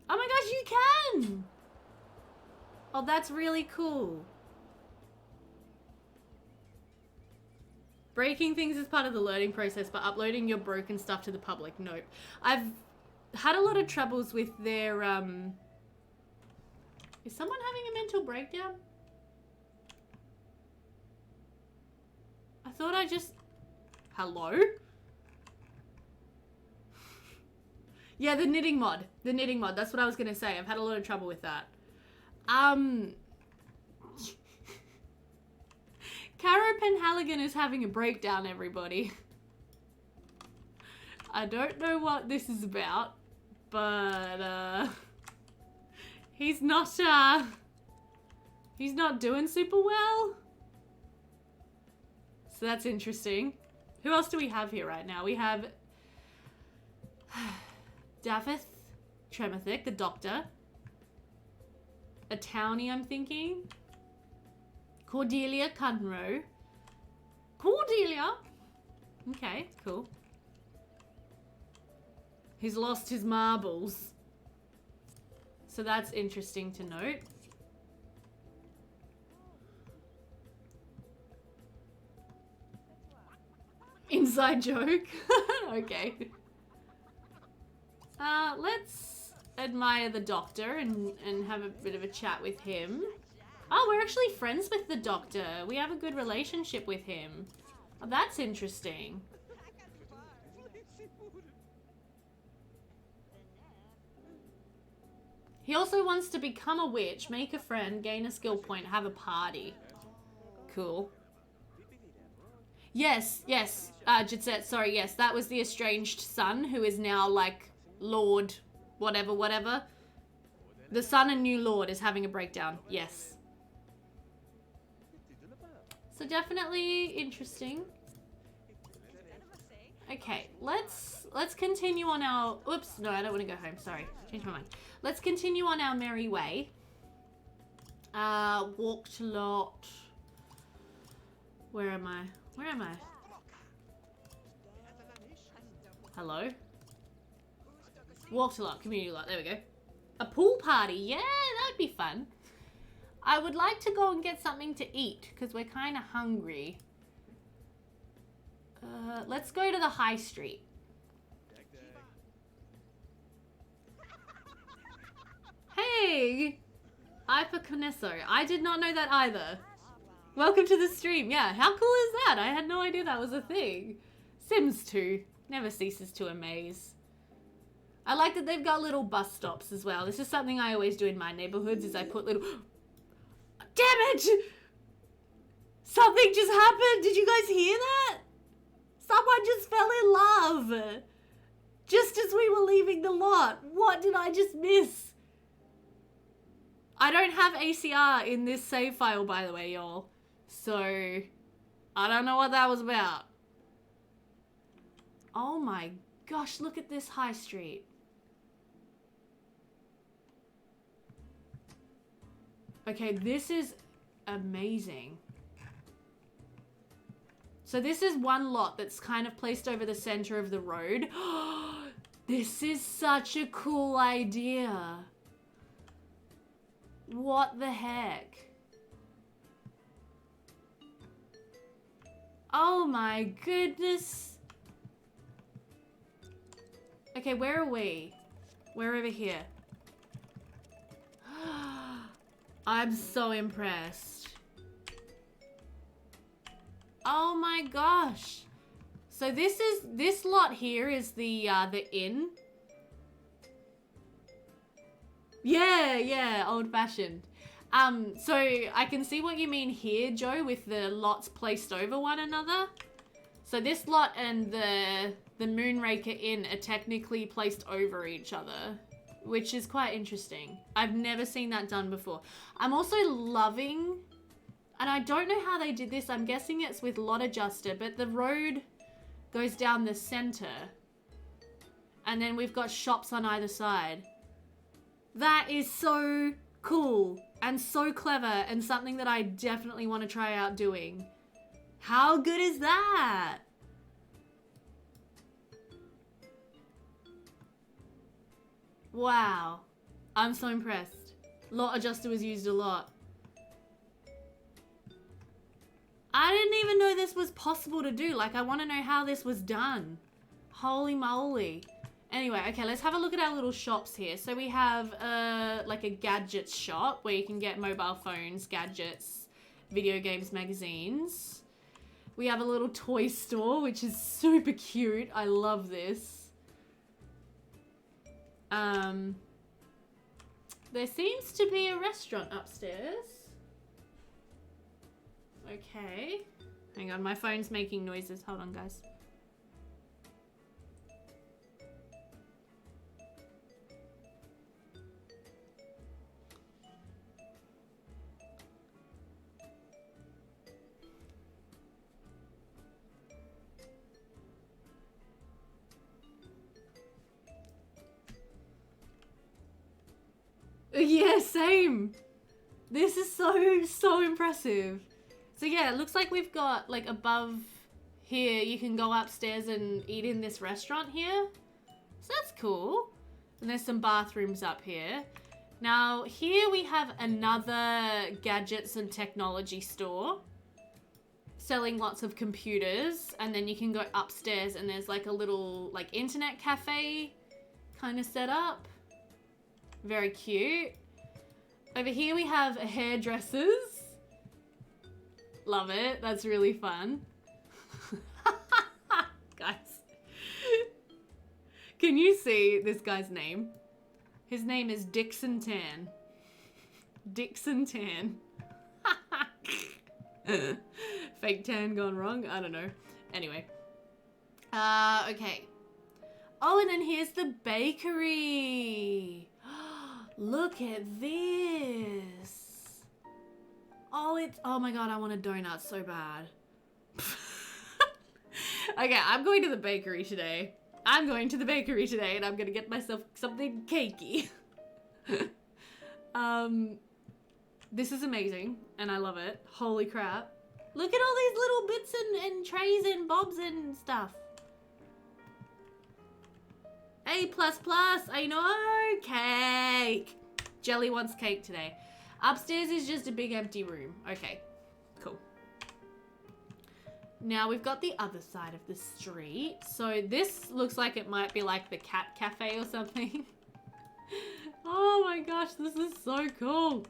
Speaker 1: Oh my gosh, you can! Oh, that's really cool. Breaking things is part of the learning process, but uploading your broken stuff to the public, nope. I've had a lot of troubles with their, Is someone having a mental breakdown? I thought I just... Hello? Yeah, the knitting mod. The knitting mod. That's what I was going to say. I've had a lot of trouble with that. Caro Penhaligon is having a breakdown, everybody. I don't know what this is about, but, he's not doing super well. So that's interesting. Who else do we have here right now? We have Daphith Tremathic, the doctor. A townie, I'm thinking. Cordelia Cunro. Cordelia! Okay, cool. He's lost his marbles. So that's interesting to note. Inside joke. Okay. Let's admire the doctor and have a bit of a chat with him. Oh, we're actually friends with the doctor. We have a good relationship with him. Oh, that's interesting. He also wants to become a witch, make a friend, gain a skill point, have a party. Cool. Yes, yes, Jitset, sorry, yes, that was the estranged son who is now, like, Lord whatever, whatever. The son and new Lord is having a breakdown, yes. So definitely interesting. Okay, let's continue on our... Oops, no, I don't want to go home, sorry. Changed my mind. Let's continue on our merry way. Walked a lot. Where am I? Where am I? Hello? Walked a lot, community a lot, there we go. A pool party, yeah, that'd be fun. I would like to go and get something to eat, because we're kind of hungry. Let's go to the high street. Hey! Ipa Conesso. I did not know that either. Welcome to the stream. Yeah, how cool is that? I had no idea that was a thing. Sims 2 never ceases to amaze. I like that they've got little bus stops as well. This is something I always do in my neighborhoods is I put little... Damn it! Something just happened. Did you guys hear that? Someone just fell in love. Just as we were leaving the lot. What did I just miss? I don't have ACR in this save file, by the way, y'all. So, I don't know what that was about. Oh my gosh, look at this high street. Okay, this is amazing. So this is one lot that's kind of placed over the center of the road. This is such a cool idea. What the heck? Oh my goodness. Okay, where are we? We're over here. I'm so impressed. Oh my gosh. So this lot here is the inn. Yeah, old fashioned. So I can see what you mean here, Joe, with the lots placed over one another. So this lot and the Moonraker Inn are technically placed over each other, which is quite interesting. I've never seen that done before. I'm also loving, and I don't know how they did this. I'm guessing it's with lot adjuster, but the road goes down the center. And then we've got shops on either side. That is so cool and so clever and something that I definitely want to try out doing. How good is that? Wow. I'm so impressed. Lot adjuster was used a lot. I didn't even know this was possible to do. Like, I want to know how this was done. Holy moly. Anyway, okay, let's have a look at our little shops here. So we have like a gadgets shop where you can get mobile phones, gadgets, video games, magazines. We have a little toy store, which is super cute. I love this. There seems to be a restaurant upstairs. Okay. Hang on, my phone's making noises. Hold on, guys. Yeah, same. This is so impressive. So yeah, it looks like we've got, like, above here, you can go upstairs and eat in this restaurant here. So that's cool. And there's some bathrooms up here. Now, here we have another gadgets and technology store. Selling lots of computers. And then you can go upstairs and there's, like, a little, like, internet cafe kind of set up. Very cute. Over here we have hairdressers. Love it. That's really fun. Guys. Can you see this guy's name? His name is Dixon Tan. Dixon Tan. Fake tan gone wrong? I don't know. Anyway. Okay. Oh, and then here's the bakery. Look at this. Oh my god, I want a donut so bad. Okay, I'm going to the bakery today. And I'm gonna get myself something cakey. This is amazing, and I love it. Holy crap. Look at all these little bits and trays and bobs and stuff. A++, I know, cake. Jelly wants cake today. Upstairs is just a big empty room. Okay, cool. Now we've got the other side of the street. So this looks like it might be like the cat cafe or something. Oh my gosh, this is so cool.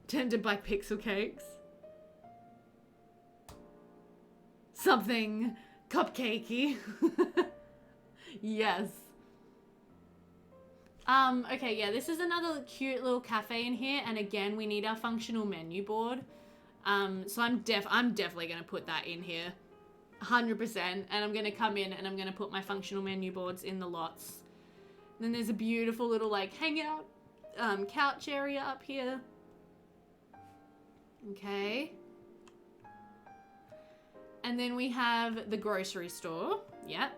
Speaker 1: Tended by pixel cakes. Something cupcakey. Yes. Okay, yeah, this is another cute little cafe in here, and again, we need our functional menu board. So I'm definitely gonna put that in here, 100%, and I'm gonna come in and I'm gonna put my functional menu boards in the lots. Then there's a beautiful little, like, hangout, couch area up here. Okay. And then we have the grocery store. Yep.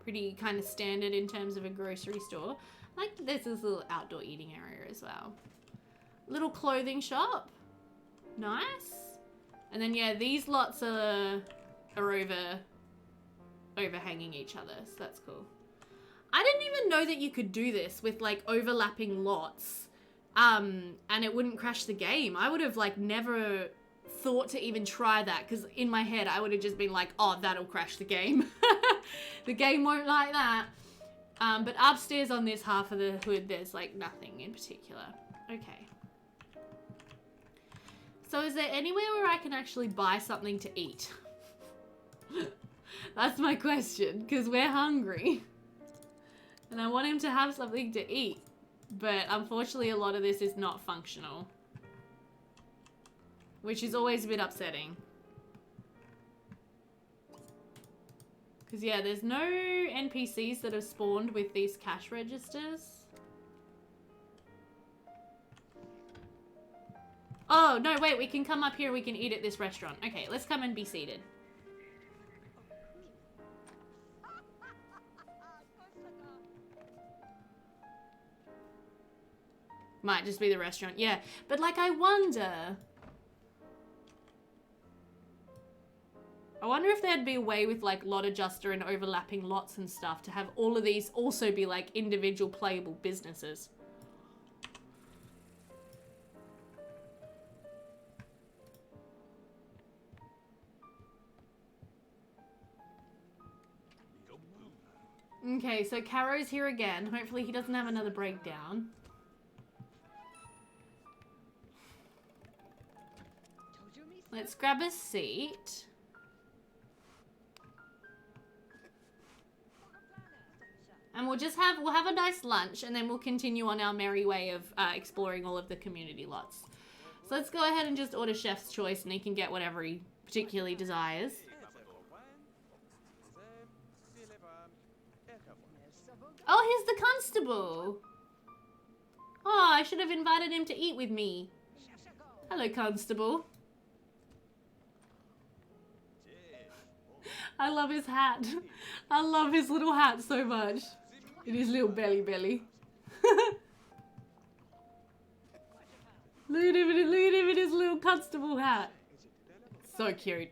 Speaker 1: Pretty kind of standard in terms of a grocery store. Like, there's this little outdoor eating area as well. Little clothing shop. Nice. And then, yeah, these lots are overhanging each other, so that's cool. I didn't even know that you could do this with, like, overlapping lots, and it wouldn't crash the game. I would have, like, never thought to even try that, because in my head, I would have just been like, oh, that'll crash the game. The game won't like that. But upstairs on this half of the hood, there's, like, nothing in particular. Okay. So is there anywhere where I can actually buy something to eat? That's my question, because we're hungry. And I want him to have something to eat. But unfortunately, a lot of this is not functional. Which is always a bit upsetting. Because, yeah, there's no NPCs that have spawned with these cash registers. Oh, no, wait, we can come up here and we can eat at this restaurant. Okay, let's come and be seated. Might just be the restaurant, yeah. But, like, I wonder if there'd be a way with, like, lot adjuster and overlapping lots and stuff to have all of these also be, like, individual playable businesses. Okay, so Caro's here again. Hopefully he doesn't have another breakdown. Let's grab a seat. And we'll have a nice lunch and then we'll continue on our merry way of exploring all of the community lots. So let's go ahead and just order chef's choice and he can get whatever he particularly desires. Oh, here's the constable. Oh, I should have invited him to eat with me. Hello, constable. I love his hat. I love his little hat so much. And his little belly. Look at him in his little constable hat. So cute.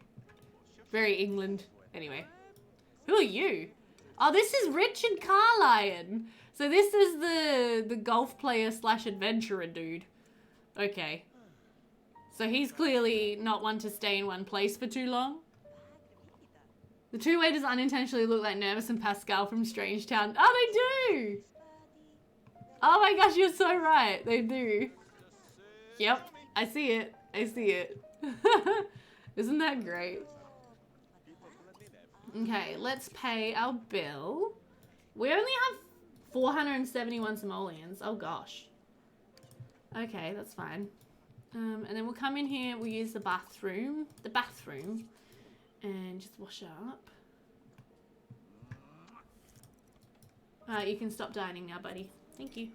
Speaker 1: Very England. Anyway. Who are you? Oh, this is Richard Carlion. So this is the golf player / adventurer dude. Okay. So he's clearly not one to stay in one place for too long. The two waiters unintentionally look like Nervous and Pascal from Strange Town. Oh, they do! Oh my gosh, you're so right. They do. Yep, I see it. I see it. Isn't that great? Okay, let's pay our bill. We only have 471 simoleons. Oh gosh. Okay, that's fine. And then we'll come in here, we'll use the bathroom, and just wash up. Alright, you can stop dining now, buddy. Thank you.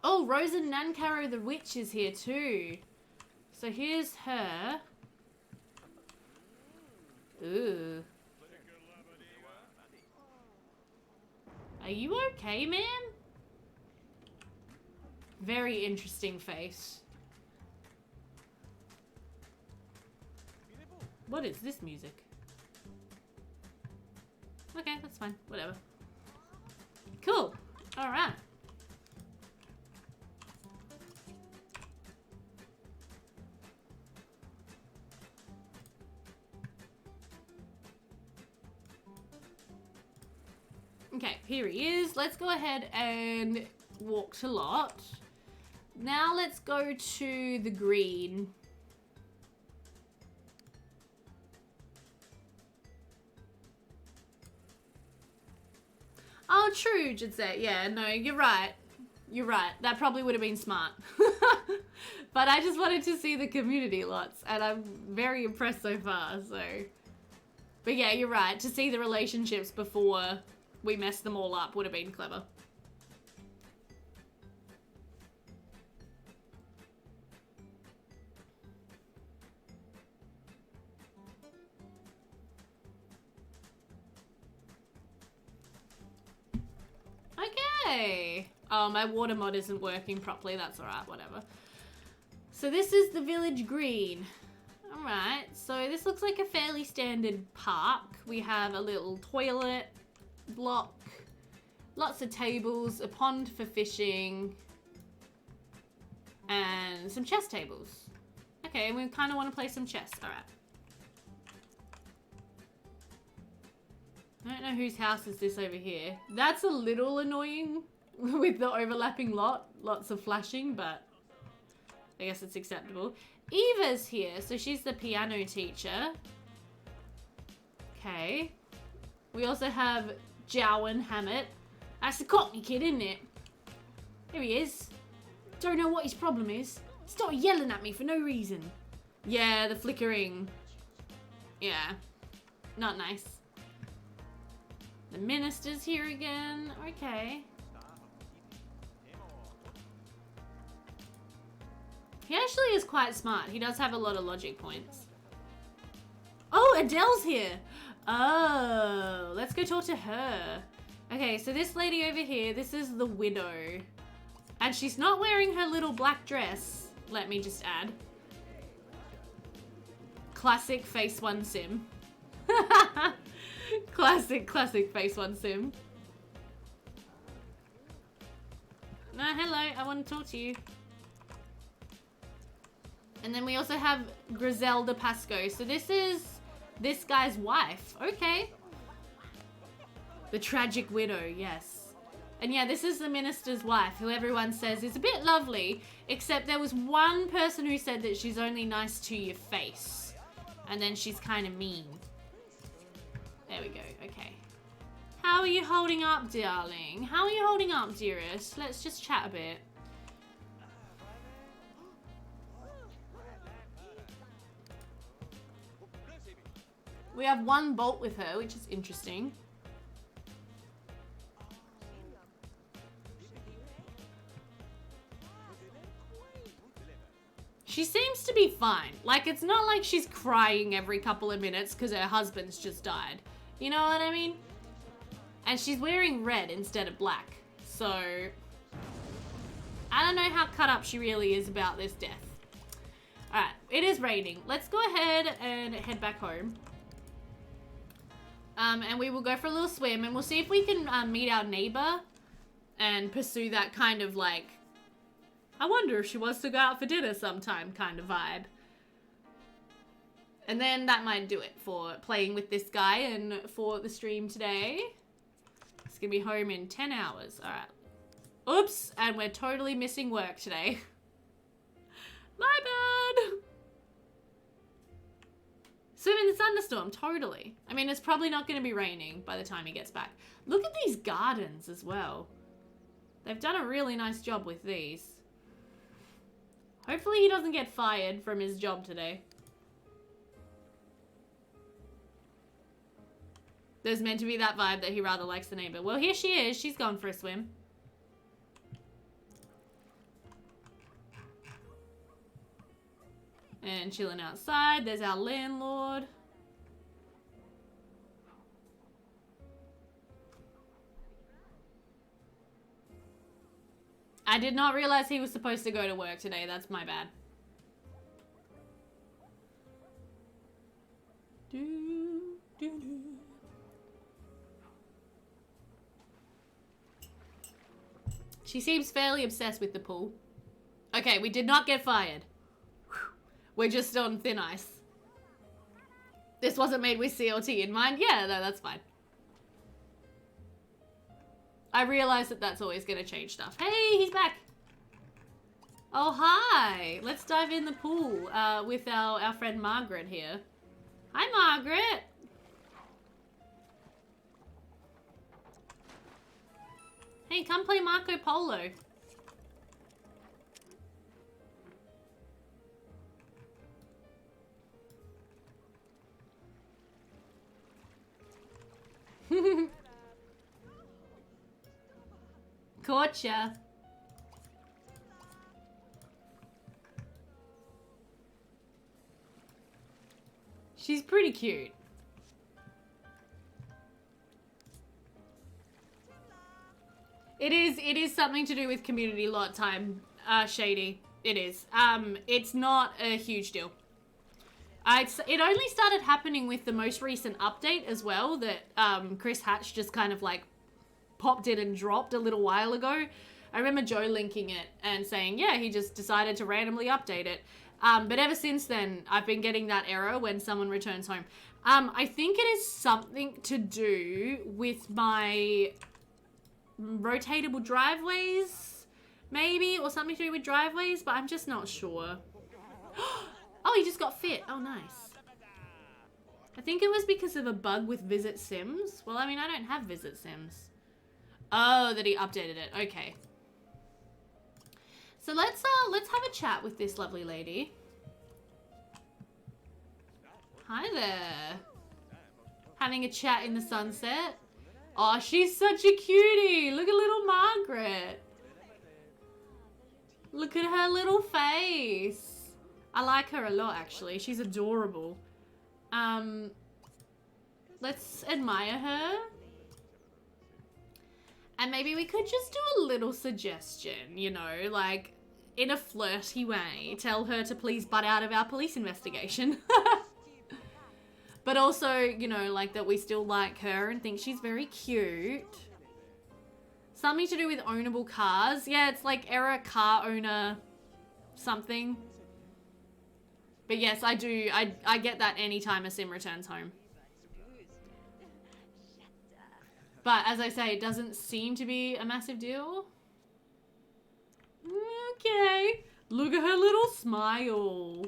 Speaker 1: Oh, Rosa Nancaro the Witch is here too. So here's her. Ooh. Are you okay, man? Very interesting face. What is this music? Okay, that's fine. Whatever. Cool. All right. Okay, here he is. Let's go ahead and walk to lot. Now let's go to the green. Oh, true, Jitset. Yeah, no, you're right. You're right. That probably would have been smart. But I just wanted to see the community lots, and I'm very impressed so far, so. But yeah, you're right. To see the relationships before we messed them all up would have been clever. Okay. Oh, my water mod isn't working properly. That's alright, whatever. So this is the village green. Alright, so this looks like a fairly standard park. We have a little toilet block, lots of tables, a pond for fishing, and some chess tables. Okay, we kind of want to play some chess. Alright. I don't know whose house is this over here. That's a little annoying with the overlapping lots of flashing, but I guess it's acceptable. Eva's here, so she's the piano teacher. Okay. We also have Jowan Hammett. That's the Cockney kid, isn't it? Here he is. Don't know what his problem is. Stop yelling at me for no reason. Yeah, the flickering. Yeah. Not nice. The minister's here again. Okay. He actually is quite smart. He does have a lot of logic points. Oh, Adele's here. Oh, let's go talk to her. Okay, so this lady over here, this is the widow. And she's not wearing her little black dress. Let me just add. Classic Face One sim. classic Face One sim. Hello, I want to talk to you. And then we also have Griselda Pasco. So this is this guy's wife. Okay. The tragic widow, yes. And yeah, this is the minister's wife, who everyone says is a bit lovely, except there was one person who said that she's only nice to your face. And then she's kind of mean. There we go, okay. How are you holding up, darling? How are you holding up, dearest? Let's just chat a bit. We have one bolt with her, which is interesting. She seems to be fine. Like, it's not like she's crying every couple of minutes because her husband's just died. You know what I mean? And she's wearing red instead of black. So, I don't know how cut up she really is about this death. Alright, it is raining. Let's go ahead and head back home. And we will go for a little swim and we'll see if we can meet our neighbor and pursue that kind of like, I wonder if she wants to go out for dinner sometime kind of vibe. And then that might do it for playing with this guy and for the stream today. It's gonna be home in 10 hours. All right. Oops, and we're totally missing work today. My bad. Swim in the thunderstorm, totally. I mean, it's probably not gonna be raining by the time he gets back. Look at these gardens as well. They've done a really nice job with these. Hopefully he doesn't get fired from his job today. There's meant to be that vibe that he rather likes the neighbor. Well, here she is. She's gone for a swim. And chilling outside. There's our landlord. I did not realize he was supposed to go to work today. That's my bad. She seems fairly obsessed with the pool. Okay, we did not get fired. We're just on thin ice. This wasn't made with CLT in mind. Yeah, no, that's fine. I realize that that's always going to change stuff. Hey, he's back. Oh, hi. Let's dive in the pool with our friend Margaret here. Hi, Margaret. Hey, come play Marco Polo. Gotcha. She's pretty cute. It is something to do with community lot time, Shady. It is. It's not a huge deal. It only started happening with the most recent update as well, that Chris Hatch just kind of like popped in and dropped a little while ago. I remember Joe linking it and saying, yeah, he just decided to randomly update it. But ever since then, I've been getting that error when someone returns home. I think it is something to do with my rotatable driveways, maybe, or something to do with driveways, but I'm just not sure. Oh, he just got fit. Oh, nice. I think it was because of a bug with Visit Sims. Well, I mean, I don't have Visit Sims. Oh, that he updated it. Okay. So let's have a chat with this lovely lady. Hi there. Having a chat in the sunset. Oh, she's such a cutie. Look at little Margaret. Look at her little face. I like her a lot, actually. She's adorable. Let's admire her. And maybe we could just do a little suggestion, you know, like in a flirty way. Tell her to please butt out of our police investigation. But also, you know, like that we still like her and think she's very cute. Something to do with ownable cars. Yeah, it's like era car owner something. But yes, I do. I get that anytime a sim returns home. But as I say, it doesn't seem to be a massive deal. Okay. Look at her little smile.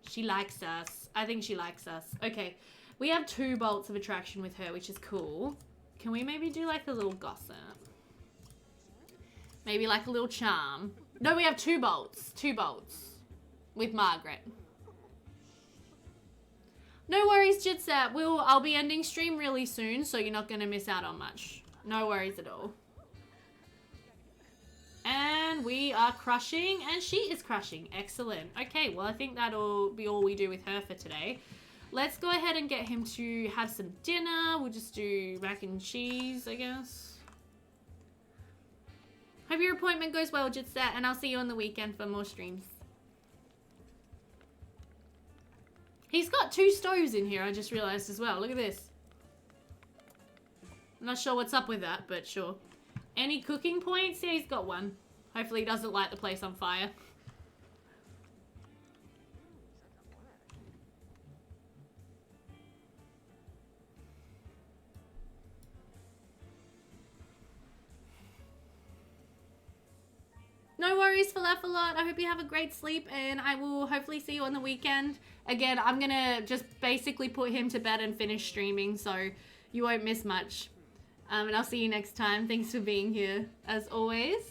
Speaker 1: She likes us. I think she likes us. Okay. We have 2 bolts of attraction with her, which is cool. Can we maybe do like a little gossip? Maybe like a little charm. No, we have 2 bolts. 2 bolts. With Margaret. No worries, Jitset. I'll be ending stream really soon, so you're not going to miss out on much. No worries at all. And we are crushing, and she is crushing. Excellent. Okay, well, I think that'll be all we do with her for today. Let's go ahead and get him to have some dinner. We'll just do mac and cheese, I guess. Hope your appointment goes well, Jitset, and I'll see you on the weekend for more streams. He's got 2 stoves in here, I just realized as well. Look at this. I'm not sure what's up with that, but sure. Any cooking points? Yeah, he's got 1. Hopefully he doesn't light the place on fire. No worries, Falafalot. I hope you have a great sleep, and I will hopefully see you on the weekend. Again, I'm gonna just basically put him to bed and finish streaming, so you won't miss much. And I'll see you next time. Thanks for being here, as always.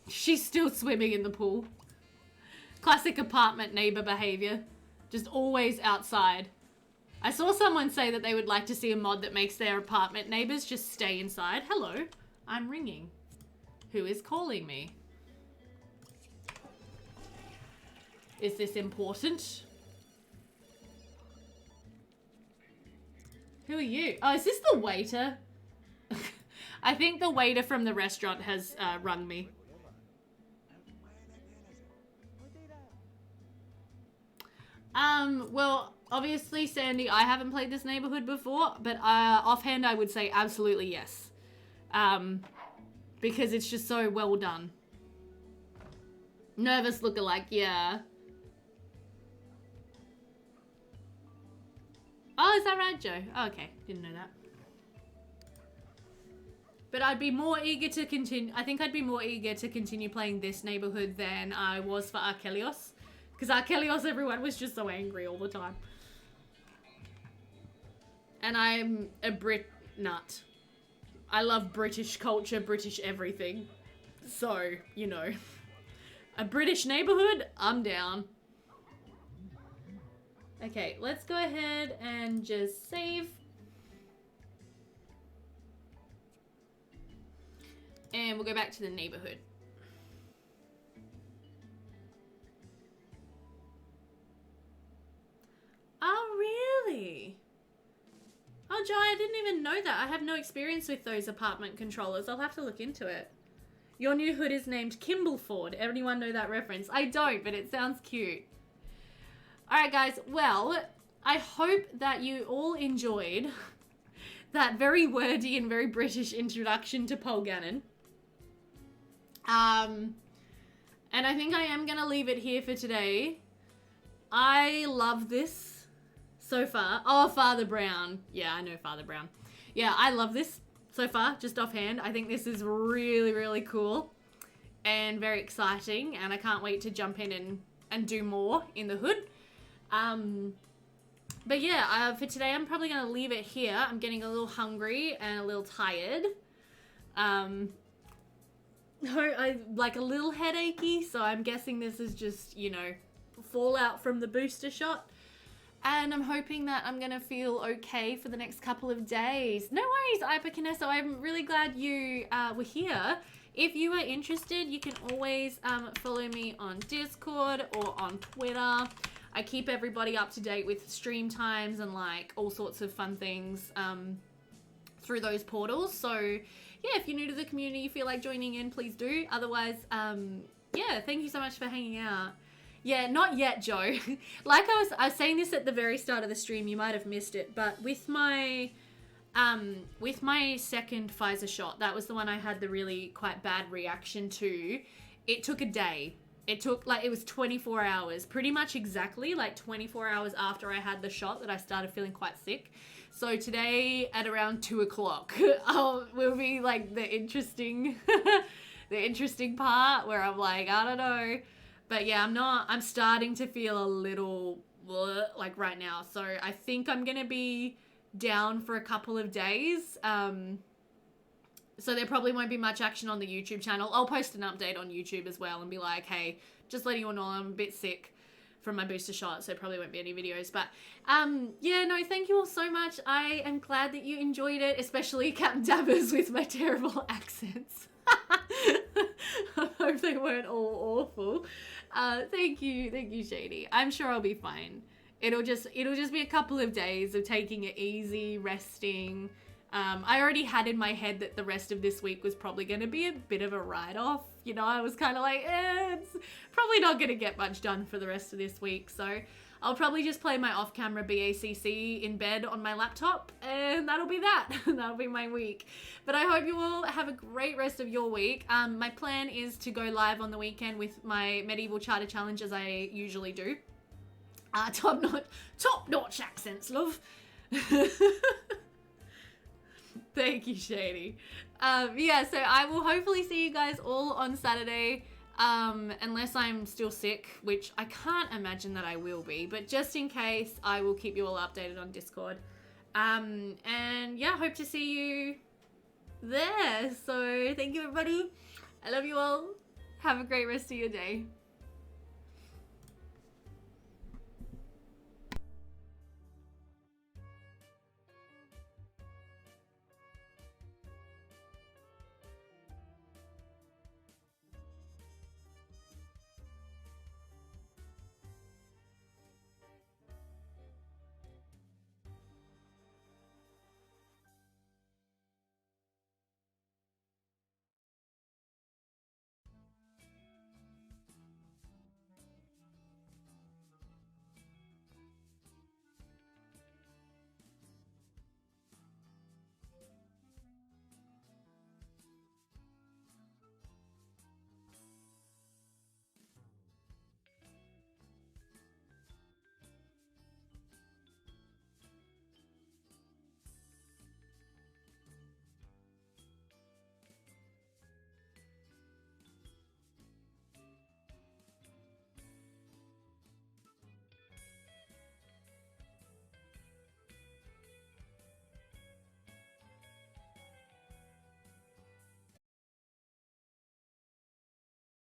Speaker 1: She's still swimming in the pool. Classic apartment neighbor behavior. Just always outside. I saw someone say that they would like to see a mod that makes their apartment neighbors just stay inside. Hello, I'm ringing. Who is calling me? Is this important? Who are you? Oh, is this the waiter? I think the waiter from the restaurant has rung me. Well, obviously, Sandy, I haven't played this neighborhood before, but offhand, I would say absolutely yes. Because it's just so well done. Nervous lookalike, yeah. Oh, is that right, Joe? Oh, okay, didn't know that. But I'd be more eager to continue. I think I'd be more eager to continue playing this neighborhood than I was for Arkelios. Because Arkelios, everyone was just so angry all the time. And I'm a Brit nut. I love British culture, British everything. So, you know. A British neighborhood, I'm down. Okay, let's go ahead and just save. And we'll go back to the neighborhood. Oh, really? Oh, Joy, I didn't even know that. I have no experience with those apartment controllers. I'll have to look into it. Your new hood is named Kimbleford. Anyone know that reference? I don't, but it sounds cute. Alright, guys. Well, I hope that you all enjoyed that very wordy and very British introduction to Polgannon. And I think I am going to leave it here for today. I love this so far. Oh, Father Brown. Yeah, I know Father Brown. Yeah, I love this so far, just offhand. I think this is really, really cool and very exciting, and I can't wait to jump in and do more in the hood. But yeah, for today, I'm probably going to leave it here. I'm getting a little hungry and a little tired. I like a little headachy, so I'm guessing this is just, you know, fallout from the booster shot. And I'm hoping that I'm going to feel okay for the next couple of days. No worries, Ipacanesso. I'm really glad you were here. If you are interested, you can always follow me on Discord or on Twitter. I keep everybody up to date with stream times and like all sorts of fun things through those portals. So yeah, if you're new to the community, you feel like joining in, please do. Otherwise, yeah, thank you so much for hanging out. Yeah, not yet, Joe. Like I was saying this at the very start of the stream, you might have missed it, but with my second Pfizer shot, that was the one I had the really quite bad reaction to. It took a day. It took, like, it was 24 hours, pretty much exactly, like 24 hours after I had the shot that I started feeling quite sick. So today at around 2 o'clock, will be like the interesting, the interesting part where I'm like, I don't know. But yeah, I'm starting to feel a little like right now. So I think I'm going to be down for a couple of days. So there probably won't be much action on the YouTube channel. I'll post an update on YouTube as well and be like, hey, just letting you all know I'm a bit sick from my booster shot, so probably won't be any videos. But yeah, no, thank you all so much. I am glad that you enjoyed it, especially Captain Dabbers with my terrible accents. I hope they weren't all awful. Thank you, Shady. I'm sure I'll be fine. It'll just be a couple of days of taking it easy, resting. I already had in my head that the rest of this week was probably going to be a bit of a write-off. You know, I was kind of like, it's probably not going to get much done for the rest of this week. So I'll probably just play my off-camera BACC in bed on my laptop, and that'll be that. That'll be my week. But I hope you all have a great rest of your week. My plan is to go live on the weekend with my medieval charter challenge as I usually do. Top-notch accents, love. Thank you, Shady. Yeah, so I will hopefully see you guys all on Saturday, unless I'm still sick, which I can't imagine that I will be, but just in case, I will keep you all updated on Discord. And yeah, hope to see you there. So thank you, everybody. I love you all. Have a great rest of your day.